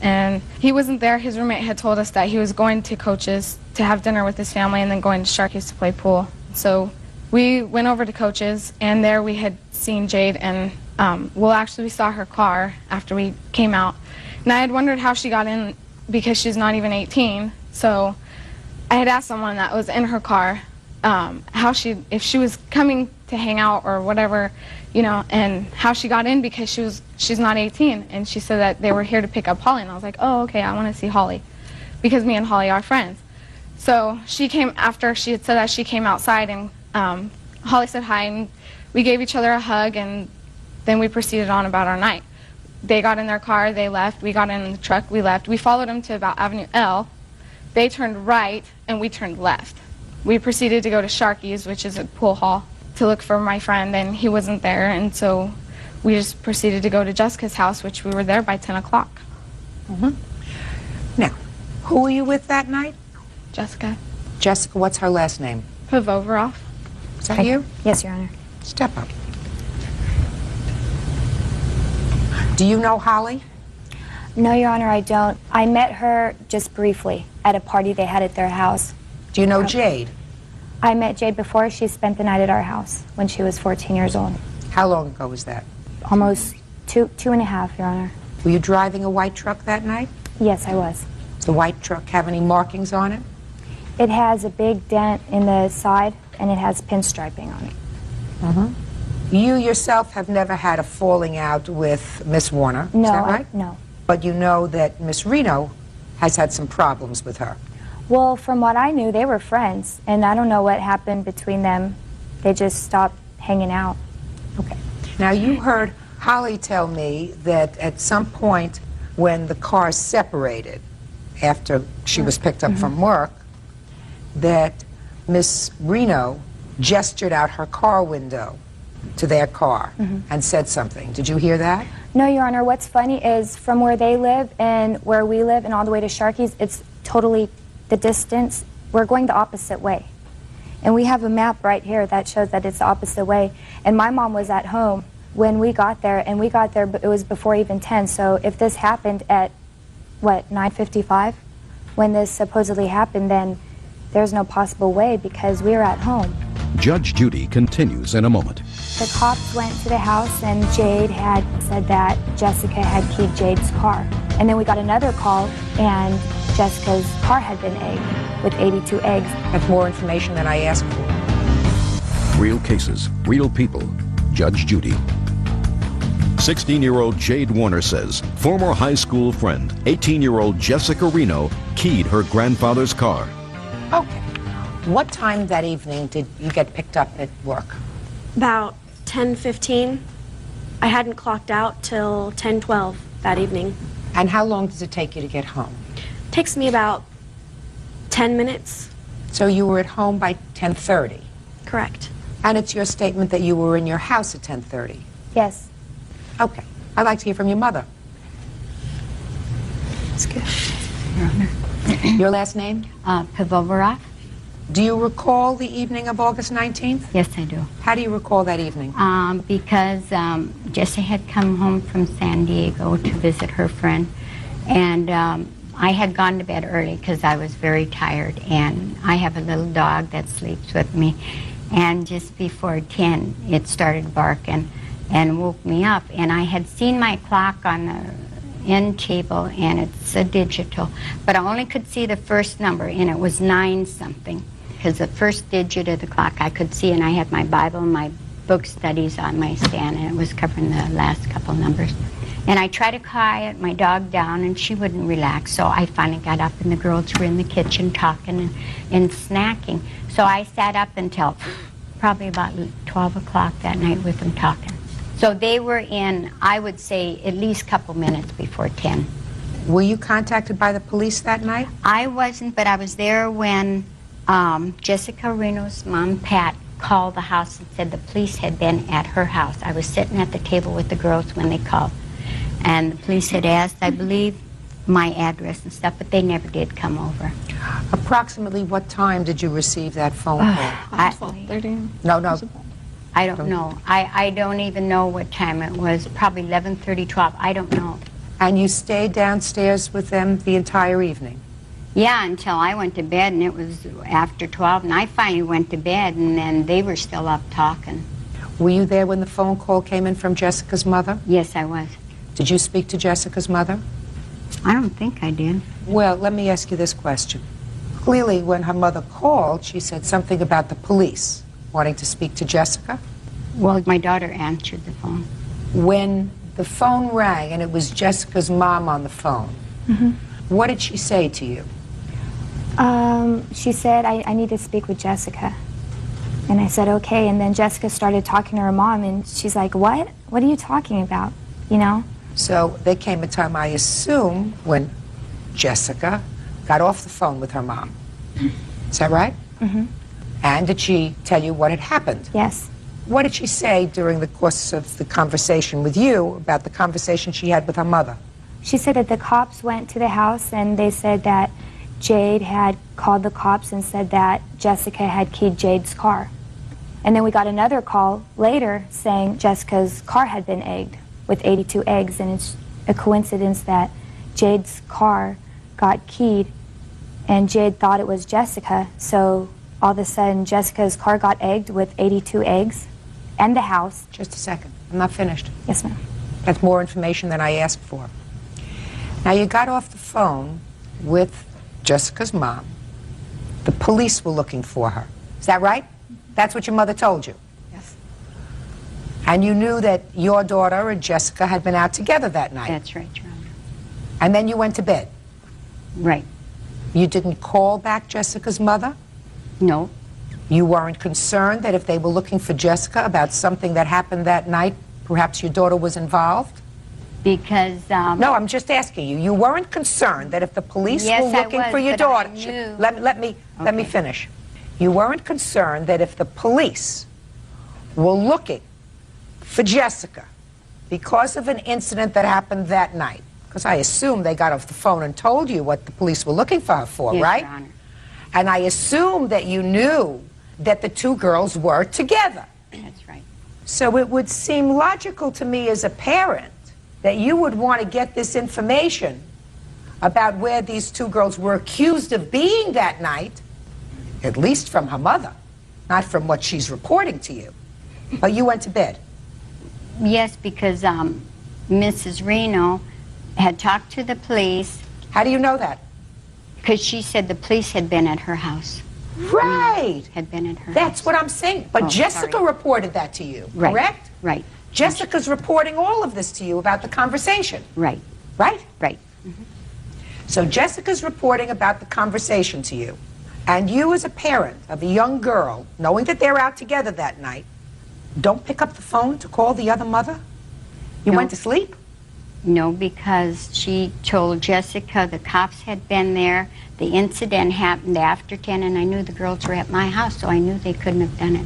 and he wasn't there. His roommate had told us that he was going to Coach's to have dinner with his family and then going to Sharky's to play pool. So we went over to Coach's, and there we had seen Jade, and actually we saw her car after we came out. And I had wondered how she got in because she's not even 18. So I had asked someone that was in her car if she was coming to hang out or whatever, and how she got in because she's not 18. And she said that they were here to pick up Holly, and I was like, oh, okay, I want to see Holly because me and Holly are friends. So she came after she had said that. She came outside, and Holly said hi, and we gave each other a hug, and then we proceeded on about our night. They got in their car, they left. We got in the truck, we left. We followed them to about Avenue L. They turned right, and we turned left. We proceeded to go to Sharky's, which is a pool hall, to look for my friend, and he wasn't there, and so we just proceeded to go to Jessica's house, which we were there by 10 o'clock. Now, who were you with that night? Jessica. Jessica, what's her last name? Pavovarov. Is that you? Yes, Your Honor. Step up. Do you know Holly? No, Your Honor, I don't. I met her just briefly at a party they had at their house. Do you know Jade? I met Jade before. She spent the night at our house when she was 14 years old. How long ago was that? Almost two and a half, Your Honor. Were you driving a white truck that night? Yes, I was. Does the white truck have any markings on it? It has a big dent in the side, and it has pinstriping on it. You yourself have never had a falling out with Miss Warner, No, is that right? no. But you know that Miss Reno has had some problems with her. Well, from what I knew, they were friends, and I don't know what happened between them. They just stopped hanging out. Okay. Now, you heard Holly tell me that at some point when the cars separated after she was picked up from work, that Miss Reno gestured out her car window to their car and said something. Did you hear that? No, Your Honor. What's funny is from where they live and where we live and all the way to Sharky's, it's totally the distance. We're going the opposite way. And we have a map right here that shows that it's the opposite way. And my mom was at home when we got there, and we got there, but it was before even 10. So if this happened at, 9:55, when this supposedly happened, then there's no possible way because we were at home. Judge Judy continues in a moment. The cops went to the house, and Jade had said that Jessica had keyed Jade's car. And then we got another call, and Jessica's car had been egged with 82 eggs. That's more information than I asked for. Real cases, real people. Judge Judy. 16-year-old Jade Warner says former high school friend, 18-year-old Jessica Reno, keyed her grandfather's car. Okay. What time that evening did you get picked up at work? About 10:15. I hadn't clocked out till 10:12 that evening. And how long does it take you to get home? Takes me about 10 minutes. So you were at home by 10:30? Correct. And it's your statement that you were in your house at 10:30? Yes. Okay. I'd like to hear from your mother. That's good, Your Honor. Your last name? Pavovarov. Do you recall the evening of August 19th? Yes, I do. How do you recall that evening? Because Jessie had come home from San Diego to visit her friend, and I had gone to bed early because I was very tired, and I have a little dog that sleeps with me, and just before 10 it started barking and woke me up, and I had seen my clock on the end table, and it's a digital, but I only could see the first number, and it was 9 something. Because the first digit of the clock I could see, and I had my Bible and my book studies on my stand, and it was covering the last couple numbers. And I tried to quiet my dog down, and she wouldn't relax, so I finally got up, and the girls were in the kitchen talking and snacking. So I sat up until probably about 12 o'clock that night with them talking. So they were in, I would say, at least a couple minutes before 10. Were you contacted by the police that night? I wasn't, but I was there when Jessica Reno's mom, Pat, called the house and said the police had been at her house. I was sitting at the table with the girls when they called. And the police had asked, I believe, my address and stuff, but they never did come over. Approximately what time did you receive that phone call? 12:30. No. I don't know. I don't even know what time it was. Probably 11:30, 12. I don't know. And you stayed downstairs with them the entire evening? Yeah, until I went to bed, and it was after 12, and I finally went to bed, and then they were still up talking. Were you there when the phone call came in from Jessica's mother? Yes, I was. Did you speak to Jessica's mother? I don't think I did. Well, let me ask you this question. Clearly, when her mother called, she said something about the police wanting to speak to Jessica. Well, my daughter answered the phone. When the phone rang and it was Jessica's mom on the phone, what did she say to you? She said, I need to speak with Jessica. And I said, okay. And then Jessica started talking to her mom, and she's like, what? What are you talking about? You know? So there came a time, I assume, when Jessica got off the phone with her mom. Is that right? Mm-hmm. And did she tell you what had happened? Yes. What did she say during the course of the conversation with you about the conversation she had with her mother? She said that the cops went to the house and they said that Jade had called the cops and said that Jessica had keyed Jade's car. And then we got another call later saying Jessica's car had been egged with 82 eggs, and it's a coincidence that Jade's car got keyed and Jade thought it was Jessica, so all of a sudden Jessica's car got egged with 82 eggs and the house. Just a second, I'm not finished. Yes, ma'am. That's more information than I asked for. Now, you got off the phone with Jessica's mom. The police were looking for her. Is that right? That's what your mother told you? Yes. And you knew that your daughter and Jessica had been out together that night? That's right, Your Honor. And then you went to bed? Right. You didn't call back Jessica's mother? No. You weren't concerned that if they were looking for Jessica about something that happened that night, perhaps your daughter was involved? Because, No, I'm just asking you. You weren't concerned that if the police Yes, were looking I was, for your but daughter... I knew. Let me finish. You weren't concerned that if the police were looking for Jessica because of an incident that happened that night, because I assume they got off the phone and told you what the police were looking for her for, yes, right? Your Honor. And I assume that you knew that the two girls were together. That's right. So it would seem logical to me as a parent that you would want to get this information about where these two girls were accused of being that night, at least from her mother, not from what she's reporting to you. But you went to bed. Yes, because Mrs. Reno had talked to the police. How do you know that? Because she said the police had been at her house. Right. Had been at her That's house. what I'm saying. But Oh, Jessica sorry. reported that to you, Right. correct? Right. Jessica's reporting all of this to you about the conversation. Right. Right? Right. So Jessica's reporting about the conversation to you. And you as a parent of a young girl, knowing that they're out together that night, don't pick up the phone to call the other mother? You No. went to sleep? No, because she told Jessica the cops had been there. The incident happened after 10, and I knew the girls were at my house, so I knew they couldn't have done it.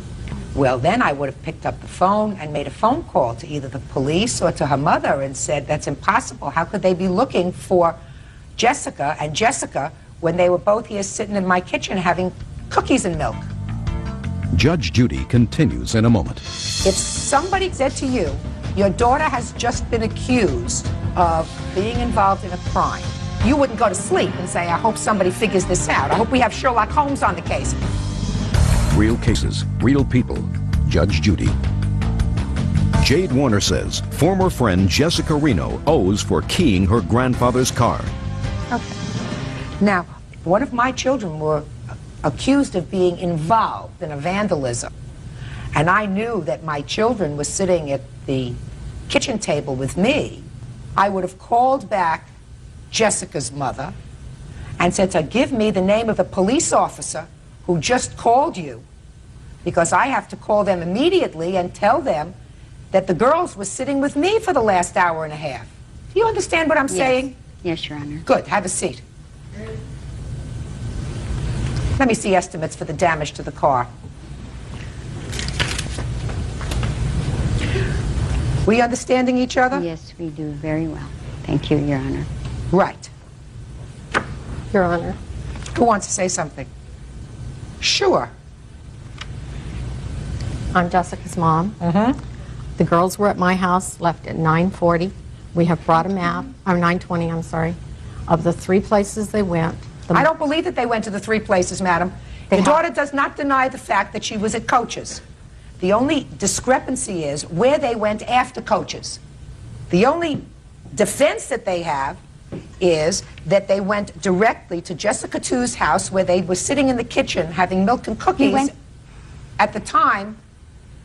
Well, then I would have picked up the phone and made a phone call to either the police or to her mother and said, that's impossible. How could they be looking for Jessica and Jessica when they were both here sitting in my kitchen having cookies and milk? Judge Judy continues in a moment. If somebody said to you, your daughter has just been accused of being involved in a crime, you wouldn't go to sleep and say, I hope somebody figures this out. I hope we have Sherlock Holmes on the case. Real cases, real people. Judge Judy. Jade Warner says former friend Jessica Reno owes for keying her grandfather's car. Okay. Now, one of my children were accused of being involved in a vandalism. And I knew that my children were sitting at the kitchen table with me. I would have called back Jessica's mother and said to give me the name of the police officer who just called you, because I have to call them immediately and tell them that the girls were sitting with me for the last hour and a half. Do you understand what I'm saying? Yes, Your Honor. Good. Have a seat. Let me see estimates for the damage to the car. We understanding each other? Yes, we do very well. Thank you, Your Honor. Right. Your Honor. Who wants to say something? Sure. I'm Jessica's mom. The girls were at my house, left at 9:40. We have brought a map, or 920, I'm sorry, of the 3 places they went. I don't believe that they went to the 3 places, madam. Your daughter does not deny the fact that she was at Coach's. The only discrepancy is where they went after Coach's. The only defense that they have is that they went directly to Jessica Tu's house where they were sitting in the kitchen having milk and cookies at the time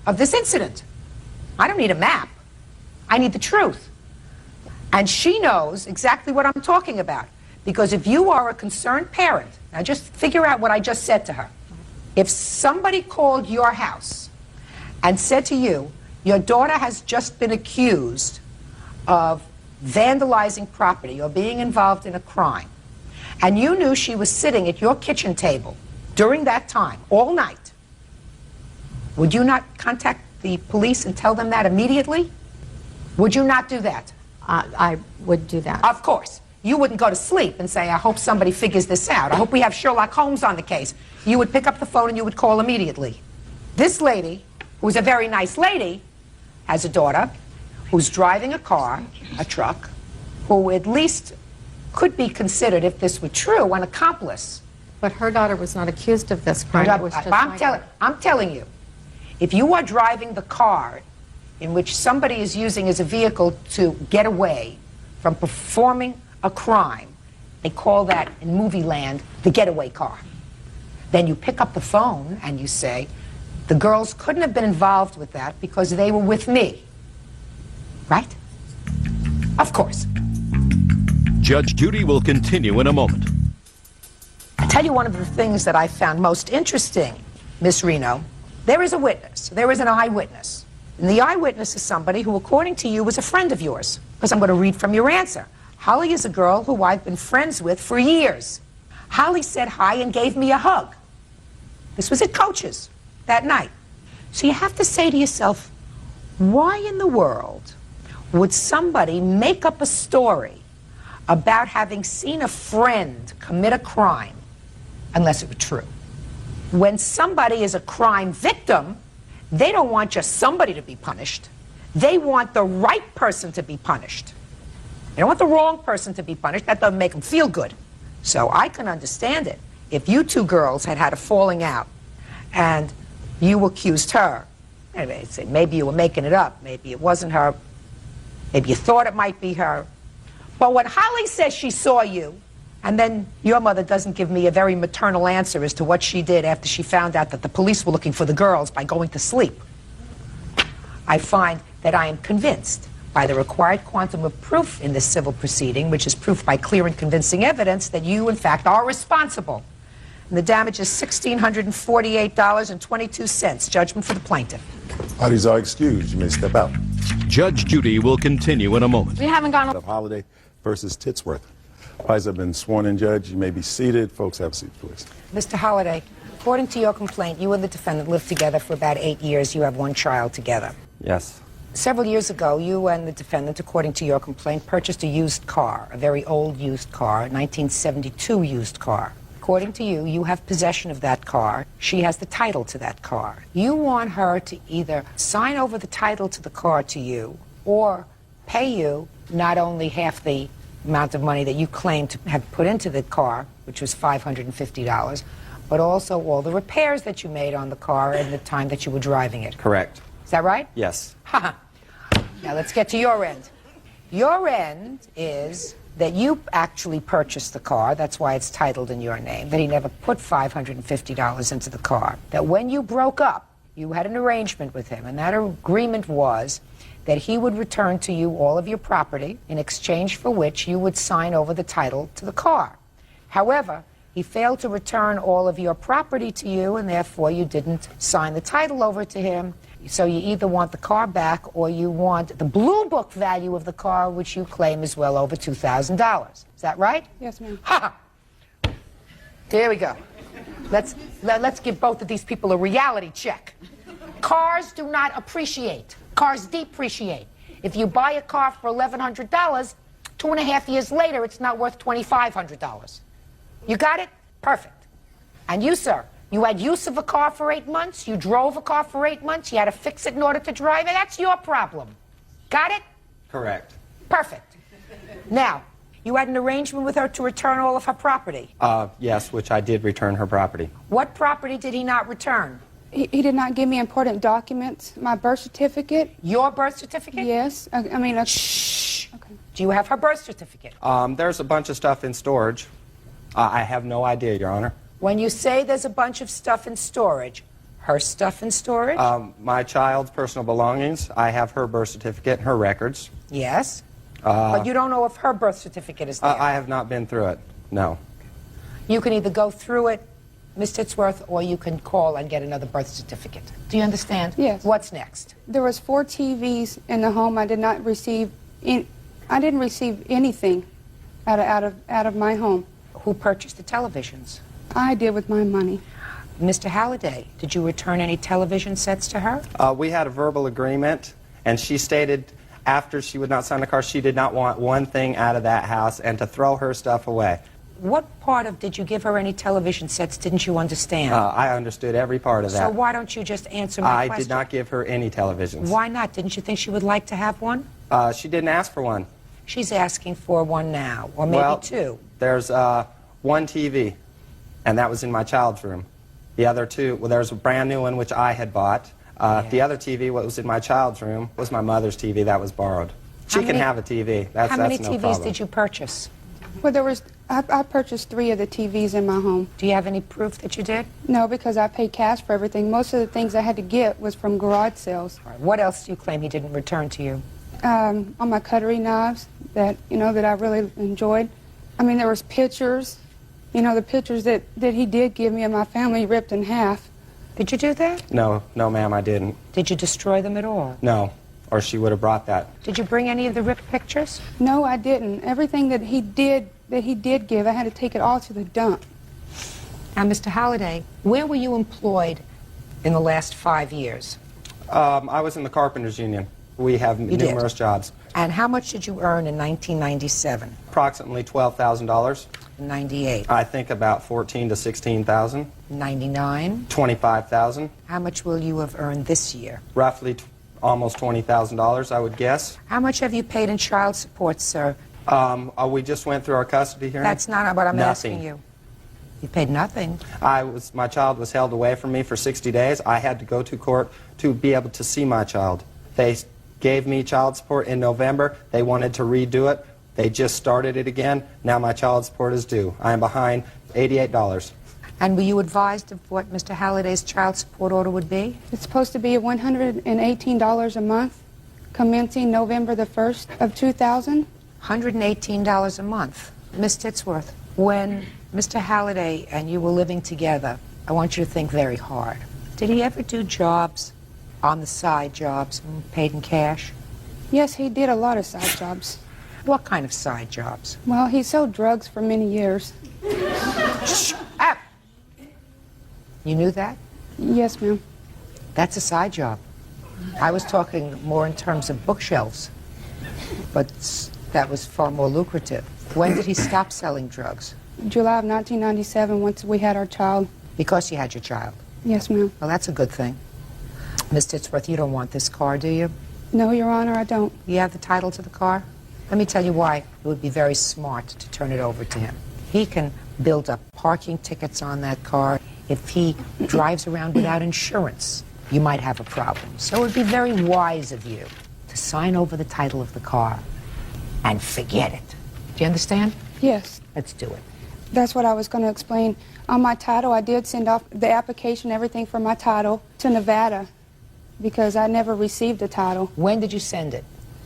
of this incident. I don't need a map. I need the truth. And she knows exactly what I'm talking about. Because if you are a concerned parent, now just figure out what I just said to her. If somebody called your house and said to you, your daughter has just been accused of vandalizing property or being involved in a crime, and you knew she was sitting at your kitchen table during that time, all night, would you not contact the police and tell them that immediately? Would you not do that? I would do that. Of course. You wouldn't go to sleep and say, I hope somebody figures this out. I hope we have Sherlock Holmes on the case. You would pick up the phone and you would call immediately. This lady, who's a very nice lady, has a daughter who's driving a car, a truck, who at least could be considered, if this were true, an accomplice. But her daughter was not accused of this crime. I'm telling you, if you are driving the car in which somebody is using as a vehicle to get away from performing a crime, they call that in movie land the getaway car. Then you pick up the phone and you say, the girls couldn't have been involved with that because they were with me. Right? Of course. Judge Judy will continue in a moment. I'll tell you one of the things that I found most interesting, Miss Reno. There is a witness. There is an eyewitness. And the eyewitness is somebody who, according to you, was a friend of yours. Because I'm going to read from your answer. Holly is a girl who I've been friends with for years. Holly said hi and gave me a hug. This was at Coach's that night. So you have to say to yourself, why in the world would somebody make up a story about having seen a friend commit a crime unless it were true? When somebody is a crime victim, they don't want just somebody to be punished. They want the right person to be punished. They don't want the wrong person to be punished. That doesn't make them feel good. So I can understand it. If you 2 girls had had a falling out and you accused her, anyway, maybe you were making it up, maybe it wasn't her, maybe you thought it might be her. But when Holly says she saw you, and then your mother doesn't give me a very maternal answer as to what she did after she found out that the police were looking for the girls by going to sleep, I find that I am convinced by the required quantum of proof in this civil proceeding, which is proof by clear and convincing evidence, that you, in fact, are responsible. And the damage is $1,648.22. Judgment for the plaintiff. Parties are excused. You may step out. Judge Judy will continue in a moment. We haven't gone Of Holiday versus Titsworth. Parties have been sworn in, Judge. You may be seated. Folks, have seats, please. Mr. Holliday, according to your complaint, you and the defendant lived together for about 8 years. You have 1 child together. Yes. Several years ago, you and the defendant, according to your complaint, purchased a used car, a very old used car, a 1972 used car. According to you, you have possession of that car. She has the title to that car. You want her to either sign over the title to the car to you or pay you not only half the amount of money that you claim to have put into the car, which was $550, but also all the repairs that you made on the car in the time that you were driving it. Correct. Is that right? Yes. Now let's get to your end. Your end is that you actually purchased the car. That's why it's titled in your name. That he never put $550 into the car. That when you broke up, you had an arrangement with him, and that agreement was that he would return to you all of your property, in exchange for which you would sign over the title to the car. However, he failed to return all of your property to you, and therefore you didn't sign the title over to him. So you either want the car back or you want the Blue Book value of the car, which you claim is well over $2,000. Is that right? Yes, ma'am. Ha! There we go. Let's give both of these people a reality check. Cars do not appreciate. Cars depreciate. If you buy a car for $1,100, 2.5 years later, it's not worth $2,500. You got it? Perfect. And you, sir, you had use of a car for 8 months, you drove a car for 8 months, you had to fix it in order to drive it, that's your problem. Got it? Correct. Perfect. Now, you had an arrangement with her to return all of her property. Yes, which I did return her property. What property did he not return? He did not give me important documents. My birth certificate. Your birth certificate? Yes. I mean, shh. Okay. Do you have her birth certificate? There's a bunch of stuff in storage. I have no idea, Your Honor. When you say there's a bunch of stuff in storage, her stuff in storage? My child's personal belongings. I have her birth certificate, her records. Yes. But you don't know if her birth certificate is there? I have not been through it, no. You can either go through it, Ms. Titsworth, or you can call and get another birth certificate. Do you understand? Yes. What's next? There was 4 TVs in the home. I didn't receive anything out of my home. Who purchased the televisions? I did with my money. Mr. Halliday, did you return any television sets to her? We had a verbal agreement, and she stated after she would not sign the car, she did not want one thing out of that house and to throw her stuff away. What part of did you give her any television sets didn't you understand? I understood every part of that. So why don't you just answer my question? I did not give her any televisions. Why not? Didn't you think she would like to have one? She didn't ask for one. She's asking for one now, or maybe 2. There's one TV, and that was in my child's room. The other 2, well, there's a brand new one which I had bought. The other TV, what was in my child's room, was my mother's TV that was borrowed. She can have a TV. How many no TVs problem. did you purchase? Well, I purchased 3 of the TVs in my home. Do you have any proof that you did? No, because I paid cash for everything. Most of the things I had to get was from garage sales. All right. What else do you claim he didn't return to you? On my cutlery knives that I really enjoyed. I mean, there was pictures. The pictures that he did give me of my family ripped in half. Did you do that? No, ma'am, I didn't. Did you destroy them at all? No, or she would have brought that. Did you bring any of the ripped pictures? No, I didn't. Everything that he did give, I had to take it all to the dump. Now, Mr. Halliday, where were you employed in the last 5 years? I was in the Carpenters Union. We have numerous jobs. And how much did you earn in 1997? Approximately $12,000. 98. I think about 14 to 16,000. 99. 25,000. How much will you have earned this year? Roughly almost $20,000, I would guess. How much have you paid in child support, sir? We just went through our custody hearing. That's not what I'm Nothing. asking you. You paid nothing. My child was held away from me for 60 days. I had to go to court to be able to see my child. They gave me child support in November. They wanted to redo it. They just started it again. Now my child support is due. I am behind $88. And were you advised of what Mr. Halliday's child support order would be? It's supposed to be $118 a month, commencing November the 1st of 2000. $118 a month. Miss Titsworth, when Mr. Halliday and you were living together, I want you to think very hard. Did he ever do jobs, on the side jobs, paid in cash? Yes, he did a lot of side jobs. What kind of side jobs? Well, he sold drugs for many years. Shh! Up! You knew that? Yes, ma'am. That's a side job. I was talking more in terms of bookshelves, but that was far more lucrative. When did he stop selling drugs? July of 1997, once we had our child. Because you had your child? Yes, ma'am. Well, that's a good thing. Miss Titsworth, you don't want this car, do you? No, Your Honor, I don't. You have the title to the car? Let me tell you why. It would be very smart to turn it over to him. He can build up parking tickets on that car. If he drives around without insurance, you might have a problem. So it would be very wise of you to sign over the title of the car and forget it. Do you understand? Yes. Let's do it. That's what I was going to explain. On my title, I did send off the application, everything for my title, to Nevada because I never received a title. When did you send it?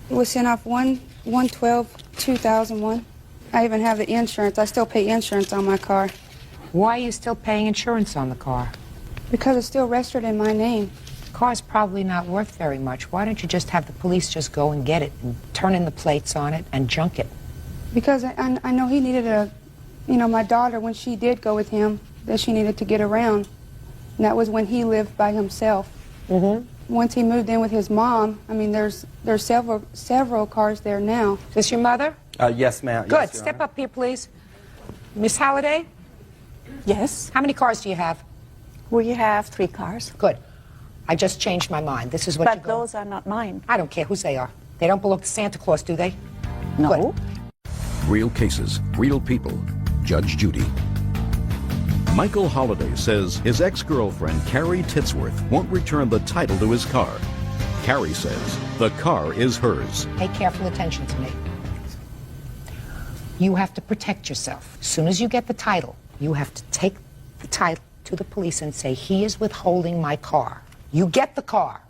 It was sent off 1/12/2001. I even have the insurance. I still pay insurance on my car. Why are you still paying insurance on the car? Because it's still registered in my name. The car's probably not worth very much. Why don't you just have the police just go and get it and turn in the plates on it and junk it? Because I know he needed my daughter, when she did go with him, that she needed to get around. And that was when he lived by himself. Mm-hmm. Once he moved in with his mom, I mean, there's several cars there now. Is this your mother? Yes, ma'am. Good. Yes, Step up here, please. Miss Halliday? Yes. How many cars do you have? We have 3 cars. Good. I just changed my mind. This is what But you go. those are not mine. I don't care whose they are. They don't belong to Santa Claus, do they? No. Real cases, real people. Judge Judy. Michael Holliday says his ex-girlfriend, Carrie Titsworth, won't return the title to his car. Carrie says the car is hers. Pay careful attention to me. You have to protect yourself. As soon as you get the title, you have to take the title to the police and say, he is withholding my car. You get the car.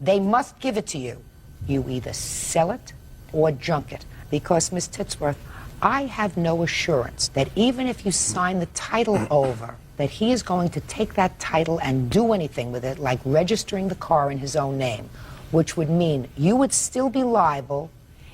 They must give it to you. You either sell it or junk it. Because, Miss Titsworth, I have no assurance that even if you sign the title over, that he is going to take that title and do anything with it, like registering the car in his own name, which would mean you would still be liable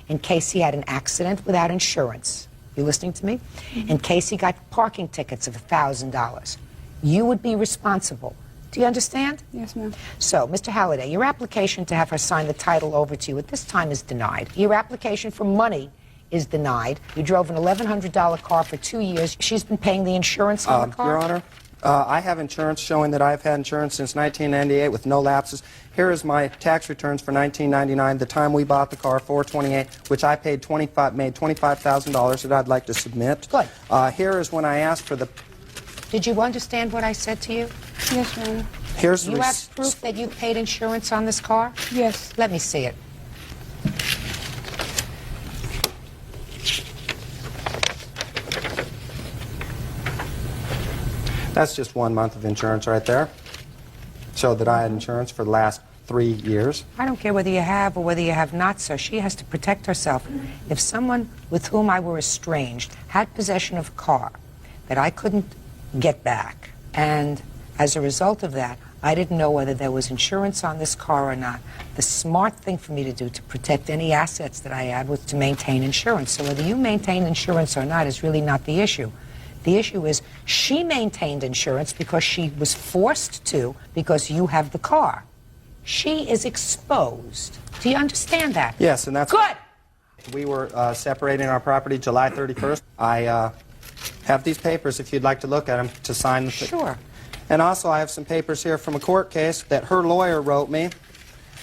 in case he had an accident without insurance. You listening to me? In case he got parking tickets of $1,000. You would be responsible. Do you understand? Yes, ma'am. So, Mr. Halliday, your application to have her sign the title over to you at this time is denied. Your application for money is denied. You drove an $1,100 car for 2 years. She's been paying the insurance on the car? Your Honor, I have insurance showing that I've had insurance since 1998 with no lapses. Here is my tax returns for 1999, the time we bought the car, $428, which I paid made $25,000 that I'd like to submit. Good. Here is when I asked for the... Did you understand what I said to you? Yes, ma'am. Here's the You have proof that you paid insurance on this car? Yes. Let me see it. That's just 1 month of insurance right there. Showed that I had insurance for the last 3 years. I don't care whether you have or whether you have not, sir. She has to protect herself. If someone with whom I were estranged had possession of a car that I couldn't get back, and as a result of that, I didn't know whether there was insurance on this car or not, the smart thing for me to do to protect any assets that I had was to maintain insurance. So whether you maintain insurance or not is really not the issue. The issue is she maintained insurance because she was forced to, because you have the car. She is exposed. Do you understand that? Yes, and that's... Good! We were separating our property July 31st. I have these papers, if you'd like to look at them, to sign the... Sure. And also I have some papers here from a court case that her lawyer wrote me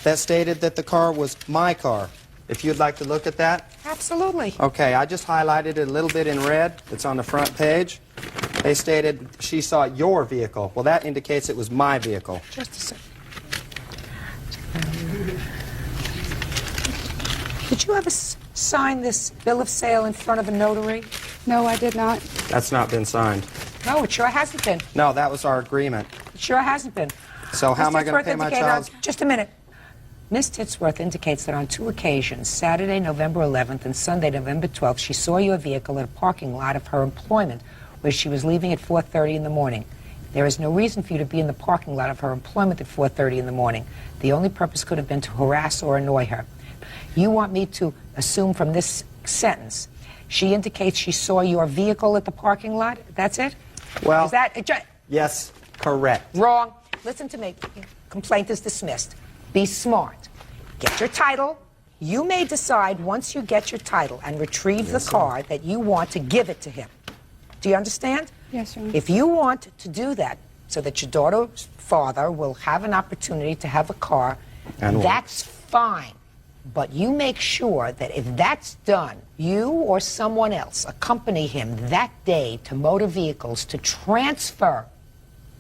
that stated that the car was my car. If you'd like to look at that. Absolutely. Okay, I just highlighted it a little bit in red. It's on the front page. They stated she saw your vehicle. Well, that indicates it was my vehicle. Just a second. Did you ever sign this bill of sale in front of a notary? No, I did not. That's not been signed. No, it sure hasn't been. No, that was our agreement. It sure hasn't been. So how am I going to pay my child's... Just a minute. Ms. Titsworth indicates that on 2 occasions, Saturday, November 11th and Sunday, November 12th, she saw your vehicle at a parking lot of her employment where she was leaving at 4:30 in the morning. There is no reason for you to be in the parking lot of her employment at 4:30 in the morning. The only purpose could have been to harass or annoy her. You want me to assume from this sentence, she indicates she saw your vehicle at the parking lot? That's it? Well, is that yes, correct. Wrong. Listen to me. Complaint is dismissed. Be smart. Get your title. You may decide once you get your title and retrieve the car that you want to give it to him. Do you understand? Yes, sir. If you want to do that so that your daughter's father will have an opportunity to have a car, that's fine. But you make sure that if that's done, you or someone else accompany him that day to motor vehicles to transfer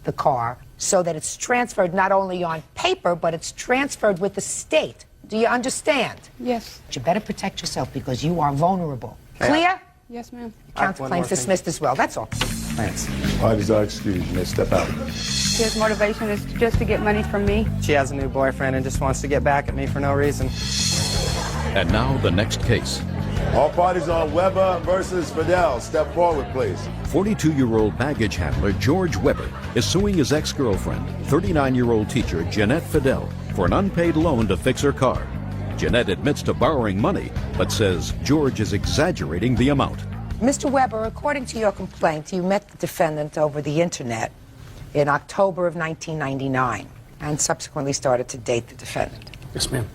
the car so that it's transferred not only on paper, but it's transferred with the state. Do you understand? Yes. But you better protect yourself because you are vulnerable. Okay. Clear? Yes, ma'am. Counterclaim's dismissed as well. That's all. Thanks. Parties are excused. You may step out. His motivation is just to get money from me. She has a new boyfriend and just wants to get back at me for no reason. And now the next case. All parties on Weber versus Fidel. Step forward, please. 42-year-old baggage handler George Weber is suing his ex-girlfriend, 39-year-old teacher Jeanette Fidel, for an unpaid loan to fix her car. Jeanette admits to borrowing money, but says George is exaggerating the amount. Mr. Weber, according to your complaint, you met the defendant over the internet in October of 1999 and subsequently started to date the defendant. Yes, ma'am.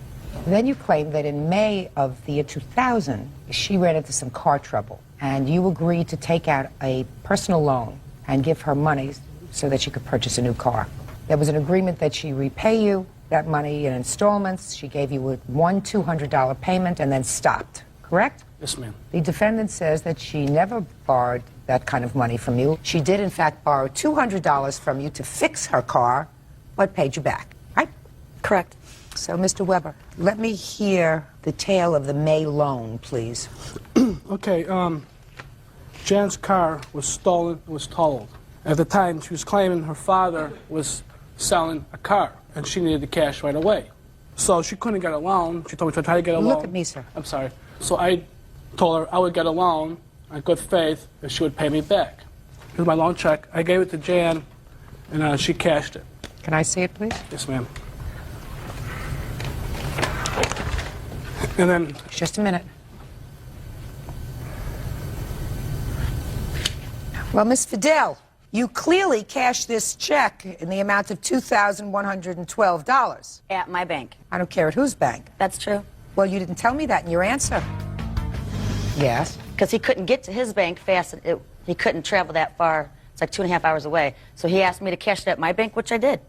Then you claim that in May of the year 2000, she ran into some car trouble, and you agreed to take out a personal loan and give her money so that she could purchase a new car. There was an agreement that she repay you that money in installments. She gave you one $200 payment and then stopped, correct? Yes, ma'am. The defendant says that she never borrowed that kind of money from you. She did, in fact, borrow $200 from you to fix her car, but paid you back, right? Correct. So, Mr. Weber, let me hear the tale of the May loan, please. Okay, Jan's car was stolen, was totaled. At the time, she was claiming her father was selling a car, and she needed the cash right away. So she couldn't get a loan. She told me to try to get a loan. Look at me, sir. I'm sorry. So I told her I would get a loan on good faith that she would pay me back. Here's my loan check. I gave it to Jan, and she cashed it. Can I see it, please? Yes, ma'am. And then... Just a minute. Well, Miss Fidel, you clearly cashed this check in the amount of $2,112. At my bank. I don't care at whose bank. That's true. Well, you didn't tell me that in your answer. Yes? Because he couldn't get to his bank fast. He couldn't travel that far. It's like 2.5 hours away. So he asked me to cash it at my bank, which I did.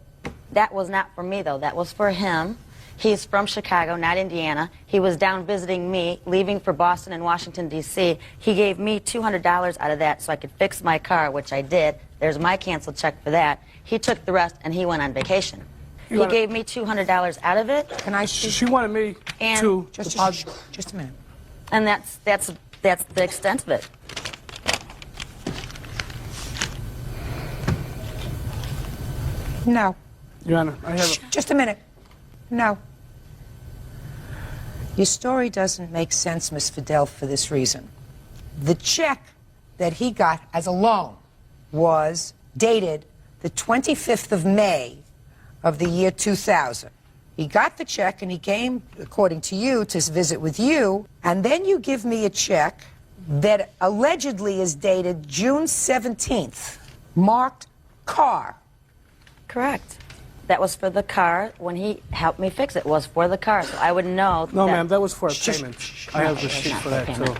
That was not for me, though. That was for him. He's from Chicago, not Indiana. He was down visiting me, leaving for Boston and Washington, D.C. He gave me $200 out of that so I could fix my car, which I did. There's my canceled check for that. He took the rest, and he went on vacation. He gave me $200 out of it. Can I see? She wanted me to deposit. Just a minute. And that's the extent of it. No. Your Honor, I have Just a minute. No. Your story doesn't make sense, Miss Fidel, for this reason. The check that he got as a loan was dated the 25th of May of the year 2000. He got the check and he came, according to you, to visit with you, and then you give me a check that allegedly is dated June 17th, marked car. Correct. That was for the car. When he helped me fix it, was for the car, so I would know. No, ma'am, that was for a payment. I have the receipt for that, too.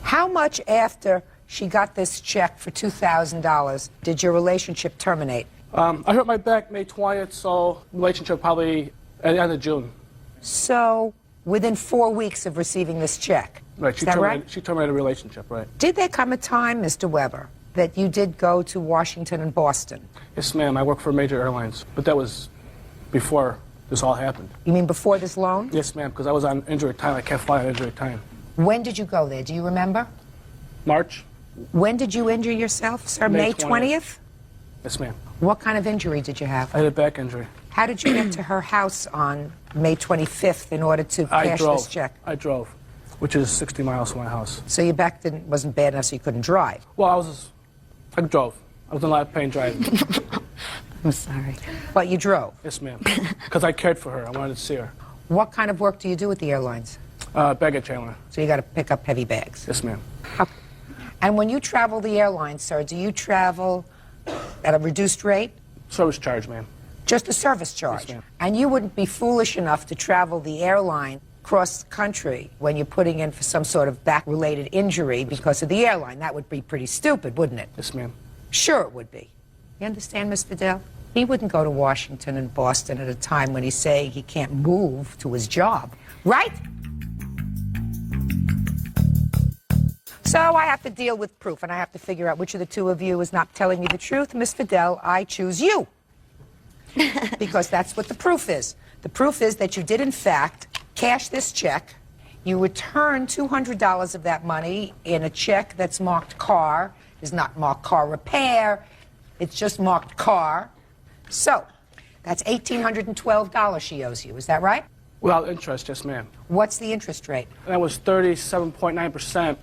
How much after she got this check for $2,000 did your relationship terminate? I hurt my back May 20th, so relationship probably at the end of June. So, within 4 weeks of receiving this check. Right, Is that right? She terminated a relationship, right. Did there come a time, Mr. Weber, that you did go to Washington and Boston? Yes, ma'am, I work for major airlines, but that was before this all happened. You mean before this loan? Yes, ma'am, because I was on injury time. I can't fly on injury time. When did you go there? Do you remember? March. When did you injure yourself, sir? May 20th? Yes, ma'am. What kind of injury did you have? I had a back injury. How did you get to her house on May 25th in order to cash this check? I drove, which is 60 miles from my house. So your back wasn't bad enough so you couldn't drive? Well, I drove. I was in a lot of pain driving. I'm sorry. But you drove? Yes, ma'am. Because I cared for her. I wanted to see her. What kind of work do you do with the airlines? Baggage handler. So you got to pick up heavy bags? Yes, ma'am. And when you travel the airline, sir, do you travel at a reduced rate? Service charge, ma'am. Just a service charge? Yes, ma'am. And you wouldn't be foolish enough to travel the airline across the country when you're putting in for some sort of back-related injury because of the airline. That would be pretty stupid, wouldn't it? Yes, ma'am. Sure it would be. You understand, Miss Fidel? He wouldn't go to Washington and Boston at a time when he's saying he can't move to his job. Right? So I have to deal with proof, and I have to figure out which of the two of you is not telling me the truth. Miss Fidel, I choose you. Because that's what the proof is. The proof is that you did, in fact, cash this check. You return $200 of that money in a check that's marked car. It's not marked car repair. It's just marked car. So that's $1,812 she owes you. Is that right? Without interest, yes, ma'am. What's the interest rate? That was 37.9%.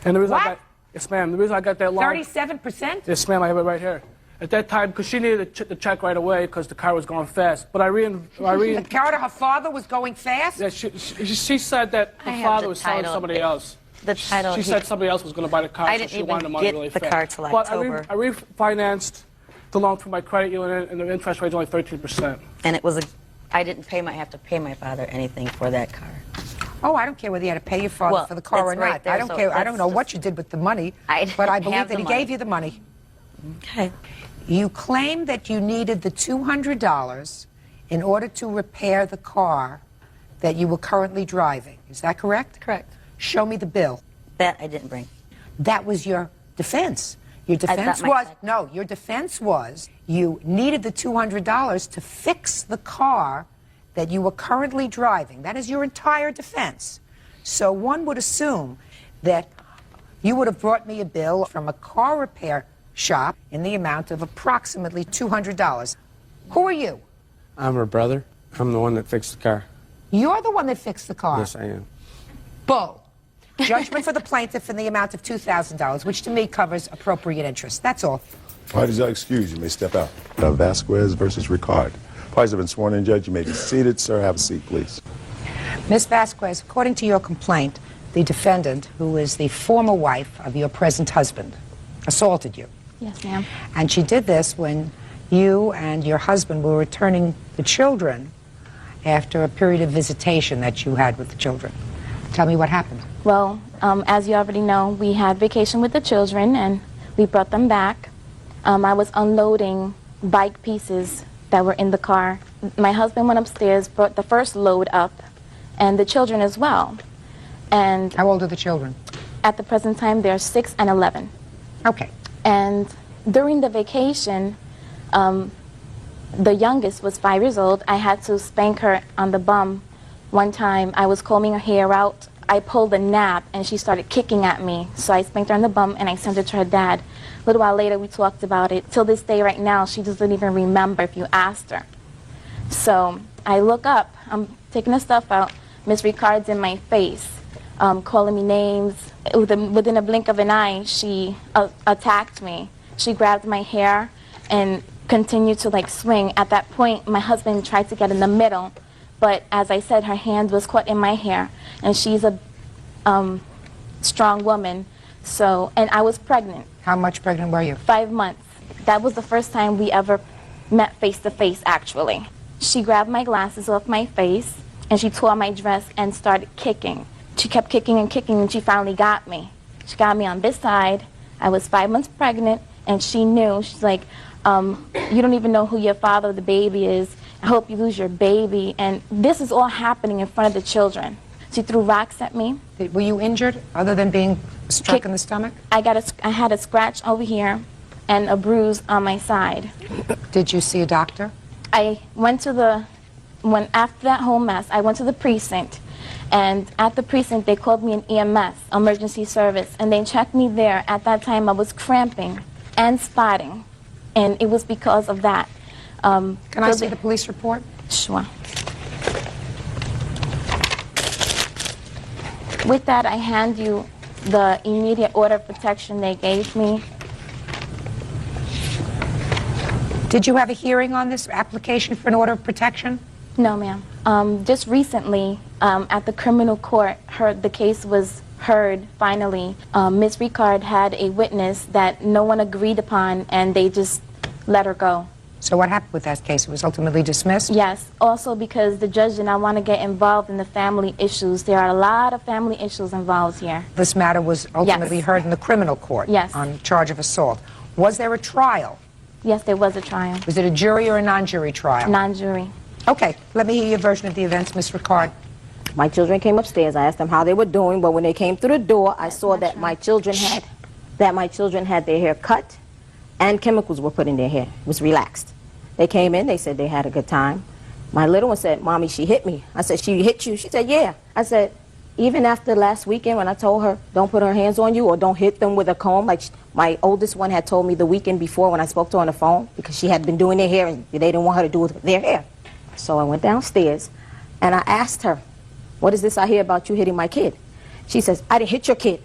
And the reason What? yes, ma'am, the reason I got that loan... 37%? Yes, ma'am, I have it right here. At that time, because she needed the check right away because the car was going fast. But The car to her father was going fast? Yeah, she said that her father was selling somebody else. The title. She said somebody else was going to buy the car, I so didn't she wanted the even money get really the fast. car till But October. I refinanced the loan through my credit union, and the interest rate is only 13%. And it was I didn't have to pay my father anything for that car. Oh, I don't care whether you had to pay your father Well, for the car or it's right not. there, I don't so care. I don't that's know just- what you did with the money, I but I didn't believe have that the he money. gave you the money. Okay. You claim that you needed the $200 in order to repair the car that you were currently driving. Is that correct? Correct. Show me the bill. That I didn't bring. That was your defense. Your defense was, no, your defense was you needed the $200 to fix the car that you were currently driving. That is your entire defense. So one would assume that you would have brought me a bill from a car repair shop in the amount of approximately $200. Who are you? I'm her brother. I'm the one that fixed the car. You're the one that fixed the car. Yes, I am. Bull. Judgment for the plaintiff in the amount of $2,000, which to me covers appropriate interest. That's all. Parties are excused. You may step out. Vasquez versus Ricard. Parties have been sworn in, Judge. You may be seated. Sir, have a seat, please. Ms. Vasquez, according to your complaint, the defendant, who is the former wife of your present husband, assaulted you. Yes, ma'am. And she did this when you and your husband were returning the children after a period of visitation that you had with the children. Tell me what happened. Well, as you already know, we had vacation with the children and we brought them back. I was unloading bike pieces that were in the car. My husband went upstairs, brought the first load up, and the children as well. And how old are the children? At the present time, they're 6 and 11. Okay. And during the vacation, the youngest was 5 years old. I had to spank her on the bum. One time, I was combing her hair out. I pulled a nap, and she started kicking at me. So I spanked her on the bum, and I sent her to her dad. A little while later, we talked about it. Till this day right now, she doesn't even remember if you asked her. So I look up. I'm taking the stuff out. Miss Ricard's in my face, calling me names. Within a blink of an eye, she attacked me. She grabbed my hair and continued to like swing. At that point, my husband tried to get in the middle, but as I said, her hand was caught in my hair, and she's a strong woman. So, and I was pregnant. How much pregnant were you? 5 months. That was the first time we ever met face to face, actually. She grabbed my glasses off my face, and she tore my dress and started kicking. She kept kicking and kicking, and she finally got me. She got me on this side. I was 5 months pregnant, and she knew. She's like, you don't even know who your father of the baby is. I hope you lose your baby. And this is all happening in front of the children. She threw rocks at me. Were you injured other than being struck in the stomach? I had a scratch over here and a bruise on my side. Did you see a doctor? I went to after that whole mess, I went to the precinct. And at the precinct, they called me an EMS, emergency service, and they checked me there. At that time, I was cramping and spotting, and it was because of that. Can I see the police report? Sure. With that, I hand you the immediate order of protection they gave me. Did you have a hearing on this application for an order of protection? No, ma'am. Just recently, at the criminal court, the case was heard, finally. Ms. Ricard had a witness that no one agreed upon, and they just let her go. So what happened with that case? It was ultimately dismissed? Yes. Also because the judge did not want to get involved in the family issues. There are a lot of family issues involved here. This matter was ultimately heard in the criminal court? Yes. On charge of assault. Was there a trial? Yes, there was a trial. Was it a jury or a non-jury trial? Non-jury. Okay. Let me hear your version of the events, Ms. Ricard. My children came upstairs. I asked them how they were doing, but when they came through the door, I saw that my children had their hair cut and chemicals were put in their hair. It was relaxed. They came in, they said they had a good time. My little one said, "Mommy, she hit me." I said, "She hit you?" She said, "Yeah." I said, even after last weekend when I told her, don't put her hands on you or don't hit them with a comb, like my oldest one had told me the weekend before when I spoke to her on the phone, because she had been doing their hair and they didn't want her to do with their hair. So I went downstairs and I asked her, "What is this I hear about you hitting my kid?" She says, "I didn't hit your kid."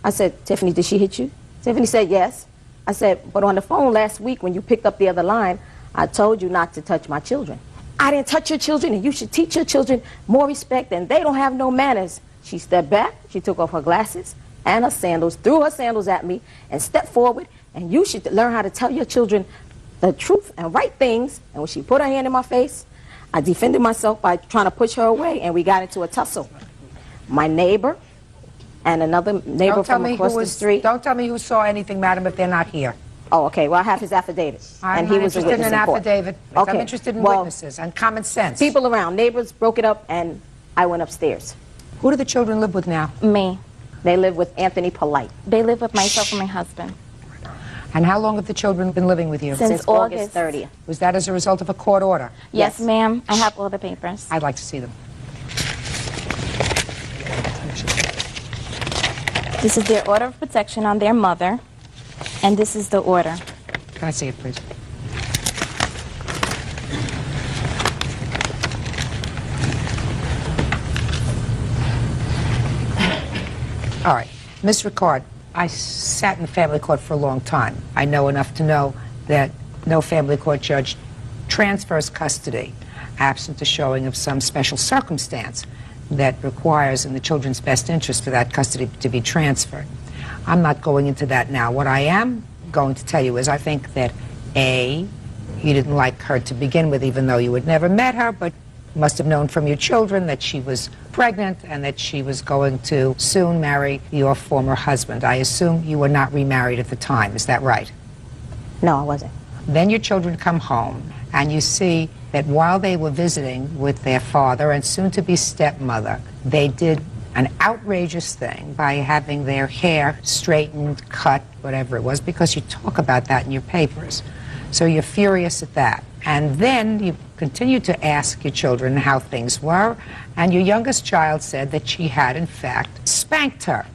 I said, "Tiffany, did she hit you?" Tiffany said, "Yes." I said, "But on the phone last week when you picked up the other line, I told you not to touch my children." "I didn't touch your children, and you should teach your children more respect, and they don't have no manners." She stepped back, she took off her glasses and her sandals, threw her sandals at me, and stepped forward, and you should learn how to tell your children the truth and right things. And when she put her hand in my face, I defended myself by trying to push her away, and we got into a tussle. My neighbor and another neighbor from across the street. Don't tell me who saw anything, madam, if they're not here. Oh, okay. Well, I have his affidavit. I'm and he not was a interested witness in an in court. affidavit. Okay. I'm interested in Well, witnesses and common sense. People around, neighbors broke it up, and I went upstairs. Who do the children live with now? Me. They live with Anthony Polite. They live with myself and my husband. And how long have the children been living with you? Since August August 30th. Was that as a result of a court order? Yes, ma'am. I have all the papers. I'd like to see them. This is their order of protection on their mother, and this is the order. Can I see it, please? All right. Ms. Ricard, I sat in family court for a long time. I know enough to know that no family court judge transfers custody absent a showing of some special circumstance that requires in the children's best interest for that custody to be transferred. I'm not going into that now. What I am going to tell you is I think that A, you didn't like her to begin with, even though you had never met her, but must have known from your children that she was pregnant and that she was going to soon marry your former husband. I assume you were not remarried at the time. Is that right? No, I wasn't. Then your children come home and you see that while they were visiting with their father and soon-to-be stepmother, they did an outrageous thing by having their hair straightened, cut, whatever it was, because you talk about that in your papers. So you're furious at that. And then you continue to ask your children how things were, and your youngest child said that she had, in fact, spanked her.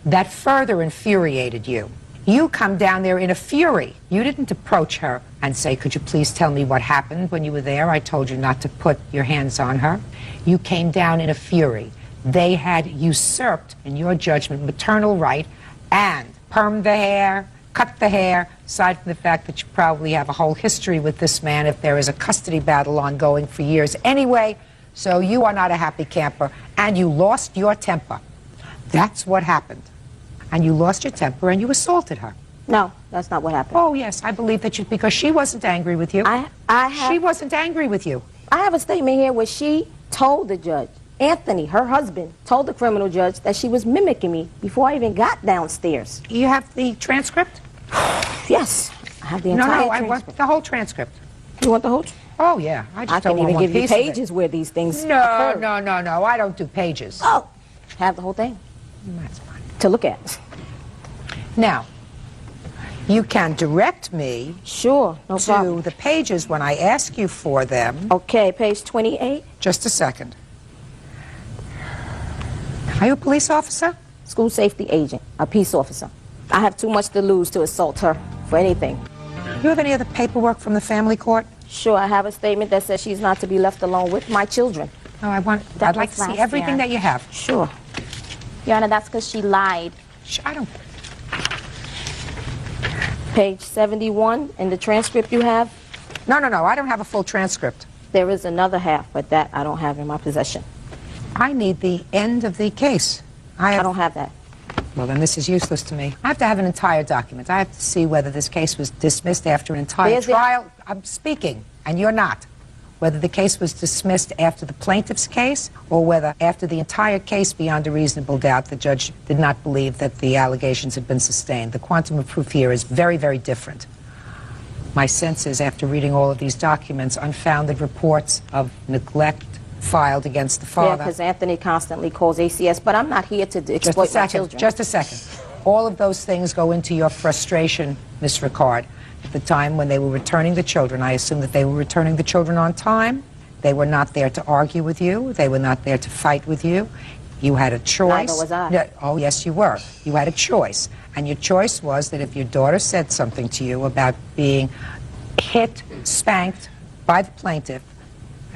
That further infuriated you. You come down there in a fury. You didn't approach her and say, could you please tell me what happened when you were there? I told you not to put your hands on her. You came down in a fury. They had usurped, in your judgment, maternal right and permed the hair, cut the hair, aside from the fact that you probably have a whole history with this man if there is a custody battle ongoing for years anyway. So you are not a happy camper, and you lost your temper. That's what happened. And you lost your temper and you assaulted her. No, that's not what happened. Oh, yes, I believe that you, because she wasn't angry with you. She wasn't angry with you. I have a statement here where she told the judge, Anthony, her husband, told the criminal judge that she was mimicking me before I even got downstairs. You have the transcript? Yes, I have the entire transcript. transcript. I want the whole transcript. You want the whole? Oh, yeah. I just can don't want even one give you piece of it. pages where these things No, occur. no. I don't do pages. Oh, have the whole thing. That's fine. To look at. Now, you can direct me sure, no to problem. the pages when I ask you for them. Okay, page 28. Just a second. Are you a police officer? School safety agent, a peace officer. I have too much to lose to assault her for anything. You have any other paperwork from the family court? Sure, I have a statement that says she's not to be left alone with my children. No, I'd like to see everything that you have. Sure. Your Honor, that's because she lied. I don't. Page 71 in the transcript you have? No, I don't have a full transcript. There is another half, but that I don't have in my possession. I need the end of the case. I don't have that. Well, then this is useless to me. I have to have an entire document. I have to see whether this case was dismissed after an entire trial. I'm speaking, and you're not. Whether the case was dismissed after the plaintiff's case, or whether after the entire case beyond a reasonable doubt the judge did not believe that the allegations had been sustained. The quantum of proof here is very, very different. My sense is, after reading all of these documents, unfounded reports of neglect filed against the father. Yeah, because Anthony constantly calls ACS, but I'm not here to exploit my children. Just a second. All of those things go into your frustration, Ms. Ricard. At the time when they were returning the children, I assume that they were returning the children on time. They were not there to argue with you. They were not there to fight with you. You had a choice. Neither was I. No, oh, yes, you were. You had a choice. And your choice was that if your daughter said something to you about being hit, spanked by the plaintiff,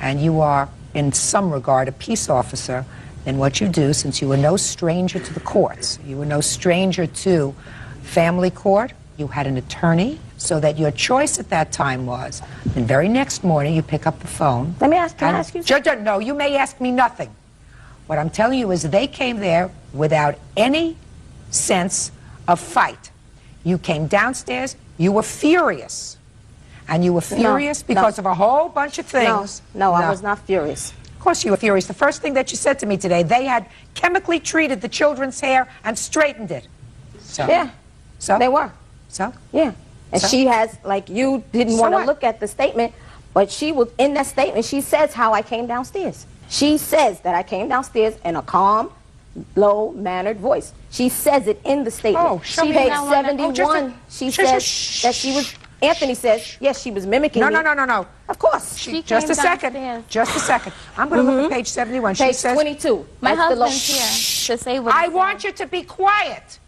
and you are, in some regard, a peace officer, then what you do, since you were no stranger to the courts, you were no stranger to family court, you had an attorney, so that your choice at that time was, the very next morning you pick up the phone. Let me ask, can I ask you something? No, you may ask me nothing. What I'm telling you is they came there without any sense of fight. You came downstairs, you were furious. And you were furious because of a whole bunch of things. No, I was not furious. Of course you were furious. The first thing that you said to me today, they had chemically treated the children's hair and straightened it. So, yeah. So? They were. So? Yeah. And So? she has, like, you didn't So want to what? look at the statement, but she was, in that statement, she says how I came downstairs. She says that I came downstairs in a calm, low-mannered voice. She says it in the statement. Oh, show me Page that one. 71, she says that she was, Anthony says, yes, she was mimicking me. No. Of course. Just a second. Just a second. I'm going to look at page 71. Page She says, 22. My That's the low- husband's here to say what I want you to be quiet.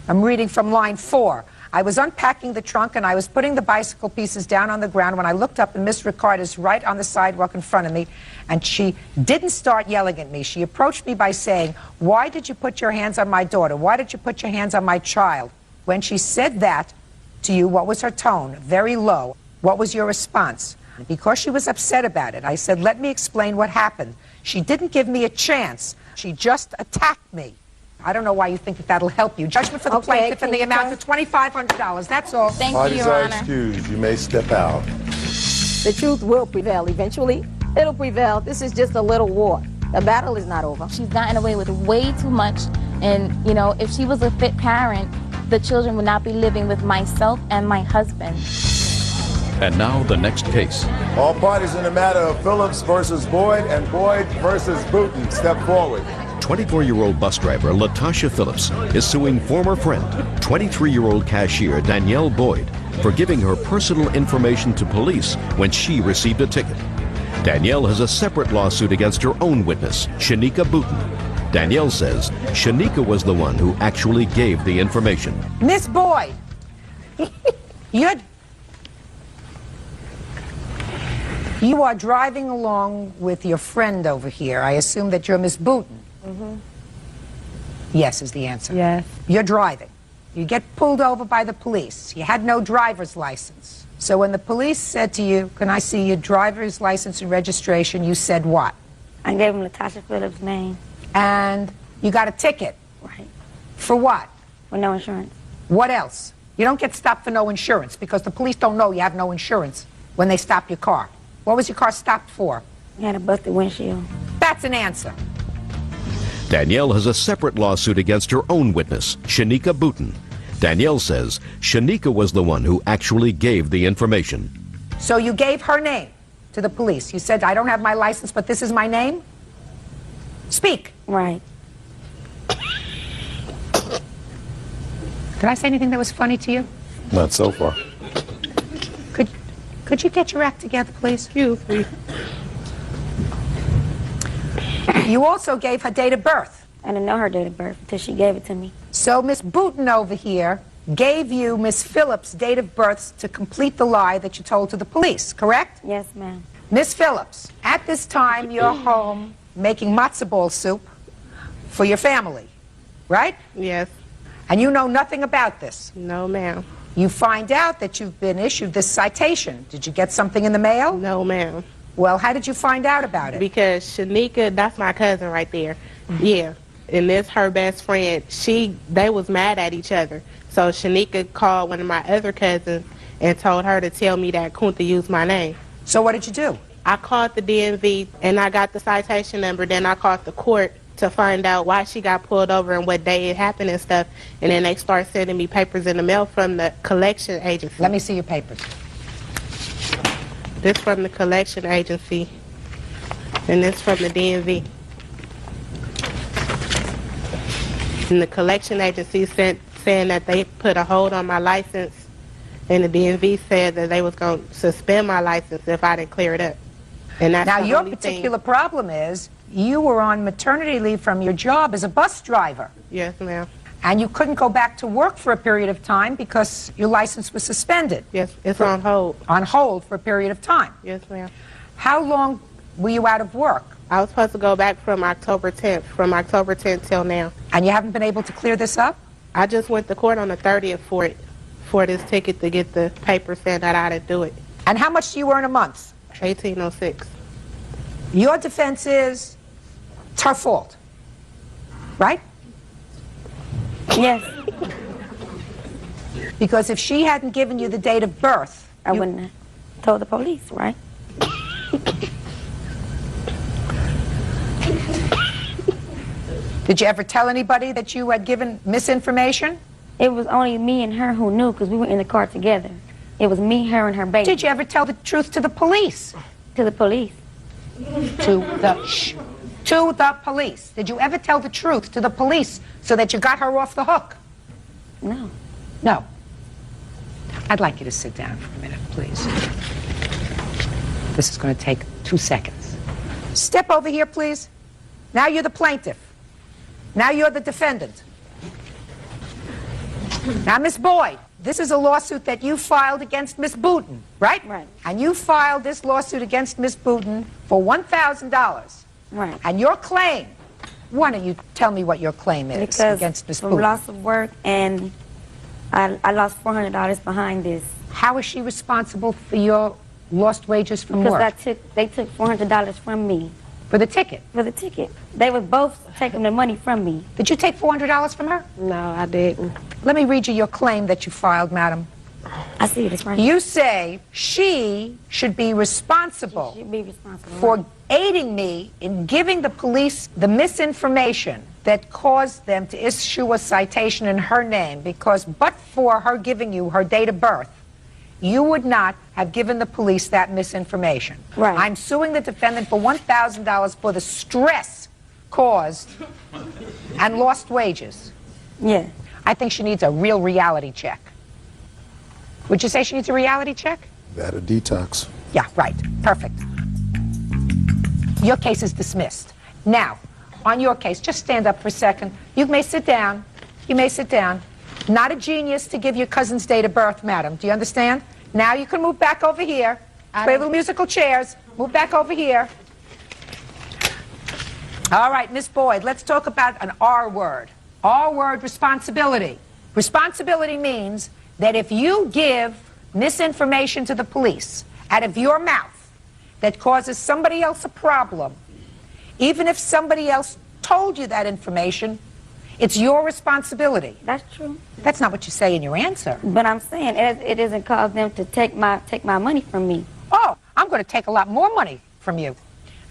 I'm reading from line 4. I was unpacking the trunk and I was putting the bicycle pieces down on the ground when I looked up and Miss Ricard is right on the sidewalk in front of me, and she didn't start yelling at me. She approached me by saying, "Why did you put your hands on my daughter? Why did you put your hands on my child?" When she said that to you, what was her tone? Very low. What was your response? Because she was upset about it, I said, "Let me explain what happened." She didn't give me a chance. She just attacked me. I don't know why you think that that'll help you. Judgment for the plaintiff in the amount of $2,500. That's all. Parties are excused. You may step out. The truth will prevail eventually. It'll prevail. This is just a little war. The battle is not over. She's gotten away with way too much. And, you know, if she was a fit parent, the children would not be living with myself and my husband. And now the next case. All parties in the matter of Phillips versus Boyd and Boyd versus Booton. Step forward. 24-year-old bus driver Latasha Phillips is suing former friend, 23-year-old cashier Danielle Boyd, for giving her personal information to police when she received a ticket. Danielle has a separate lawsuit against her own witness, Shanika Booton. Danielle says Shanika was the one who actually gave the information. Miss Boyd, you are driving along with your friend over here. I assume that you're Miss Booton. Yes is the answer. Yes. You're driving. You get pulled over by the police. You had no driver's license. So when the police said to you, "Can I see your driver's license and registration?" you said what? I gave him Latasha Phillips' name. And you got a ticket. Right. For what? With no insurance. What else? You don't get stopped for no insurance because the police don't know you have no insurance when they stop your car. What was your car stopped for? He had a busted windshield. That's an answer. Danielle has a separate lawsuit against her own witness, Shanika Booton. Danielle says Shanika was the one who actually gave the information. So you gave her name to the police. You said, "I don't have my license, but this is my name"? Speak. Right. Did I say anything that was funny to you? Not so far. Could you get your act together, please? Excuse me. You also gave her date of birth. I didn't know her date of birth until she gave it to me. So Miss Booton over here gave you Miss Phillips' date of birth to complete the lie that you told to the police, correct? Yes, ma'am. Miss Phillips, at this time you're home making matzo ball soup for your family, right? Yes. And you know nothing about this? No, ma'am. You find out that you've been issued this citation. Did you get something in the mail? No, ma'am. Well, how did you find out about it? Because Shanika, that's my cousin right there. Yeah. And this her best friend. They was mad at each other. So Shanika called one of my other cousins and told her to tell me that Kunta used my name. So what did you do? I called the DMV and I got the citation number. Then I called the court to find out why she got pulled over and what day it happened and stuff. And then they start sending me papers in the mail from the collection agency. Let me see your papers. This from the collection agency, and this from the DMV. And the collection agency saying that they put a hold on my license, and the DMV said that they was going to suspend my license if I didn't clear it up. And that's now, the your only particular thing. problem is you were on maternity leave from your job as a bus driver. Yes, ma'am. And you couldn't go back to work for a period of time because your license was suspended. Yes, it's on hold. On hold for a period of time. Yes, ma'am. How long were you out of work? I was supposed to go back from October 10th, till now. And you haven't been able to clear this up? I just went to court on the 30th for this ticket to get the paper saying that I didn't do it. And how much do you earn a month? $1,806. Your defense is it's her fault, right? Yes. Because if she hadn't given you the date of birth, I wouldn't have told the police, right? Did you ever tell anybody that you had given misinformation? It was only me and her who knew because we were in the car together. It was me, her, and her baby. Did you ever tell the truth to the police? To the police. To the police. Did you ever tell the truth to the police so that you got her off the hook? No. No. I'd like you to sit down for a minute, please. This is going to take 2 seconds. Step over here, please. Now you're the plaintiff. Now you're the defendant. Now, Miss Boyd, this is a lawsuit that you filed against Miss Booten, right? Right. And you filed this lawsuit against Miss Booten for $1,000. Right. And your claim, why don't you tell me what your claim is Because against Miss from Booten? loss of work, and I lost $400 behind this. How is she responsible for your lost wages from Because work? they took $400 from me. For the ticket? For the ticket. They were both taking the money from me. Did you take $400 from her? No, I didn't. Let me read you your claim that you filed, madam. I see it. It's right. You say she should be responsible, She should be responsible. for aiding me in giving the police the misinformation that caused them to issue a citation in her name, because but for her giving you her date of birth, you would not have given the police that misinformation. Right. I'm suing the defendant for $1,000 for the stress caused and lost wages. Yeah. I think she needs a real reality check. Would you say she needs a reality check? That a detox. Yeah, right. Perfect. Your case is dismissed. Now, on your case, just stand up for a second. You may sit down. You may sit down. Not a genius to give your cousin's date of birth, madam. Do you understand? Now you can move back over here. Play little musical chairs. Move back over here. All right, Miss Boyd, let's talk about an R word. R word, responsibility. Responsibility means that if you give misinformation to the police out of your mouth that causes somebody else a problem, even if somebody else told you that information, it's your responsibility. That's true. That's not what you say in your answer. But I'm saying it doesn't cause them to take my money from me. Oh, I'm going to take a lot more money from you.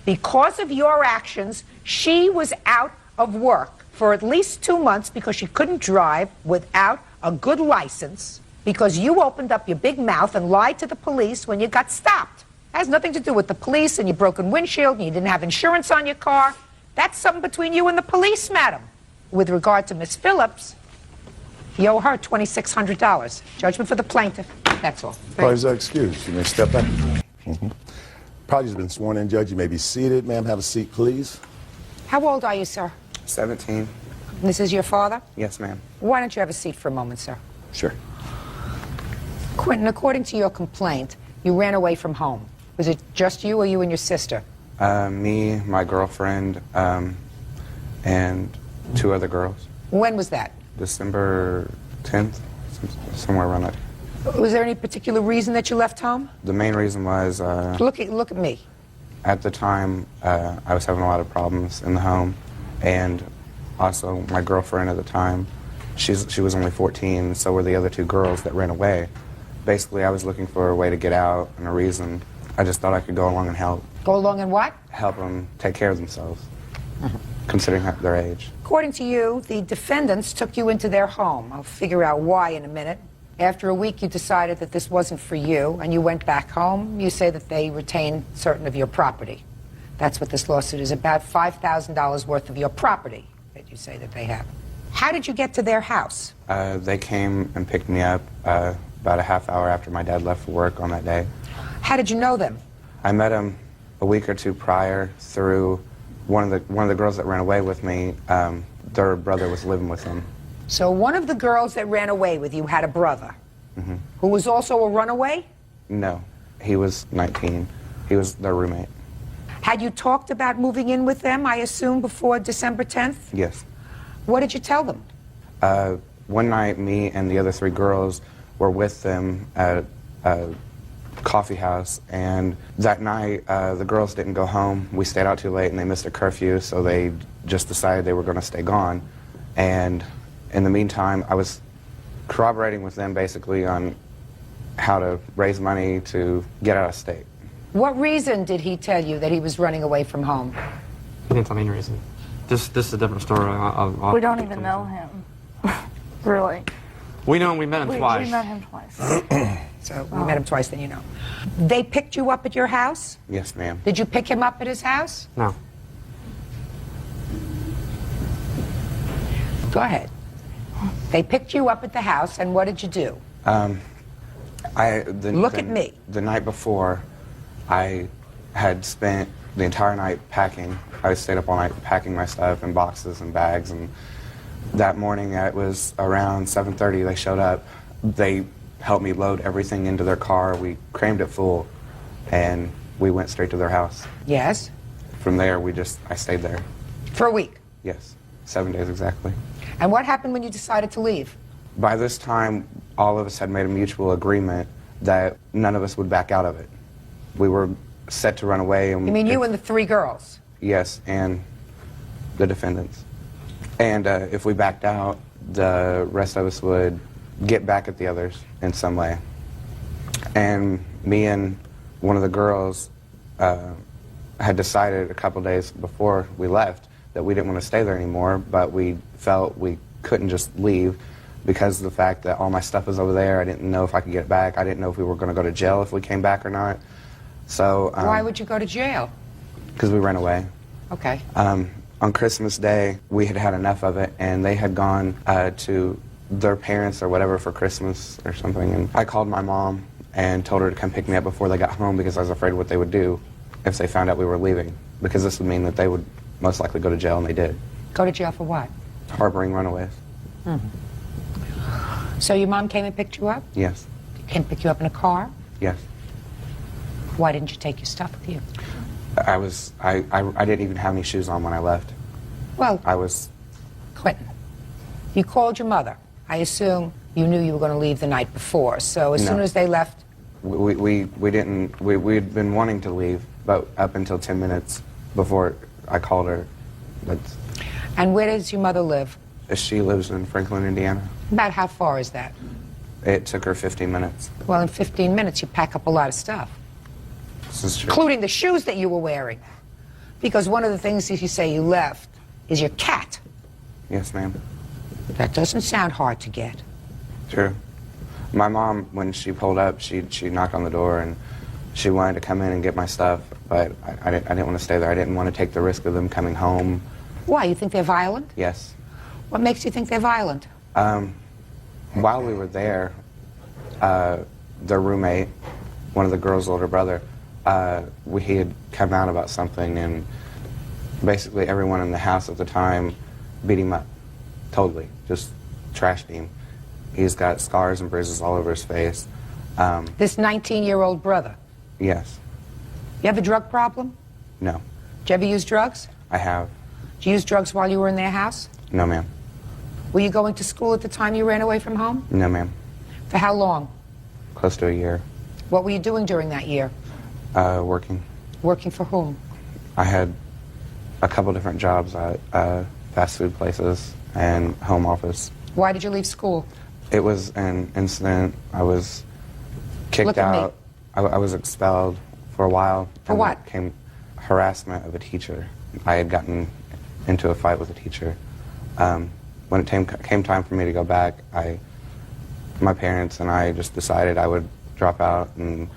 Because of your actions, she was out of work for at least 2 months because she couldn't drive without a good license, because you opened up your big mouth and lied to the police when you got stopped. It has nothing to do with the police and your broken windshield and you didn't have insurance on your car. That's something between you and the police, madam. With regard to Miss Phillips, you owe her $2,600. Judgment for the plaintiff. That's all. Parties are excused. You may step back. Parties been sworn in, Judge. You may be seated. Ma'am, have a seat, please. How old are you, sir? 17. This is your father? Yes, ma'am. Why don't you have a seat for a moment, sir? Sure. Quentin, according to your complaint, you ran away from home. Was it just you or you and your sister? Me, my girlfriend, and 2 other girls. When was that? December 10th, somewhere around that. Was there any particular reason that you left home? The main reason was Look at me. at the time I was having a lot of problems in the home, and also my girlfriend at the time, she was only 14, so were the other 2 girls that ran away. Basically, I was looking for a way to get out and a reason. I just thought I could go along and help. Go along and what? Help them take care of themselves, considering their age. According to you, the defendants took you into their home. I'll figure out why in a minute. After a week, you decided that this wasn't for you, and you went back home. You say that they retained certain of your property. That's what this lawsuit is about, $5,000 worth of your property that you say that they have. How did you get to their house? They came and picked me up about a half hour after my dad left for work on that day. How did you know them? I met him a week or 2 prior through one of the girls that ran away with me. Their brother was living with them. So one of the girls that ran away with you had a brother who was also a runaway? No, he was 19. He was their roommate. Had you talked about moving in with them, I assume, before December 10th? Yes. What did you tell them? One night, me and the other 3 girls were with them at a coffee house, and that night the girls didn't go home. We stayed out too late and they missed a curfew, so they just decided they were going to stay gone. And in the meantime, I was corroborating with them basically on how to raise money to get out of state. What reason did he tell you that he was running away from home? He didn't tell me any reason. This is a different story. We don't even know him. Really. We know him. We met him twice. We met him twice. So you met him twice, then you know. They picked you up at your house? Yes, ma'am. Did you pick him up at his house? No. Go ahead. They picked you up at the house, and what did you do? Look at me. The night before, I had spent the entire night packing. I stayed up all night packing my stuff in boxes and bags, and that morning it was around 7:30 they showed up. They helped me load everything into their car. We crammed it full, and we went straight to their house. Yes. From there, I stayed there. For a week? Yes, 7 days exactly. And what happened when you decided to leave? By this time, all of us had made a mutual agreement that none of us would back out of it. We were set to run away. And You mean you and the 3 girls? Yes, and the defendants. And if we backed out, the rest of us would get back at the others in some way. And me and one of the girls had decided a couple days before we left that we didn't want to stay there anymore, but we felt we couldn't just leave because of the fact that all my stuff was over there. I didn't know if I could get it back. I didn't know if we were going to go to jail if we came back or not. So Why would you go to jail? because we ran away. Okay. On Christmas Day, we had had enough of it, and they had gone to their parents or whatever for Christmas or something. And I called my mom and told her to come pick me up before they got home because I was afraid what they would do if they found out we were leaving, because this would mean that they would most likely go to jail, and they did. Go to jail for what? Harboring runaways. So your mom came and picked you up? Yes. Came and pick you up in a car? Yes. Why didn't you take your stuff with you? I didn't even have any shoes on when I left. Well, I was... Quentin, you called your mother. I assume you knew you were going to leave the night before. So as soon as they left... We didn't... We'd been wanting to leave, but up until 10 minutes before I called her. But And where does your mother live? she lives in Franklin, Indiana. About how far is that? It took her 15 minutes. Well, in 15 minutes, you pack up a lot of stuff, This is true. including the shoes that you were wearing. Because one of the things that you say you left is your cat. Yes, ma'am. That doesn't sound hard to get. True. My mom, when she pulled up, she knocked on the door and she wanted to come in and get my stuff, but I didn't want to stay there. I didn't want to take the risk of them coming home. Why? You think they're violent? Yes. What makes you think they're violent? While we were there, their roommate, one of the girls' older brother, he had come out about something, and basically everyone in the house at the time beat him up. Totally. Just trashed him. He's got scars and bruises all over his face. This 19-year-old brother. Yes. You have a drug problem? No. Did you ever use drugs? I have. Did you use drugs while you were in their house? No, ma'am. Were you going to school at the time you ran away from home? No, ma'am. For how long? Close to a year. What were you doing during that year? Working. Working for whom? I had a couple different jobs at fast food places and home office. Why did you leave school? It was an incident. I was kicked Look at me. out. I was expelled for a while. For and what? it came harassment of a teacher. I had gotten into a fight with a teacher. When it came time for me to go back, my parents and I just decided I would drop out and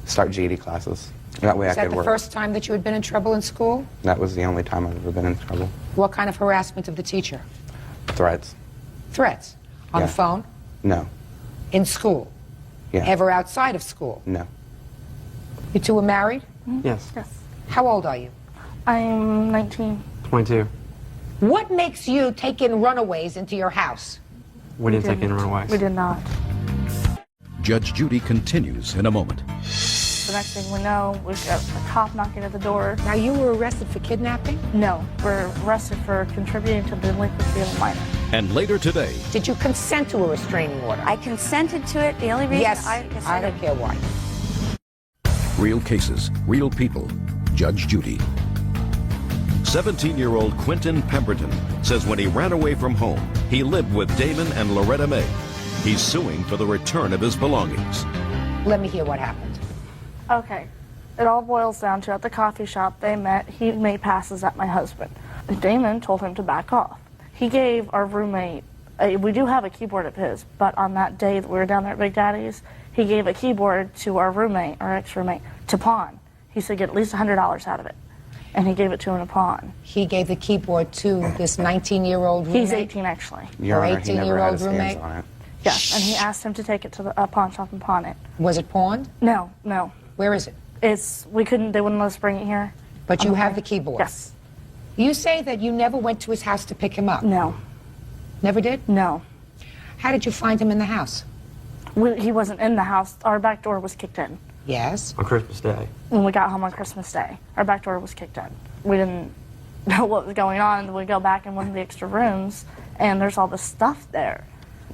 start GED classes. That way Is I that could the work. first time that you had been in trouble in school? That was the only time I've ever been in trouble. What kind of harassment of the teacher? Threats. Threats? On Yeah. the phone? No. In school? Yeah. Ever outside of school? No. You two were married? Yes. Yes. How old are you? I'm 19. 22. What makes you take in runaways into your house? We didn't take any runaways. We did not. Judge Judy continues in a moment. The next thing we know, we got a cop knocking at the door. Now, you were arrested for kidnapping? No, we're arrested for contributing to the delinquency of a minor. And later today, Did you consent to a restraining order? I consented to it. The only reason Yes, I I don't care why. real cases, real people. Judge Judy. 17-year-old Quentin Pemberton says when he ran away from home, he lived with Damon and Loretta May. He's suing for the return of his belongings. Let me hear what happened. Okay, it all boils down to at the coffee shop they met, he made passes at my husband. Damon told him to back off. He gave our roommate We do have a keyboard of his, but on that day that we were down there at Big Daddy's, he gave a keyboard to our roommate, our ex-roommate, to pawn. He said get at least $100 out of it, and he gave it to him to pawn. He gave the keyboard to this 19-year-old roommate? He's 18, actually. Your Honor, he never had his roommate? hands on it. Yes, and he asked him to take it to the pawn shop and pawn it. Was it pawned? No, no. Where is it? We couldn't, they wouldn't let us bring it here. But you have the keyboard? Yes. You say that you never went to his house to pick him up? No. Never did? No. How did you find him in the house? He wasn't in the house. Our back door was kicked in. Yes. On Christmas Day. When we got home on Christmas Day, our back door was kicked in. We didn't know what was going on. We go back in one of the extra rooms, and there's all this stuff there.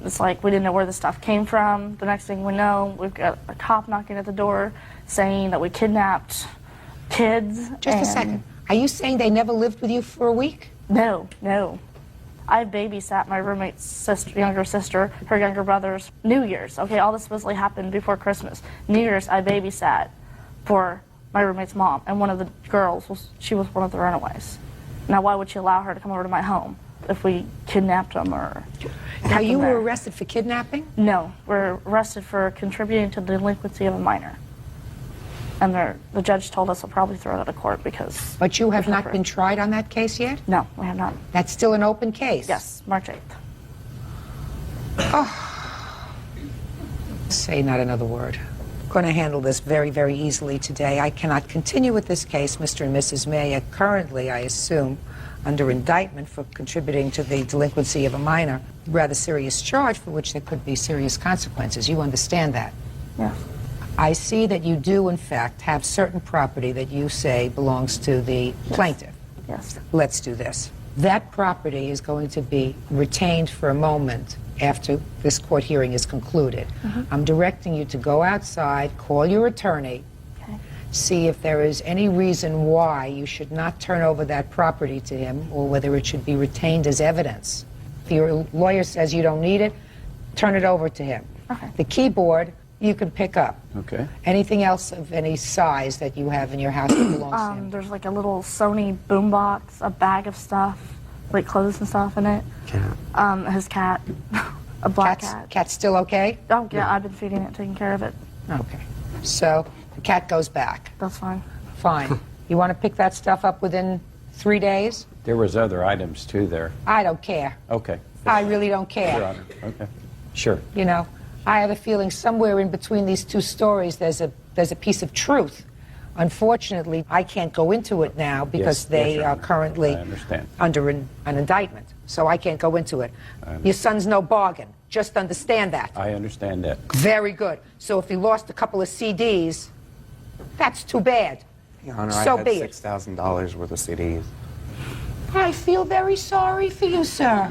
It's like we didn't know where the stuff came from. The next thing we know, we've got a cop knocking at the door saying that we kidnapped kids. Just a second. Are you saying they never lived with you for a week? No, no. I babysat my roommate's sister, younger sister, her younger brother's New Year's. Okay, all this supposedly happened before Christmas. New Year's, I babysat for my roommate's mom, and one of the girls, she was one of the runaways. Now, why would she allow her to come over to my home if we kidnapped them or... Now, you were arrested for kidnapping? No, we're arrested for contributing to the delinquency of a minor. And the judge told us we'll probably throw it out of court because... But you have not been tried on that case yet? No, we have not. That's still an open case? Yes, March 8th. Oh. Say not another word. I'm going to handle this very, very easily today. I cannot continue with this case. Mr. and Mrs. May are currently, I assume, under indictment for contributing to the delinquency of a minor. Rather serious charge for which there could be serious consequences. You understand that? Yeah. I see that you do, in fact, have certain property that you say belongs to the plaintiff. Yes. Let's do this. That property is going to be retained for a moment after this court hearing is concluded. I'm directing you to go outside, call your attorney, see if there is any reason why you should not turn over that property to him or whether it should be retained as evidence. If your lawyer says you don't need it, turn it over to him. Okay. The keyboard you can pick up. Okay. Anything else of any size that you have in your house that belongs to him? There's like a little Sony boombox, a bag of stuff, like clothes and stuff in it. Cat. His cat, a black cat. Cat's still okay? Oh, yeah, I've been feeding it, taking care of it. Okay. So the cat goes back. That's fine. Fine. You want to pick that stuff up within 3 days? There was other items too there. I don't care. Okay. I really don't care. Your Honor. Okay. Sure. You know, I have a feeling somewhere in between these two stories there's a piece of truth. Unfortunately, I can't go into it now because they are currently under an indictment. So I can't go into it. Your son's no bargain. Just understand that. I understand that. Very good. So if he lost a couple of CDs, that's too bad. Your Honor, So I had be it. $6,000 worth of CDs. I feel very sorry for you, sir.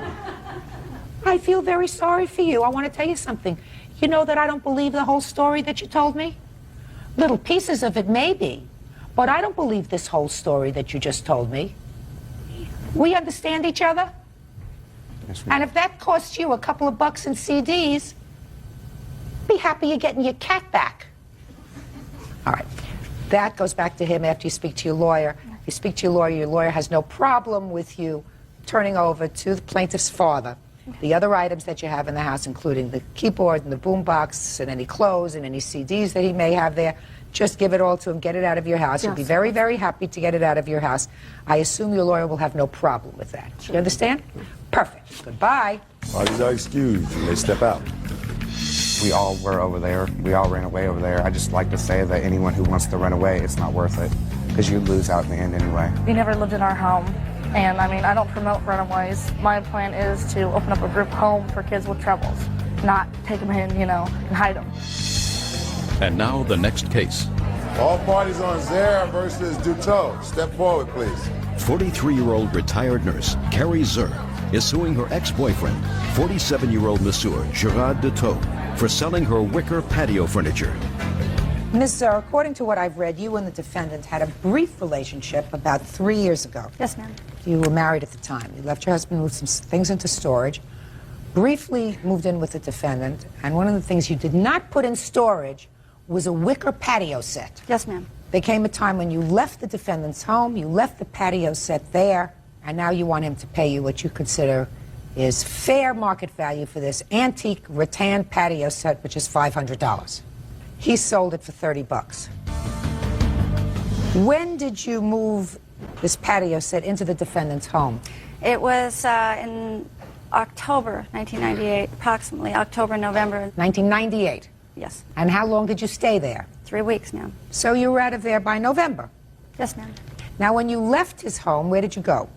I feel very sorry for you. I want to tell you something. You know that I don't believe the whole story that you told me? Little pieces of it maybe, but I don't believe this whole story that you just told me. We understand each other? Yes, And if that costs you a couple of bucks in CDs, be happy you're getting your cat back. All right. That goes back to him after you speak to your lawyer. If you speak to your lawyer has no problem with you turning over to the plaintiff's father the other items that you have in the house, including the keyboard and the boombox and any clothes and any CDs that he may have there. Just give it all to him, get it out of your house. He'll be very, very happy to get it out of your house. I assume your lawyer will have no problem with that. You understand? Perfect. Goodbye. Parties are excused. You may step out. We all were over there. We all ran away over there. I just like to say that anyone who wants to run away, it's not worth it. Because you lose out in the end anyway. He never lived in our home. And I mean, I don't promote runaways. My plan is to open up a group home for kids with troubles, not take them in, you know, and hide them. And now the next case. All parties on Zara versus Duteau. Step forward, please. 43-year-old retired nurse Carrie Zer is suing her ex-boyfriend, 47-year-old masseur Gerard Duteau, for selling her wicker patio furniture. Ms. Zer, according to what I've read, you and the defendant had a brief relationship about 3 years ago. Yes, ma'am. You were married at the time. You left your husband with some things into storage, briefly moved in with the defendant, and one of the things you did not put in storage was a wicker patio set. Yes, ma'am. There came a time when you left the defendant's home, you left the patio set there, and now you want him to pay you what you consider is fair market value for this antique rattan patio set, which is $500. He sold it for 30 bucks. When did you move this patio set into the defendant's home? It was in October 1998, approximately October, November. 1998? Yes. And how long did you stay there? 3 weeks, ma'am. So you were out of there by November? Yes, ma'am. Now, when you left his home, where did you go?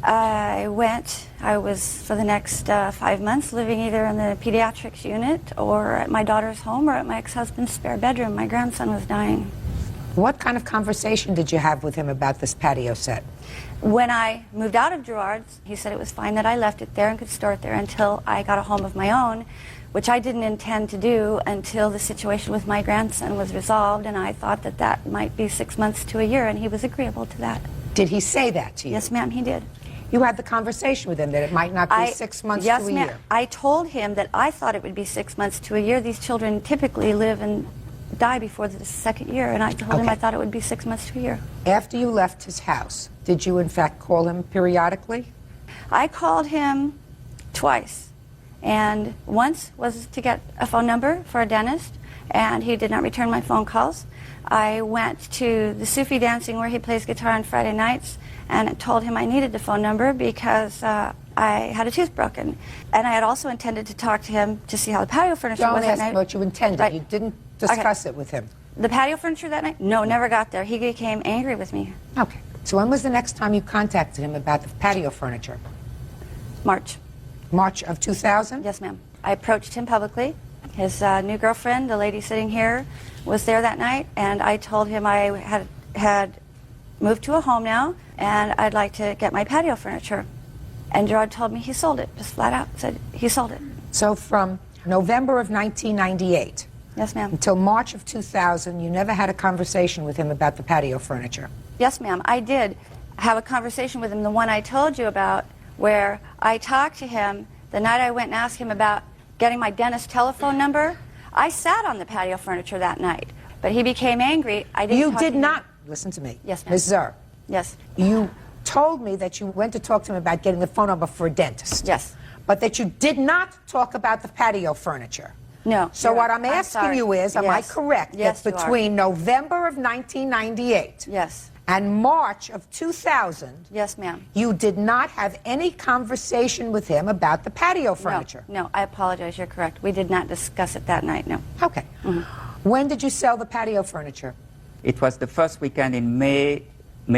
I was for the next 5 months living either in the pediatrics unit or at my daughter's home or at my ex-husband's spare bedroom. My grandson was dying. What kind of conversation did you have with him about this patio set? When I moved out of Gerard's, he said it was fine that I left it there and could store it there until I got a home of my own, which I didn't intend to do until the situation with my grandson was resolved, and I thought that that might be 6 months to a year, and he was agreeable to that. Did he say that to you? Yes, ma'am, he did. You had the conversation with him that it might not be 6 months yes, to a ma'am. year? I told him that I thought it would be 6 months to a year. These children typically live and die before the second year, and I told him I thought it would be 6 months to a year. After you left his house, did you in fact call him periodically? I called him twice, and once was to get a phone number for a dentist, and he did not return my phone calls. I went to the Sufi dancing where he plays guitar on Friday nights and told him I needed the phone number because I had a tooth broken. And I had also intended to talk to him to see how the patio furniture Don't was ask that night. what you intended. Right. You didn't discuss it with him. The patio furniture that night? No, never got there. He became angry with me. Okay. So when was the next time you contacted him about the patio furniture? March. March of 2000? Yes, ma'am. I approached him publicly. His new girlfriend, the lady sitting here, was there that night, and I told him I had moved to a home now, and I'd like to get my patio furniture. And Gerard told me he sold it, just flat out said he sold it. So from November of 1998 Yes, ma'am. until March of 2000, you never had a conversation with him about the patio furniture? Yes, ma'am. I did have a conversation with him, the one I told you about, where I talked to him the night I went and asked him about getting my dentist telephone number. I sat on the patio furniture that night, but he became angry. I didn't You talk to did him. not, listen to me. Yes, ma'am. Ms. Zer. Yes. You told me that you went to talk to him about getting the phone number for a dentist. Yes. But that you did not talk about the patio furniture. No. So you're what right. I'm asking sorry. you is, am I Yes. correct Yes, that you are. between November of 1998 Yes. and March of 2000, Yes, ma'am. you did not have any conversation with him about the patio furniture? No, I apologize. You're correct. We did not discuss it that night, no. Okay. When did you sell the patio furniture? It was the first weekend in May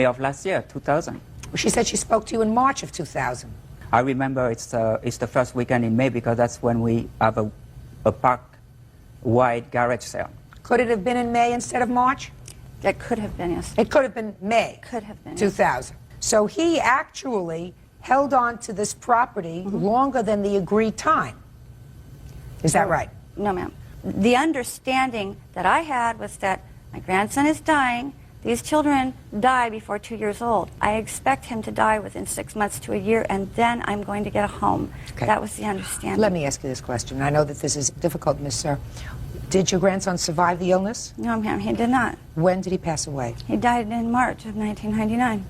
of last year, 2000. She said she spoke to you in March of 2000. I remember it's the first weekend in May because that's when we have a park-wide garage sale. Could it have been in May instead of March? It could have been, yes. It could have been May. Could have been. 2000. So he actually held on to this property longer than the agreed time. Is that right? No, ma'am. The understanding that I had was that my grandson is dying. These children die before 2 years old. I expect him to die within 6 months to a year, and then I'm going to get a home. Okay. That was the understanding. Let me ask you this question. I know that this is difficult, Miss Sir. Did your grandson survive the illness? No, ma'am, he did not. When did he pass away? He died in March of 1999.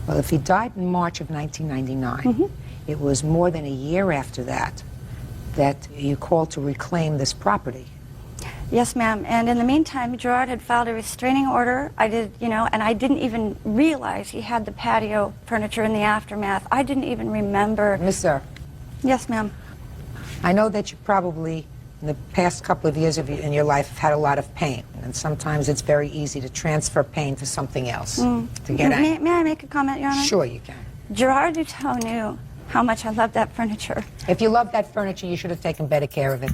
Well, if he died in March of 1999, it was more than a year after that that you called to reclaim this property. Yes, ma'am. And in the meantime, Gerard had filed a restraining order. I did, and I didn't even realize he had the patio furniture in the aftermath. I didn't even remember. Miss Sir. Yes, ma'am. I know that you probably, in the past couple of years in your life, have had a lot of pain. And sometimes it's very easy to transfer pain to something else. To get May I make a comment, Your Honor? Sure you can. Gerard Duteau knew how much I loved that furniture. If you loved that furniture, you should have taken better care of it.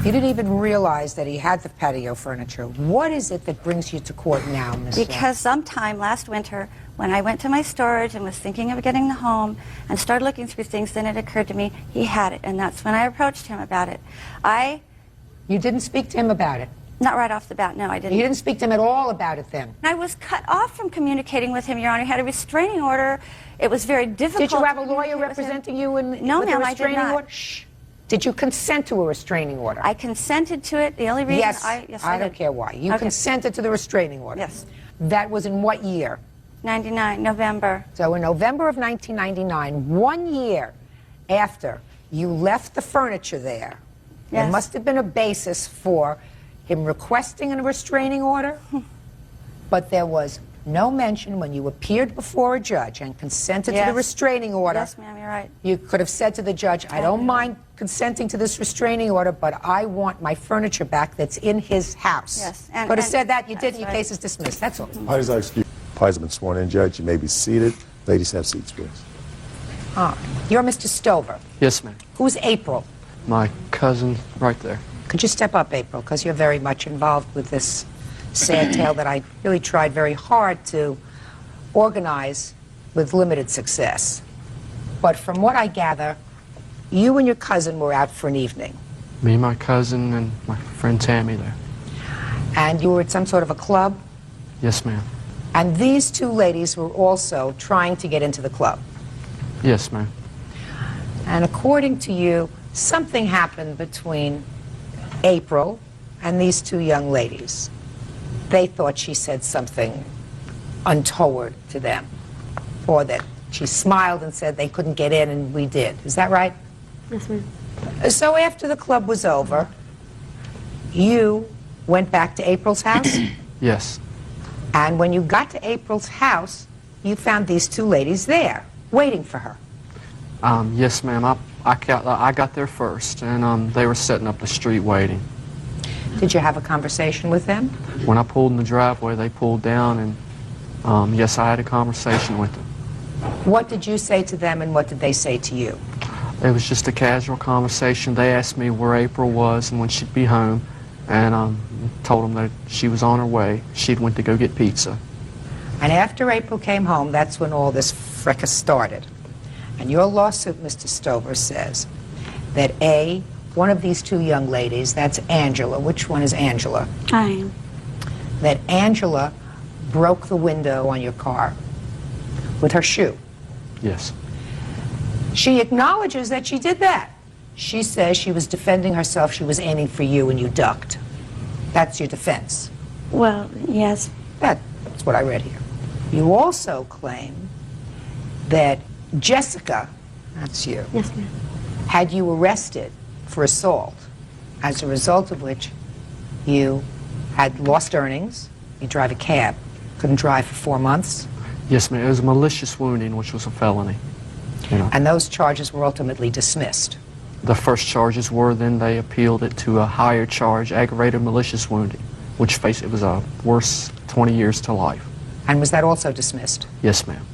You didn't even realize that he had the patio furniture. What is it that brings you to court now, Miss Sir? Because sometime last winter, when I went to my storage and was thinking of getting the home and started looking through things, then it occurred to me he had it, and that's when I approached him about it. You didn't speak to him about it? Not right off the bat, no, I didn't. You didn't speak to him at all about it then? I was cut off from communicating with him, Your Honor. He had a restraining order. It was very difficult. Did you have a to lawyer communicate with him. representing you in No, with a ma'am, I did restraining not. order? Shh. Did you consent to a restraining order? I consented to it. The only reason Yes, I I don't did. care why. You Okay. consented to the restraining order. Yes. That was in what year? 99, November. So in November of 1999, 1 year after you left the furniture there, there Yes. must have been a basis for him requesting a restraining order, but there was no mention when you appeared before a judge and consented to the Yes. restraining order. Yes, ma'am, you're right. You could have said to the judge, I don't mind consenting to this restraining order, but I want my furniture back that's in his house. Yes, Could have said that, you that's didn't, your right. case is dismissed, that's all. Parties are excused. Parties have been sworn in, Judge. You may be seated. Ladies, have seats, please. All right. You're Mr. Stover. Yes, ma'am. Who's April? My cousin right there. Could you step up, April, because you're very much involved with this sad tale that I really tried very hard to organize with limited success. But from what I gather, you and your cousin were out for an evening, Me, my cousin, and my friend Tammy there. and you were at some sort of a club, Yes, ma'am. and these two ladies were also trying to get into the club. Yes, ma'am. And according to you, something happened between April and these two young ladies. They thought she said something untoward to them, or that she smiled and said they couldn't get in and we did. Is that right? Yes, ma'am. So after the club was over, you went back to April's house, Yes. and when you got to April's house, you found these two ladies there, waiting for her. Yes, ma'am. I got there first, and they were setting up the street waiting. Did you have a conversation with them? When I pulled in the driveway, they pulled down, and yes, I had a conversation with them. What did you say to them, and what did they say to you? It was just a casual conversation. They asked me where April was and when she'd be home, and told them that she was on her way. She'd went to go get pizza. And after April came home, that's when all this fracas started. And your lawsuit, Mr. Stover, says that A, one of these two young ladies, that's Angela. Which one is Angela? I am. That Angela broke the window on your car with her shoe. Yes. She acknowledges that she did that. She says she was defending herself, she was aiming for you, and you ducked. That's your defense. Well, yes. That's what I read here. You also claim that Jessica, that's you, Yes, ma'am. had you arrested for assault, as a result of which you had lost earnings, you drive a cab, couldn't drive for 4 months, Yes, ma'am. It was a malicious wounding, which was a felony. You know. and those charges were ultimately dismissed. The first charges were, then they appealed it to a higher charge, aggravated malicious wounding, which it was a worse 20 years to life. And was that also dismissed Yes, ma'am.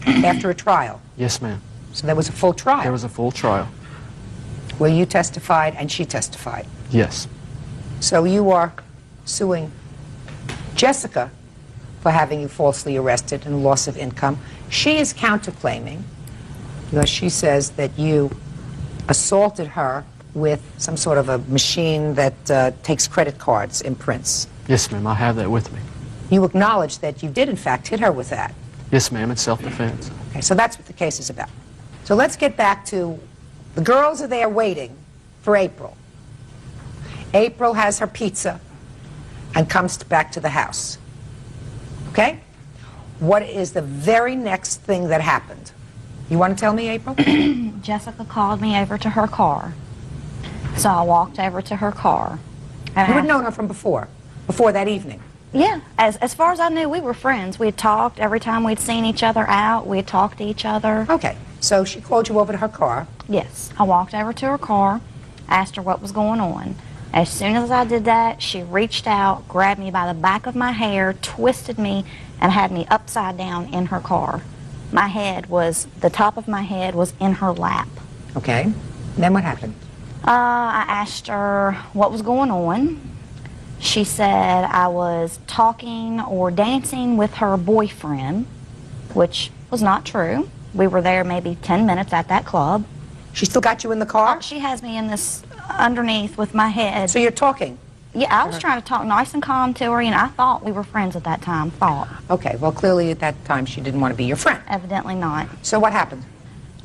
after a trial? Yes, ma'am. So there was a full trial There was a full trial. where you testified and she testified. Yes. So you are suing Jessica for having you falsely arrested and loss of income. She is counterclaiming because she says that you assaulted her with some sort of a machine that takes credit cards, imprints. Yes, ma'am. I have that with me. You acknowledge that you did, in fact, hit her with that. Yes, ma'am. It's self-defense. Okay, so that's what the case is about. So let's get back to the girls are there waiting for April. April has her pizza and comes back to the house. Okay? What is the very next thing that happened? You want to tell me, April? Jessica called me over to her car. So I walked over to her car. And You had known her from before that evening. Yeah, as far as I knew, we were friends. We had talked every time we'd seen each other out. We had talked to each other. Okay, so she called you over to her car. Yes, I walked over to her car, asked her what was going on. As soon as I did that, she reached out, grabbed me by the back of my hair, twisted me, and had me upside down in her car. The top of my head was in her lap. Okay, then what happened? I asked her what was going on. She said I was talking or dancing with her boyfriend, which was not true. We were there maybe 10 minutes at that club. She still got you in the car? She has me in this underneath with my head. So you're talking? Yeah, I was trying to talk nice and calm to her, and I thought we were friends at that time, Okay, well, clearly at that time she didn't want to be your friend. Evidently not. So what happened?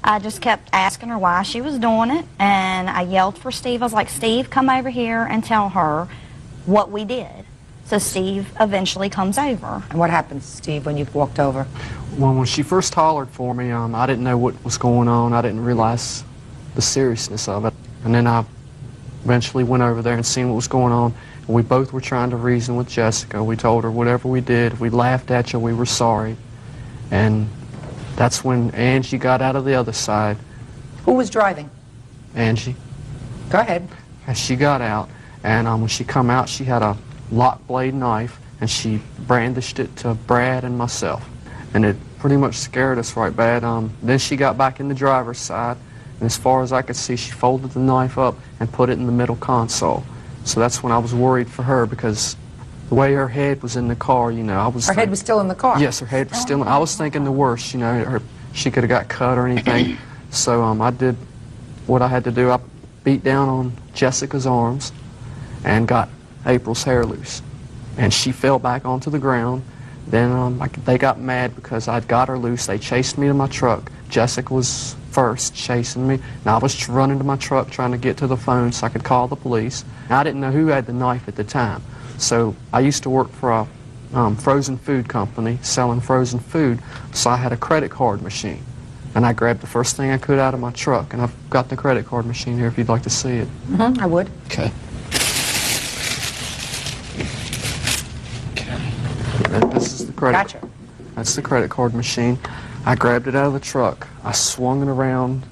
I just kept asking her why she was doing it, and I yelled for Steve. I was like, Steve, come over here and tell her what we did. So Steve eventually comes over. And what happened, Steve, when you walked over? Well, when she first hollered for me, I didn't know what was going on. I didn't realize the seriousness of it. And then I eventually went over there and seen what was going on. And we both were trying to reason with Jessica. We told her whatever we did, if we laughed at you, we were sorry. And that's when Angie got out of the other side. Who was driving? Angie. Go ahead. And she got out, and when she come out, she had a lock blade knife, and she brandished it to Brad and myself. And it pretty much scared us right bad. Then she got back in the driver's side, and as far as I could see, she folded the knife up and put it in the middle console. So that's when I was worried for her, because the way her head was in the car, you know, I was... Her head was still in the car? Yes, her head was still in... I was thinking the worst, you know, she could have got cut or anything. So I did what I had to do. I beat down on Jessica's arms and got April's hair loose. And she fell back onto the ground. Then they got mad because I'd got her loose. They chased me to my truck. Jessica was first chasing me, and I was running to my truck trying to get to the phone so I could call the police. And I didn't know who had the knife at the time. So I used to work for a frozen food company selling frozen food, so I had a credit card machine. And I grabbed the first thing I could out of my truck, and I've got the credit card machine here if you'd like to see it. Mm-hmm, I would. Okay. This is the credit. Gotcha. That's the credit card machine. I grabbed it out of the truck. I swung it around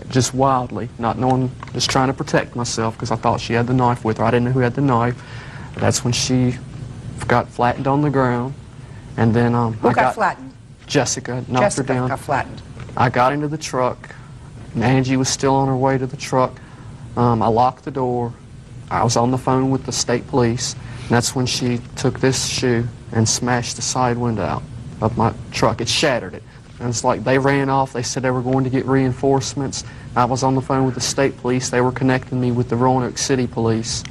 just wildly, not knowing, just trying to protect myself because I thought she had the knife with her. I didn't know who had the knife. That's when she got flattened on the ground, and then Who got flattened? Jessica knocked her down. Got flattened. I got into the truck, and Angie was still on her way to the truck. I locked the door. I was on the phone with the state police, and that's when she took this shoe and smashed the side window out of my truck. It shattered it. And it's like they ran off. They said they were going to get reinforcements. I was on the phone with the state police. They were connecting me with the Roanoke City police.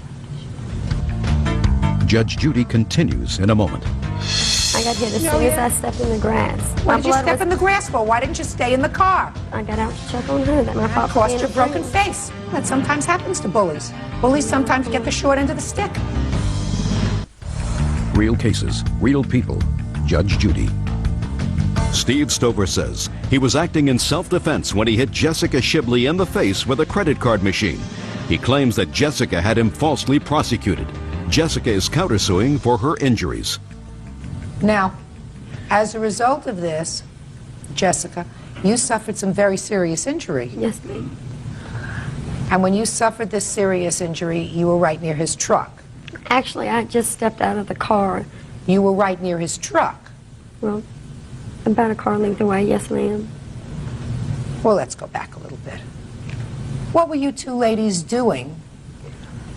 Judge Judy continues in a moment. I got hit as soon as I stepped in the grass. Why did you step in the grass for? Why didn't you stay in the car? I got out to check on her. That my fault. Cost your broken face. That sometimes happens to bullies. Bullies sometimes get the short end of the stick. Real cases, real people. Judge Judy. Steve Stover says he was acting in self-defense when he hit Jessica Shibley in the face with a credit card machine. He claims that Jessica had him falsely prosecuted. Jessica is countersuing for her injuries. Now, as a result of this, Jessica, you suffered some very serious injury. Yes, ma'am. And when you suffered this serious injury, you were right near his truck. Actually, I just stepped out of the car. You were right near his truck? Well, about a car length away, yes, ma'am. Well, let's go back a little bit. What were you two ladies doing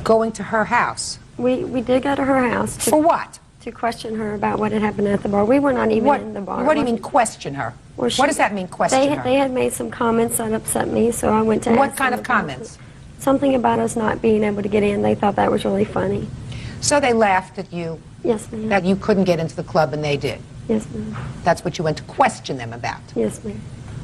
going to her house? We did go to her house. For what? To question her about what had happened at the bar. We were not even in the bar. What do you mean question her? Well, what does that mean, question her? They had made some comments that upset me, so I went to ask What kind them of about comments? it. Something about us not being able to get in. They thought that was really funny. So they laughed at you? Yes, ma'am. That you couldn't get into the club and they did? Yes, ma'am. That's what you went to question them about? Yes, ma'am.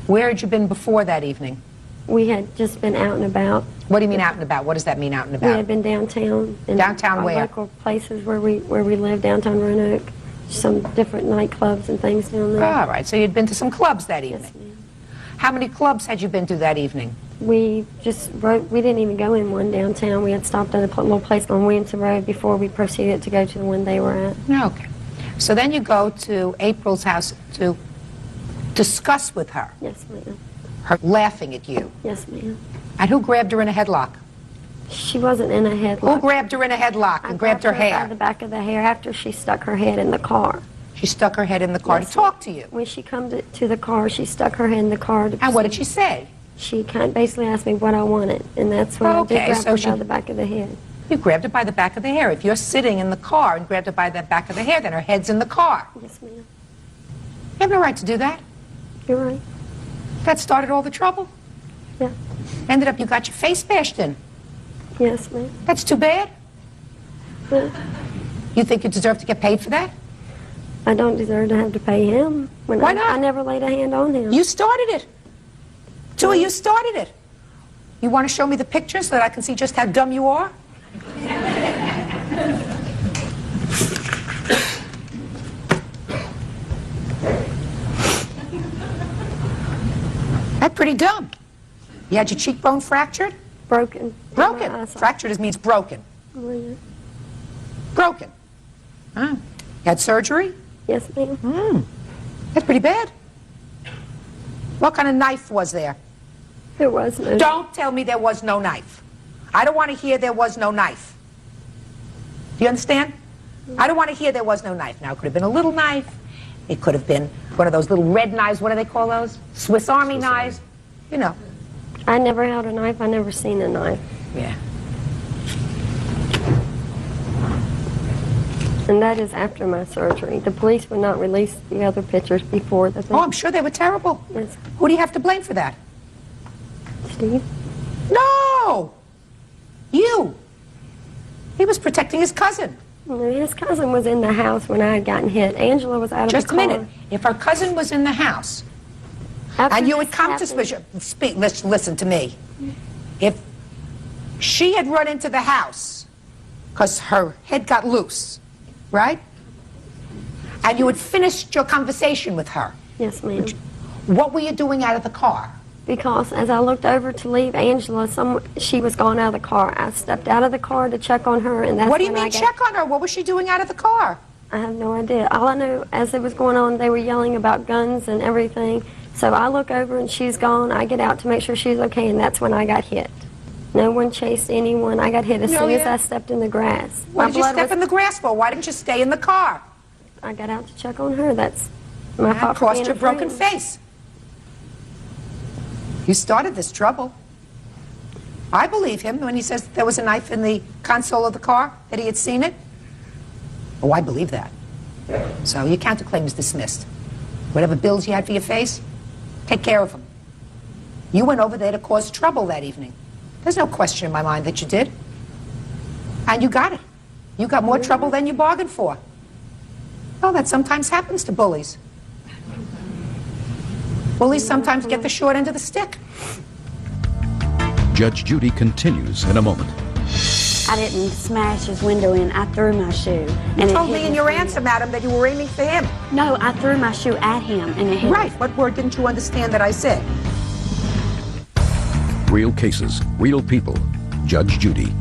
Where had you been before that evening? We had just been out and about. What do you mean out and about? What does that mean out and We about? had been downtown. In Downtown our where? Local places where we live, downtown Roanoke. Some different nightclubs and things down there. All right, so you'd been to some clubs that evening? Yes, ma'am. How many clubs had you been to that evening? We just rode, we didn't even go in one downtown. We had stopped at a little place on Williamson Road before we proceeded to go to the one they were at. Okay. So then you go to April's house to discuss with her. Yes, ma'am. Her laughing at you. Yes, ma'am. And who grabbed her in a headlock? She wasn't in a headlock. Who grabbed her in a headlock and grabbed her By hair? the back of the hair after she stuck her head in the car. She stuck her head in the car to talk to you. When she come to the car, she stuck her head in the car. And what did she say? She kind of basically asked me what I wanted, and that's when I did grab her by the back of the head. You grabbed her by the back of the hair. If you're sitting in the car and grabbed her by the back of the hair, then her head's in the car. Yes, ma'am. You have no right to do that. You're right. That started all the trouble. Yeah. Ended up you got your face bashed in. Yes, ma'am. That's too bad. Yeah. You think you deserve to get paid for that? I don't deserve to have to pay him. Why not? I never laid a hand on him. You started it. Julie, you started it. You want to show me the picture so that I can see just how dumb you are? That's pretty dumb. You had your cheekbone fractured? Broken. Broken. Fractured means broken. Broken. Huh. You had surgery? Yes, ma'am. That's pretty bad. What kind of knife was there? There was no. Don't tell me there was no knife. I don't want to hear there was no knife. Do you understand? I don't want to hear there was no knife. Now, it could have been a little knife. It could have been one of those little red knives. What do they call those? Swiss Army knives. You know. I never held a knife. I never seen a knife. Yeah. And that is after my surgery. The police would not release the other pictures before the. Oh, I'm sure they were terrible. Yes. Who do you have to blame for that? Steve? No! You! He was protecting his cousin. No, his cousin was in the house when I had gotten hit. Angela was out of Just the car. a minute. If her cousin was in the house, and you had come to speak, listen to me. If she had run into the house because her head got loose, right? And you had finished your conversation with her. Yes, ma'am. What were you doing out of the car? Because as I looked over to leave Angela, she was gone out of the car. I stepped out of the car to check on her, and that's What do you when mean check on her? What was she doing out of the car? I have no idea. All I know, as it was going on, they were yelling about guns and everything. So I look over and she's gone. I get out to make sure she's okay, and that's when I got hit. No one chased anyone. I got hit as soon as I stepped in the grass. Why did you step in the grass for? Why didn't you stay in the car? I got out to check on her. That's my fault. That cost you a broken face. You started this trouble. I believe him when he says there was a knife in the console of the car, that he had seen it. Oh, I believe that. So your counterclaim is dismissed. Whatever bills you had for your face, take care of them. You went over there to cause trouble that evening. There's no question in my mind that you did. And you got it. You got more trouble than you bargained for. Well, that sometimes happens to bullies. Bullies sometimes get the short end of the stick. Judge Judy continues in a moment. I didn't smash his window in. I threw my shoe. You told me in your answer, madam, that you were aiming for him. No, I threw my shoe at him, and it hit Right. What word didn't you understand that I said? Real cases, real people. Judge Judy.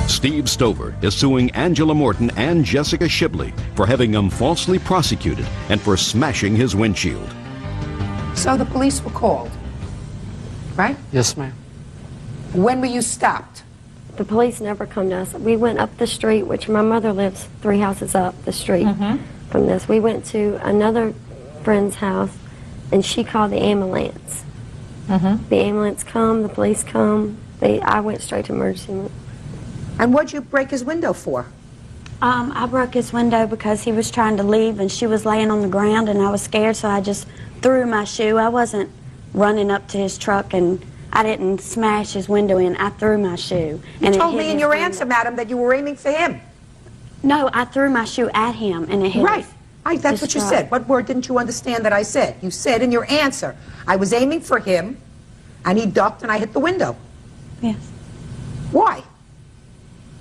Steve Stover is suing Angela Morton and Jessica Shibley for having him falsely prosecuted and for smashing his windshield. So the police were called, right? Yes, ma'am. When were you stopped? The police never come to us. We went up the street, which my mother lives 3 houses up the street from this. We went to another friend's house, and she called the ambulance. The ambulance come, the police come. I went straight to emergency room. And what'd you break his window for? I broke his window because he was trying to leave, and she was laying on the ground, and I was scared, so I just threw my shoe. I wasn't running up to his truck, and I didn't smash his window in. I threw my shoe. You told me in your answer, madam, that you were aiming for him. No, I threw my shoe at him, and it hit Right. That's what you said. What word didn't you understand that I said? You said in your answer, I was aiming for him, and he ducked, and I hit the window. Yes. Why?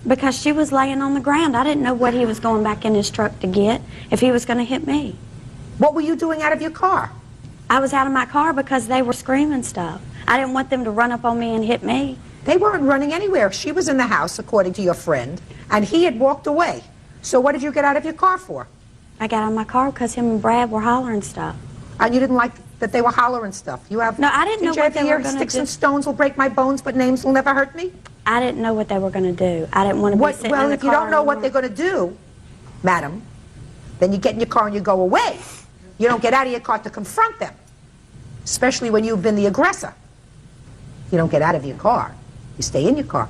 Because she was laying on the ground. I didn't know what he was going back in his truck to get, if he was going to hit me. What were you doing out of your car? I was out of my car because they were screaming stuff. I didn't want them to run up on me and hit me. They weren't running anywhere. She was in the house, according to your friend, and he had walked away. So what did you get out of your car for? I got out of my car because him and Brad were hollering stuff. And you didn't like that they were hollering stuff? You have... No, I didn't know what they were going to do. Sticks and stones will break my bones, but names will never hurt me? I didn't know what they were going to do. I didn't want to be sitting in the car. Well, if you don't know what they're going to do, madam, then you get in your car and you go away. You don't get out of your car to confront them, especially when you've been the aggressor. You don't get out of your car. You stay in your car,